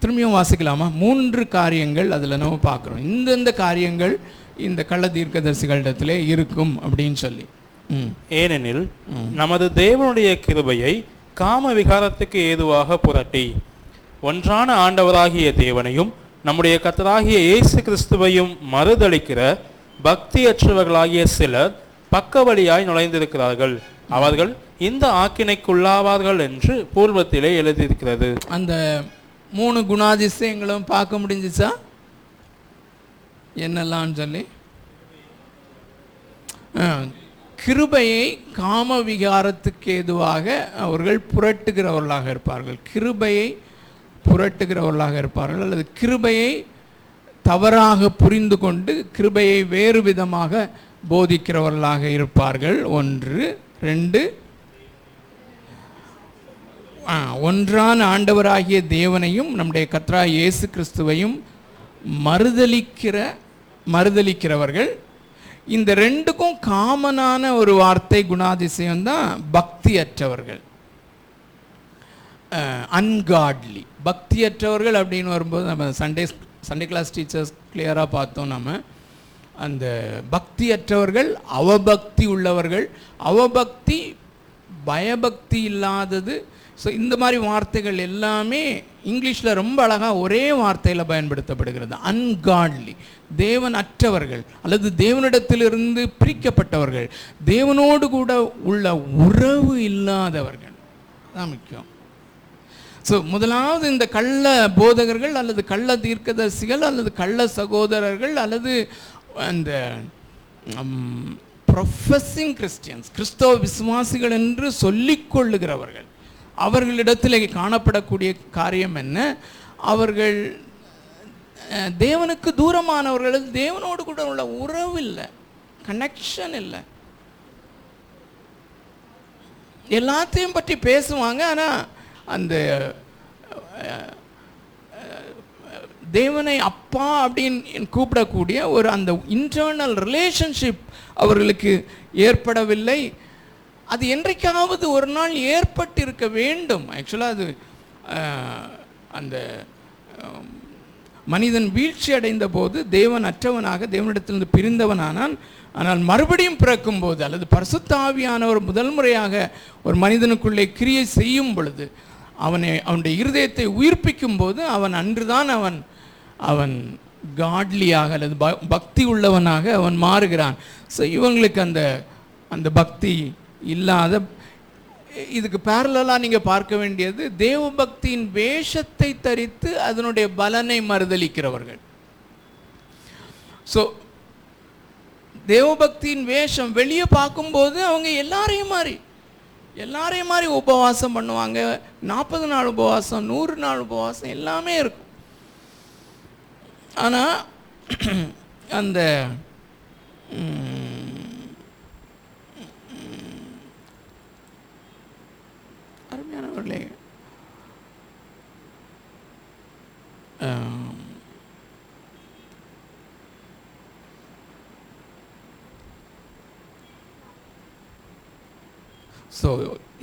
திரும்பியும் வாசிக்கலாமா? 3 காரியங்கள் அதில் நம்ம பார்க்குறோம். இந்தந்த காரியங்கள் இந்த கள்ள தீர்க்கதரிசிகளிடத்திலே இருக்கும் அப்படின்னு சொல்லி. ஏனெனில் நமது தேவனுடைய கிருபையை காம விகாரத்துக்கு ஏதுவாக புரட்டி ஒன்றான ஆண்டவராகிய தேவனையும் நம்முடைய கர்த்தராகிய இயேசு கிறிஸ்துவையும் மறுதலிக்கிற பக்தியற்றவர்களாகிய சிலர் பக்க வழியாய் நுழைந்திருக்கிறார்கள். அவர்கள் இந்த ஆக்கினைக்குள்ளாவார்கள் என்று பூர்வத்திலே எழுதியிருக்கிறது. அந்த 3 குணாதிசயங்களும் பார்க்க முடிஞ்சிச்சா என்னெல்லாம் சொல்லி? கிருபையை காம விகாரத்துக்கு ஏதுவாக அவர்கள் புரட்டுகிறவர்களாக இருப்பார்கள். கிருபையை புரட்டுகிறவர்களாக இருப்பார்கள், அல்லது கிருபையை தவறாக புரிந்து கொண்டு கிருபையை வேறு விதமாக போதிக்கிறவர்களாக இருப்பார்கள். 1. 2, ஒன்றான ஆண்டவராகிய தேவனையும் நம்முடைய கர்த்தராகிய இயேசு கிறிஸ்துவையும் மறுதலிக்கிறவர்கள். இந்த 2க்கும் காமனான ஒரு வார்த்தை குணாதிசயம் தான் பக்தியற்றவர்கள், அன்காட்லி. பக்தியற்றவர்கள் அப்படின்னு வரும்போது நம்ம சண்டே கிளாஸ் டீச்சர்ஸ் கிளியராக பார்த்தோம். நம்ம அந்த பக்தியற்றவர்கள் அவபக்தி உள்ளவர்கள், அவபக்தி பயபக்தி இல்லாதது. ஸோ இந்த மாதிரி வார்த்தைகள் எல்லாமே இங்கிலீஷில் ரொம்ப அழகாக ஒரே வார்த்தையில் பயன்படுத்தப்படுகிறது. அன்காட்லி, தேவன் அற்றவர்கள் அல்லது தேவனிடத்திலிருந்து பிரிக்கப்பட்டவர்கள், தேவனோடு கூட உள்ள உறவு இல்லாதவர்கள் தான் முக்கியம். ஸோ முதலாவது இந்த கள்ள போதகர்கள் அல்லது கள்ள தீர்க்கதரிசிகள் அல்லது கள்ள சகோதரர்கள் அல்லது அந்த ப்ரொஃபஸிங் கிறிஸ்டியன்ஸ், கிறிஸ்தவ விசுவாசிகள் என்று சொல்லிக்கொள்ளுகிறவர்கள், அவர்களிடத்தில் காணப்படக்கூடிய காரியம் என்ன? அவர்கள் தேவனுக்கு தூரமானவர்கள், தேவனோடு கூட உள்ள உறவு இல்லை, கனெக்ஷன் இல்லை. எல்லாத்தையும் பற்றி பேசுவாங்க, ஆனால் அந்த தேவனை அப்பா அப்படின்னு கூப்பிடக்கூடிய ஒரு அந்த இன்டர்னல் ரிலேஷன்ஷிப் அவர்களுக்கு ஏற்படவில்லை. அது என்றைக்காவது ஒரு நாள் ஏற்பட்டிருக்க வேண்டும். ஆக்சுவலாக அது அந்த மனிதன் வீழ்ச்சி அடைந்த போது தேவன் அற்றவனாக தேவனிடத்திலிருந்து பிரிந்தவனானான். ஆனால் மறுபடியும் பிறக்கும் போது அல்லது பரிசுத்த ஆவியானவர் முதல் முறையாக ஒரு மனிதனுக்குள்ளே கிரியை செய்யும் பொழுது அவனுடைய இருதயத்தை உயிர்ப்பிக்கும் போது அவன் அன்றுதான் அவன் காட்லியாக அல்லது பக்தி உள்ளவனாக அவன் மாறுகிறான். ஸோ இவங்களுக்கு அந்த பக்தி இல்லாத, இதுக்கு பேரலாக நீங்கள் பார்க்க வேண்டியது தேவ பக்தியின் வேஷத்தை தரித்து அதனுடைய பலனை மறுதலிக்கிறவர்கள். ஸோ தேவபக்தியின் வேஷம் வெளியே பார்க்கும்போது அவங்க எல்லாரையும் மாதிரி உபவாசம் பண்ணுவாங்க. 40 நாள் உபவாசம், 100 நாள் உபவாசம் எல்லாமே இருக்கும். ஆனால் அந்த அருமையானவர்களே, ஸோ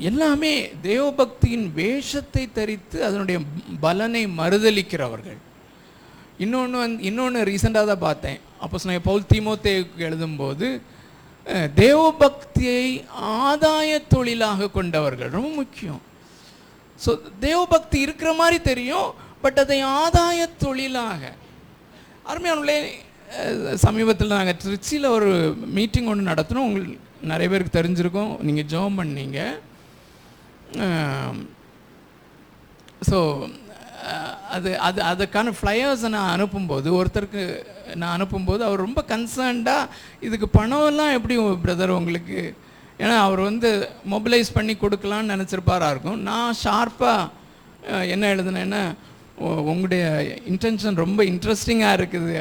எல்லாமே தேவபக்தியின் வேஷத்தை தரித்து அதனுடைய பலனை மறுதலிக்கிறவர்கள். இன்னொன்று ரீசெண்டாக தான் பார்த்தேன். அப்போஸ்தலனாகிய பவுல் தீமோத்தேயுக்கு எழுதும்போது தேவபக்தியை ஆதாய தொழிலாக கொண்டவர்கள் ரொம்ப முக்கியம். ஸோ தேவபக்தி இருக்கிற மாதிரி தெரியும், பட் அதை ஆதாய தொழிலாக. அருமையானவர்களே, சமீபத்தில் நாங்கள் திருச்சியில் ஒரு மீட்டிங் ஒன்று நடத்தினோம். உங்களுக்கு நிறைய பேருக்கு தெரிஞ்சிருக்கும், நீங்கள் ஜெபம் பண்ணீங்க. ஸோ அதுக்கான ஃப்ளையர்ஸை நான் அனுப்பும்போது அவர் ரொம்ப கன்சர்ன்டாக இதுக்கு பணம்லாம் எப்படி பிரதர் உங்களுக்கு, ஏன்னா அவர் மொபிலைஸ் பண்ணி கொடுக்கலான்னு நினச்சிருப்பாரா இருக்கும். நான் ஷார்ப்பாக என்ன எழுதுனேன்னா, உங்களுடைய இன்டென்ஷன் ரொம்ப இன்ட்ரெஸ்டிங்காக இருக்குது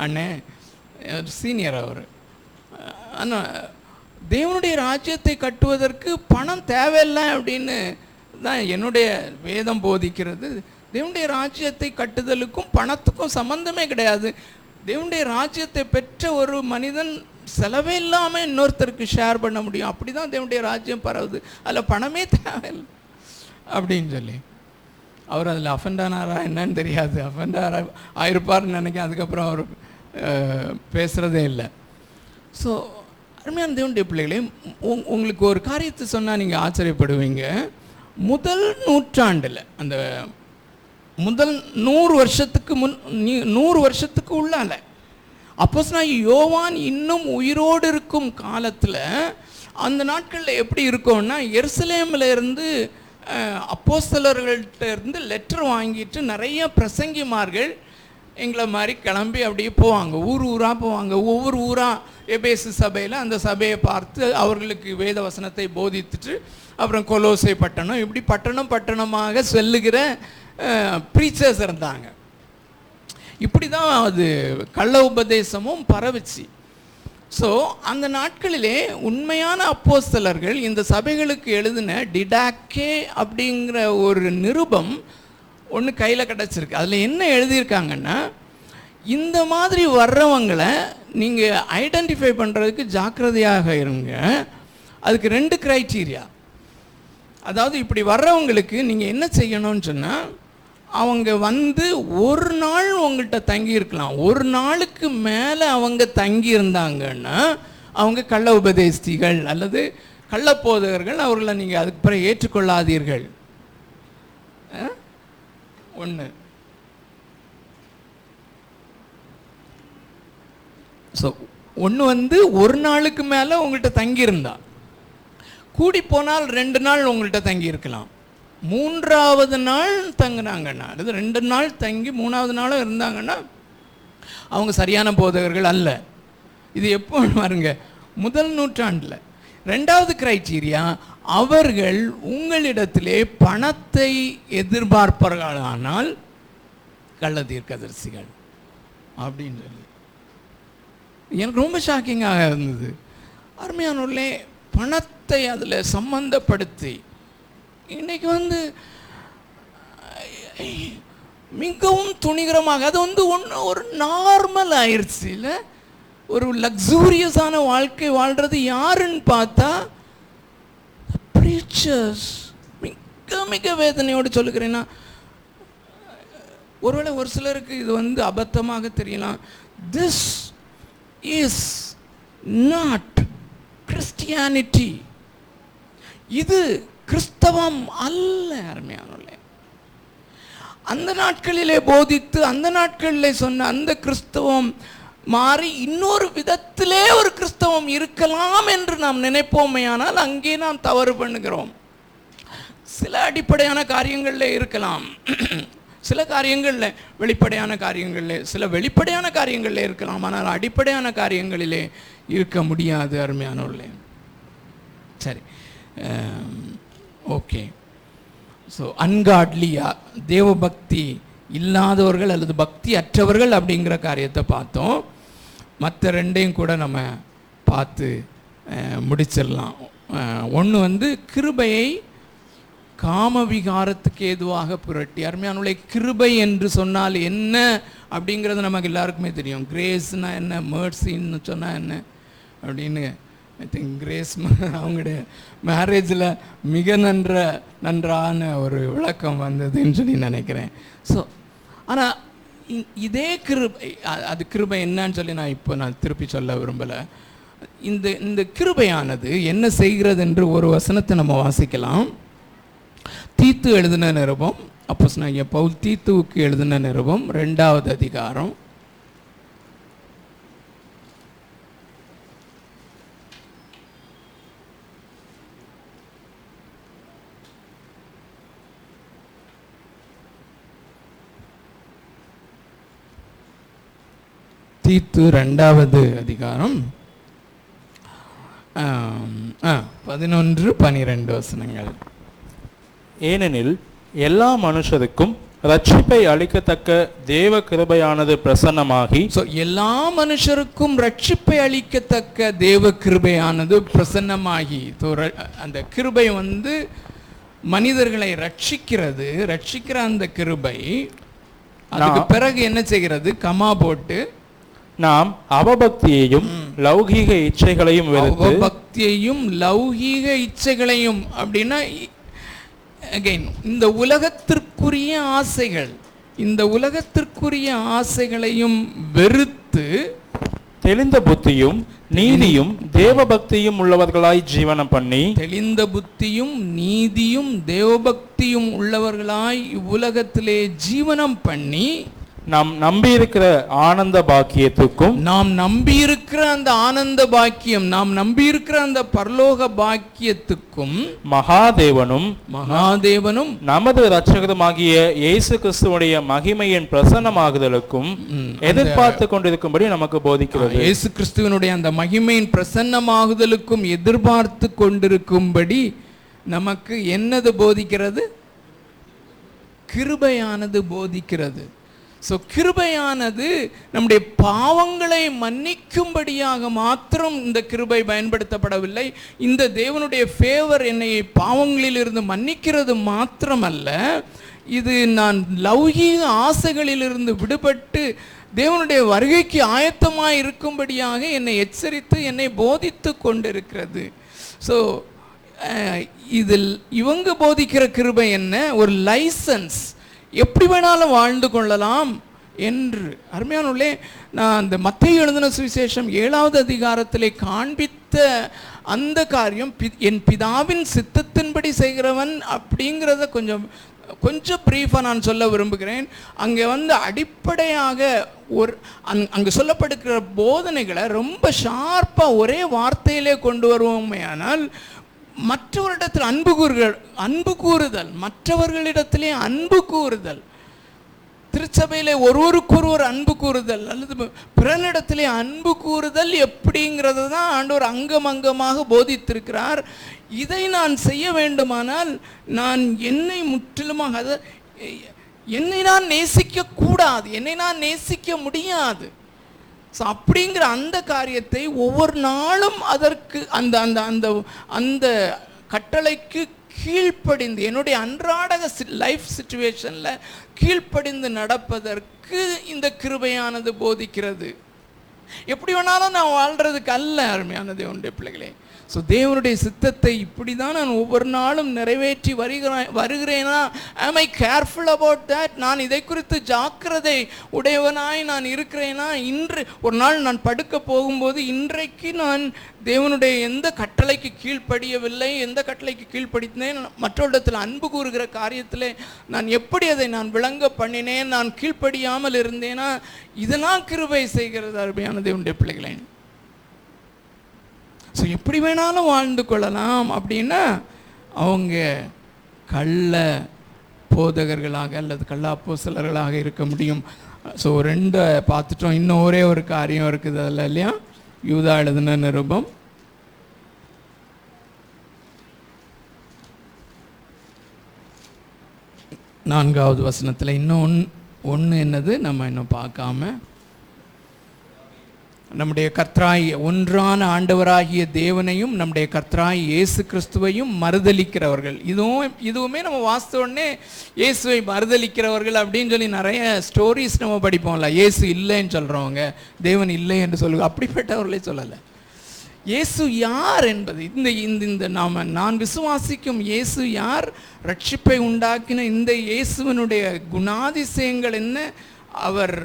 அண்ணே, சீனியர் அவர். ஆனால் தேவனுடைய ராஜ்யத்தை கட்டுவதற்கு பணம் தேவையில்லை அப்படின்னு தான் என்னுடைய வேதம் போதிக்கிறது. தேவனுடைய ராஜ்யத்தை கட்டுதலுக்கும் பணத்துக்கும் சம்பந்தமே கிடையாது. தேவனுடைய ராஜ்யத்தை பெற்ற ஒரு மனிதன் செலவே இல்லாமல் இன்னொருத்தருக்கு ஷேர் பண்ண முடியும். அப்படி தான் தேவனுடைய ராஜ்யம் பரவுது. அதில் பணமே தேவையில்லை அப்படின்னு சொல்லி அவர் அதில் அஃபெண்ட் ஆனாரா என்னன்னு தெரியாது. அஃபெண்ட் ஆயிருப்பார்னு நினைக்கிறேன். அதுக்கப்புறம் அவர் பேசுகிறதே இல்லை. ஸோ அருமையான தேவனுடைய பிள்ளைகளே, உங்களுக்கு ஒரு காரியத்தை சொன்னால் நீங்கள் ஆச்சரியப்படுவீங்க. முதல் நூற்றாண்டில் அந்த முதல் 100 வருஷத்துக்கு 100 வருஷத்துக்கு உள்ளால அப்போஸ்தலனாகிய யோவான் இன்னும் உயிரோடு இருக்கும் காலத்தில் அந்த நாட்களில் எப்படி இருக்கும்னா, எருசலேமில் இருந்து அப்போஸ்தலர்கள்ட்ட இருந்து லெட்டர் வாங்கிட்டு நிறைய பிரசங்கிமார்கள் எங்களை மாதிரி கிளம்பி அப்படியே போவாங்க. ஊராக போவாங்க. ஒவ்வொரு ஊராக எபேசு சபையில் அந்த சபையை பார்த்து அவர்களுக்கு வேத வசனத்தை போதித்துட்டு அப்புறம் கொலோசை பட்டணம், இப்படி பட்டணமாக செல்லுகிற ப்ரீச்சர்ஸ் இருந்தாங்க. இப்படி தான் அது கள்ள உபதேசமும் பரவுச்சு. ஸோ அந்த நாட்களிலே உண்மையான அப்போஸ்தலர்கள் இந்த சபைகளுக்கு எழுதின டிடாக்கே அப்படிங்கிற ஒரு நிருபம் ஒன்று கையில் கிடச்சிருக்கு. அதில் என்ன எழுதியிருக்காங்கன்னா, இந்த மாதிரி வர்றவங்களை நீங்கள் ஐடென்டிஃபை பண்ணுறதுக்கு ஜாக்கிரதையாக இருங்க. அதுக்கு 2 க்ரைட்டீரியா. அதாவது இப்படி வர்றவங்களுக்கு நீங்கள் என்ன செய்யணும்னு சொன்னால், அவங்க வந்து ஒரு நாள் உங்கள்கிட்ட தங்கியிருக்கலாம். ஒரு நாளுக்கு மேலே அவங்க தங்கியிருந்தாங்கன்னா அவங்க கள்ள உபதேசிகள் அல்லது கள்ளப்போதகர்கள். அவர்களை நீங்கள் அதுக்கு பிறகு ஏற்றுக்கொள்ளாதீர்கள். ஒன்று. ஸோ ஒன்று வந்து ஒரு நாளுக்கு மேலே உங்கள்கிட்ட தங்கியிருந்தா, கூடி போனால் 2 நாள் உங்கள்கிட்ட தங்கியிருக்கலாம். 3வது நாள் தங்கினாங்கன்னா, அது 2 நாள் தங்கி 3வது நாளும் இருந்தாங்கன்னா அவங்க சரியான போதகர்கள் அல்ல. இது எப்போ பாருங்க, முதல் நூற்றாண்டில். 2வது க்ரைட்டீரியா, அவர்கள் உங்களிடத்திலே பணத்தை எதிர்பார்ப்பார்களானால் கள்ள தீர்க்கதரிசிகள் அப்படின்னு சொல்லி எனக்கு ரொம்ப ஷாக்கிங்காக இருந்தது. அருமையானவர்களே, பணத்தை அதில் சம்பந்தப்படுத்தி இன்னைக்கு வந்து மிகவும் துணிகரமாக அது வந்து ஒரு நார்மல் ஆயிடுச்சு. இல்லை, ஒரு லக்ஸூரியஸான வாழ்க்கை வாழ்கிறது யாருன்னு பார்த்தா ப்ரீச்சர்ஸ். மிக மிக வேதனையோடு சொல்லுகிறேன்னா, ஒருவேளை ஒரு சிலருக்கு இது வந்து அபத்தமாக தெரியலாம். This is not Christianity. இது கிறிஸ்தவம் அல்ல. அருமையானவர்களே, அந்த நாட்களிலே போதித்து அந்த நாட்களிலே சொன்ன அந்த கிறிஸ்தவம் மாறி இன்னொரு விதத்திலே ஒரு கிறிஸ்தவம் இருக்கலாம் என்று நாம் நினைப்போமேயானால் அங்கே நாம் தவறு பண்ணுகிறோம். சில அடிப்படையான காரியங்களில் இருக்கலாம், சில காரியங்களில் வெளிப்படையான காரியங்களில், சில வெளிப்படையான காரியங்களில் இருக்கலாம், ஆனால் அடிப்படையான காரியங்களிலே இருக்க முடியாது. அருமையானவர்களே, சரி, ஓகே. ஸோ அன்காட்லியா, தேவபக்தி இல்லாதவர்கள் அல்லது பக்தி அற்றவர்கள் அப்படிங்கிற காரியத்தை பார்த்தோம். மற்ற 2ஐயும் கூட நம்ம பார்த்து முடிச்சிடலாம். ஒன்று வந்து கிருபையை காமவிகாரத்துக்கு ஏதுவாக புரட்டி. அருமையானவர்களே, கிருபை என்று சொன்னால் என்ன அப்படிங்கிறது நமக்கு எல்லாருக்குமே தெரியும். கிரேஸ்னா என்ன, மேர்சின்னு சொன்னால் என்ன அப்படின்னு ஐ திங்க் கிரேஸ் அவங்களுடைய மேரேஜில் மிக நன்றான ஒரு விளக்கம் வந்ததுன்னு சொல்லி நினைக்கிறேன். ஸோ ஆனால் இதே கிருபை, அது கிருபை என்னன்னு சொல்லி நான் திருப்பி சொல்ல விரும்பலை. இந்த கிருபையானது என்ன செய்கிறது என்று ஒரு வசனத்தை நம்ம வாசிக்கலாம். தீத்து எழுதின நிருபம், அப்போஸ்தலனாகிய பவுல் தீத்துவுக்கு எழுதின நிருபம் 2வது அதிகாரம் 2வது அதிகாரம் 11-12 வசனங்கள். ஏனெனில் எல்லா மனுஷருக்கும் ரட்சிப்பை அளிக்கத்தக்க தேவ கிருபையானது பிரசன்னமாகி, எல்லா மனுஷருக்கும் ரட்சிப்பை அளிக்கத்தக்க தேவ கிருபையானது பிரசன்னமாகி, அந்த கிருபை வந்து மனிதர்களை ரட்சிக்கிற அந்த கிருபை அதுக்கு பிறகு என்ன செய்கிறது? கமா போட்டு நாம் அவபக்தியையும் லௌகீக இச்சைகளையும் வெறுத்து, அவபக்தியையும் லௌகீக இச்சைகளையும் அப்படின்னா அகைன் இந்த உலகத்திற்குரிய ஆசைகளையும் வெறுத்து தெளிந்த புத்தியும் நீதியும் தேவபக்தியும் உள்ளவர்களாய் ஜீவனம் பண்ணி, தெளிந்த புத்தியும் நீதியும் தேவபக்தியும் உள்ளவர்களாய் இவ்வுலகத்திலே ஜீவனம் பண்ணி, நாம் நம்பியிருக்கிற ஆனந்த பாக்கியத்துக்கும், நாம் நம்பியிருக்கிற அந்த ஆனந்த பாக்கியம், நாம் நம்பியிருக்கிற அந்த பரலோக பாக்கியத்துக்கும் மகாதேவனும் நமது இரட்சகருமாகிய இயேசு கிறிஸ்துவுடைய மகிமையின் பிரசன்னமாகுதலுக்கும் எதிர்பார்த்து கொண்டிருக்கும்படி நமக்கு போதிக்கிறது. இயேசு கிறிஸ்துவனுடைய அந்த மகிமையின் பிரசன்னமாகுதலுக்கும் எதிர்பார்த்து கொண்டிருக்கும்படி நமக்கு என்னது போதிக்கிறது? கிருபையானது போதிக்கிறது. ஸோ கிருபையானது நம்முடைய பாவங்களை மன்னிக்கும்படியாக மாத்திரம் இந்த கிருபை பயன்படுத்தப்படவில்லை. இந்த தேவனுடைய ஃபேவர் என்னை பாவங்களிலிருந்து மன்னிக்கிறது மாத்திரமல்ல, இது நான் லௌகீக ஆசைகளிலிருந்து விடுபட்டு தேவனுடைய வருகைக்கு ஆயத்தமாக இருக்கும்படியாக என்னை எச்சரித்து என்னை போதித்து கொண்டிருக்கிறது. ஸோ இதில் இவங்க போதிக்கிற கிருபை என்ன? ஒரு லைசன்ஸ், எப்படி வேணாலும் வாழ்ந்து கொள்ளலாம் என்று. அருமையானவர்களே, நான் அந்த மத்தேயு எழுதின சுவிசேஷம் 7வது அதிகாரத்திலே காண்பித்த அந்த காரியம், என் பிதாவின் சித்தத்தின்படி செய்கிறவன் அப்படிங்கிறத கொஞ்சம் பிரீஃபாக நான் சொல்ல விரும்புகிறேன். அங்கே அடிப்படையாக அங்கே சொல்லப்படுகிற போதனைகளை ரொம்ப ஷார்ப்பாக ஒரே வார்த்தையிலே கொண்டு வருவோமே. ஆனால் மற்றவரிடத்தில் அன்பு கூறுதல், மற்றவர்களிடத்திலே அன்பு கூறுதல், திருச்சபையிலே ஒருவருக்கொருவர் அன்பு கூறுதல் அல்லது பிறனிடத்திலே அன்பு கூறுதல் எப்படிங்கிறது தான் ஆண்டவர் அங்கமாக போதித்திருக்கிறார். இதை நான் செய்ய வேண்டுமானால் நான் என்னை முற்றிலுமாக என்னை நான் நேசிக்க கூடாது, என்னை நான் நேசிக்க முடியாது. ஸோ அப்படிங்கிற அந்த காரியத்தை ஒவ்வொரு நாளும் அதற்கு அந்த அந்த அந்த அந்த கட்டளைக்கு கீழ்ப்படிந்து, என்னுடைய அன்றாட லைஃப் சிச்சுவேஷனில் கீழ்ப்படிந்து நடப்பதற்கு இந்த கிருபையானது போதிக்கிறது. எப்படி வேணாலும் நான் வாழ்கிறதுக்கு அல்ல, அருமையான தேவனுடைய பிள்ளைகளே. ஸோ தேவனுடைய சித்தத்தை இப்படி தான் நான் ஒவ்வொரு நாளும் நிறைவேற்றி வருகிறேனா? ஆம் ஐ கேர்ஃபுல் அபவுட் தட்? நான் இதை குறித்து ஜாக்கிரதை உடையவனாய் நான் இருக்கிறேனா? இன்று ஒரு நாள் நான் படுக்க போகும்போது, இன்றைக்கு நான் தேவனுடைய எந்த கட்டளைக்கு கீழ்ப்படியவில்லை, எந்த கட்டளைக்கு கீழ்ப்படித்தேன், மற்றவரிடத்தில் அன்பு கூறுகிற காரியத்தில் நான் எப்படி அதை நான் விளங்க பண்ணினேன், நான் கீழ்ப்படியாமல் இருந்தேனா? இதெல்லாம் கிருபை செய்கிறது அருமையான தேவனுடைய பிள்ளைகளே. ஸோ எப்படி வேணாலும் வாழ்ந்து கொள்ளலாம் அப்படின்னா அவங்க கள்ள போதகர்களாக அல்லது கள்ள அப்போஸ்தலர்களாக இருக்க முடியும். ஸோ 2 பார்த்துட்டோம். இன்னும் ஒரே ஒரு காரியம் இருக்குது அதில் இல்லையா? யூதா எழுதின நிருபம் 4வது வசனத்தில் இன்னும் ஒன்று என்னது நம்ம இன்னும் பார்க்காம, நம்முடைய ஒன்றான ஆண்டவராகிய தேவனையும் நம்முடைய கர்த்தராய் இயேசு கிறிஸ்துவையும் மறுதலிக்கிறவர்கள். இதுவுமே நம்ம வாசித்த உடனே இயேசுவை மறுதலிக்கிறவர்கள் அப்படின்னு சொல்லி நிறைய ஸ்டோரிஸ் நம்ம படிப்போம்ல. இயேசு இல்லைன்னு சொல்கிறவங்க, தேவன் இல்லை என்று சொல்லுங்க, அப்படிப்பட்டவர்களே சொல்லலை. இயேசு யார் என்பது இந்த நான் விசுவாசிக்கும் இயேசு யார், ரட்சிப்பை உண்டாக்கின இந்த இயேசுவனுடைய குணாதிசயங்கள் என்ன, அவர்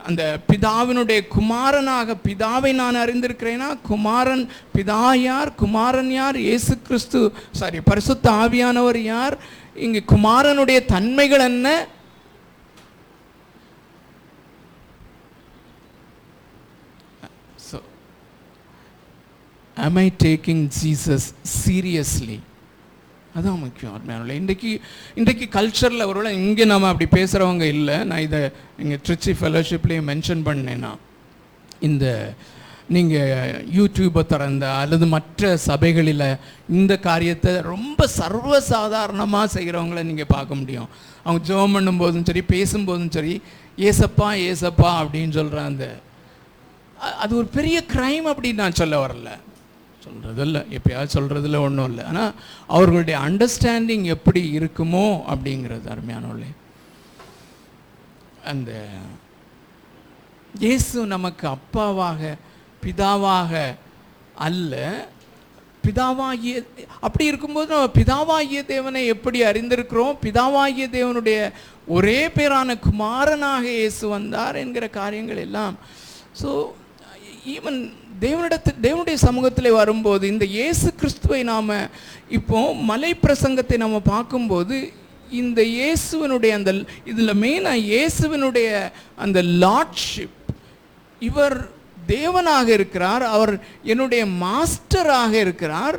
அந்த பிதாவினுடைய குமாரனாக, பிதாவை நான் அறிந்திருக்கிறேனா, குமாரன் பிதா யார், குமாரன் யார், இயேசு கிறிஸ்து பரிசுத்த ஆவியானவர் யார், இங்கு குமாரனுடைய தன்மைகள் என்ன, so am I taking Jesus seriously? அதான் முக்கியம். இன்றைக்கு கல்ச்சரில் ஒருவேளை இங்கே நம்ம அப்படி பேசுகிறவங்க இல்லை. நான் இதை இங்கே ட்ரிச்சி ஃபெலோஷிப்லேயும் மென்ஷன் பண்ணேன்னா, இந்த நீங்கள் யூடியூப்பை திறந்த அல்லது மற்ற சபைகளில் இந்த காரியத்தை ரொம்ப சர்வசாதாரணமாக செய்கிறவங்கள நீங்கள் பார்க்க முடியும். அவங்க ஜெபம் பண்ணும்போதும் சரி, பேசும்போதும் சரி, ஏசப்பா ஏசப்பா அப்படின்னு சொல்கிற அது ஒரு பெரிய க்ரைம் அப்படின்னு நான் சொல்ல வரல. சொல்கிறதில்ல, எப்பயாவது சொல்கிறதுல ஒன்றும் இல்லை. ஆனால் அவர்களுடைய அண்டர்ஸ்டாண்டிங் எப்படி இருக்குமோ அப்படிங்கிறது அருமையானவர்களே. அந்த இயேசு நமக்கு அப்பாவாக பிதாவாக அல்ல, பிதாவாகிய, அப்படி இருக்கும்போது நம்ம பிதாவாகிய தேவனை எப்படி அறிந்திருக்கிறோம்? பிதாவாகிய தேவனுடைய ஒரே பேரான குமாரனாக இயேசு வந்தார் என்கிற காரியங்கள் எல்லாம். ஸோ ஈவன் தேவனுடைய சமூகத்தில் வரும்போது இந்த இயேசு கிறிஸ்துவை நாம் இப்போ மலை பிரசங்கத்தை நம்ம பார்க்கும்போது இந்த இயேசுவினுடைய அந்த இதில் மெயினாக இயேசுவினுடைய அந்த லார்ட்ஷிப், இவர் தேவனாக இருக்கிறார், அவர் என்னுடைய மாஸ்டராக இருக்கிறார்,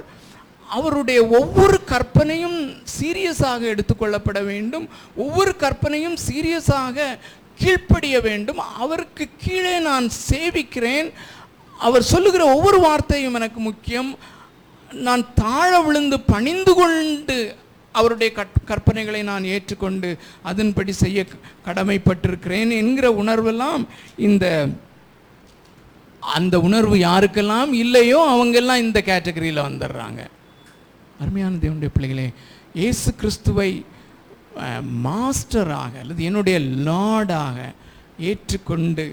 அவருடைய ஒவ்வொரு கற்பனையும் சீரியஸாக எடுத்துக்கொள்ளப்பட வேண்டும், ஒவ்வொரு கற்பனையும் சீரியஸாக கீழ்ப்படிய வேண்டும், அவருக்கு கீழே நான் சேவிக்கிறேன், அவர் சொல்லுகிற ஒவ்வொரு வார்த்தையும் எனக்கு முக்கியம், நான் தாழ விழுந்து பணிந்து கொண்டு அவருடைய கற்பனைகளை நான் ஏற்றுக்கொண்டு அதன்படி செய்ய கடமைப்பட்டிருக்கிறேன் என்கிற உணர்வெல்லாம் அந்த உணர்வு யாருக்கெல்லாம் இல்லையோ அவங்கெல்லாம் இந்த கேட்டகரியில் வந்துடுறாங்க. அருமையான தேவனுடைய பிள்ளைகளே, இயேசு கிறிஸ்துவை மாஸ்டராக அல்லது என்னுடைய லார்டாக ஏற்றுக்கொண்டு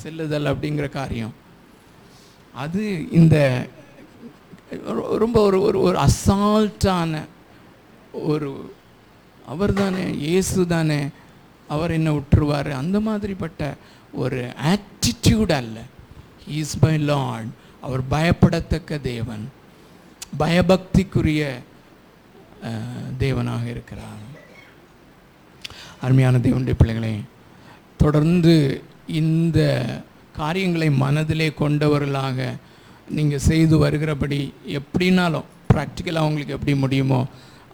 செல்லுதல் அப்படிங்கிற காரியம், அது இந்த ரொம்ப ஒரு அசால்ட்டான அவர் தானே, இயேசு தானே, அவர் என்ன விட்டுருவார், அந்த மாதிரிப்பட்ட ஒரு ஆட்டிடியூட் அல்ல. He is my lord. அவர் பயப்படத்தக்க தேவன், பயபக்திக்குரிய தேவனாக இருக்கிறார். அருமையான தேவனுடைய பிள்ளைகளே, தொடர்ந்து இந்த காரியங்களை மனதிலே கொண்டவர்களாக நீங்கள் செய்து வருகிறபடி எப்படின்னாலும் ப்ராக்டிக்கலாக உங்களுக்கு எப்படி முடியுமோ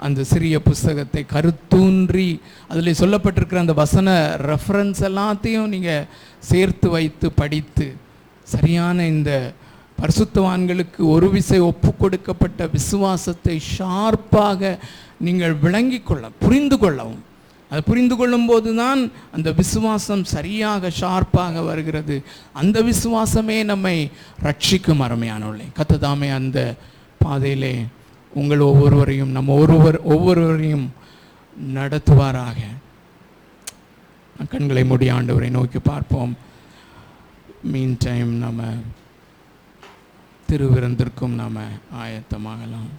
அந்த சிறிய புஸ்தகத்தை கருத்தூன்றி அதில் சொல்லப்பட்டிருக்கிற அந்த வசன ரெஃபரன்ஸ் எல்லாத்தையும் நீங்கள் சேர்த்து வைத்து படித்து சரியான இந்த பரிசுத்தவான்களுக்கு ஒரு விசை ஒப்பு கொடுக்கப்பட்ட விசுவாசத்தை ஷார்ப்பாக நீங்கள் புரிந்து கொள்ளவும், அது புரிந்து கொள்ளும்போது தான் அந்த விசுவாசம் சரியாக ஷார்ப்பாக வருகிறது. அந்த விசுவாசமே நம்மை ரட்சிக்கும். அருமையானவர்களே, கர்த்தர் அந்த பாதையிலே உங்கள் ஒவ்வொருவரையும் ஒவ்வொருவரையும் நடத்துவாராக. கண்களை மூடி ஆண்டவரை நோக்கி பார்ப்போம். மீன் டைம் நம்ம திருவிருந்திற்கும் நாம் ஆயத்தமாகலாம்.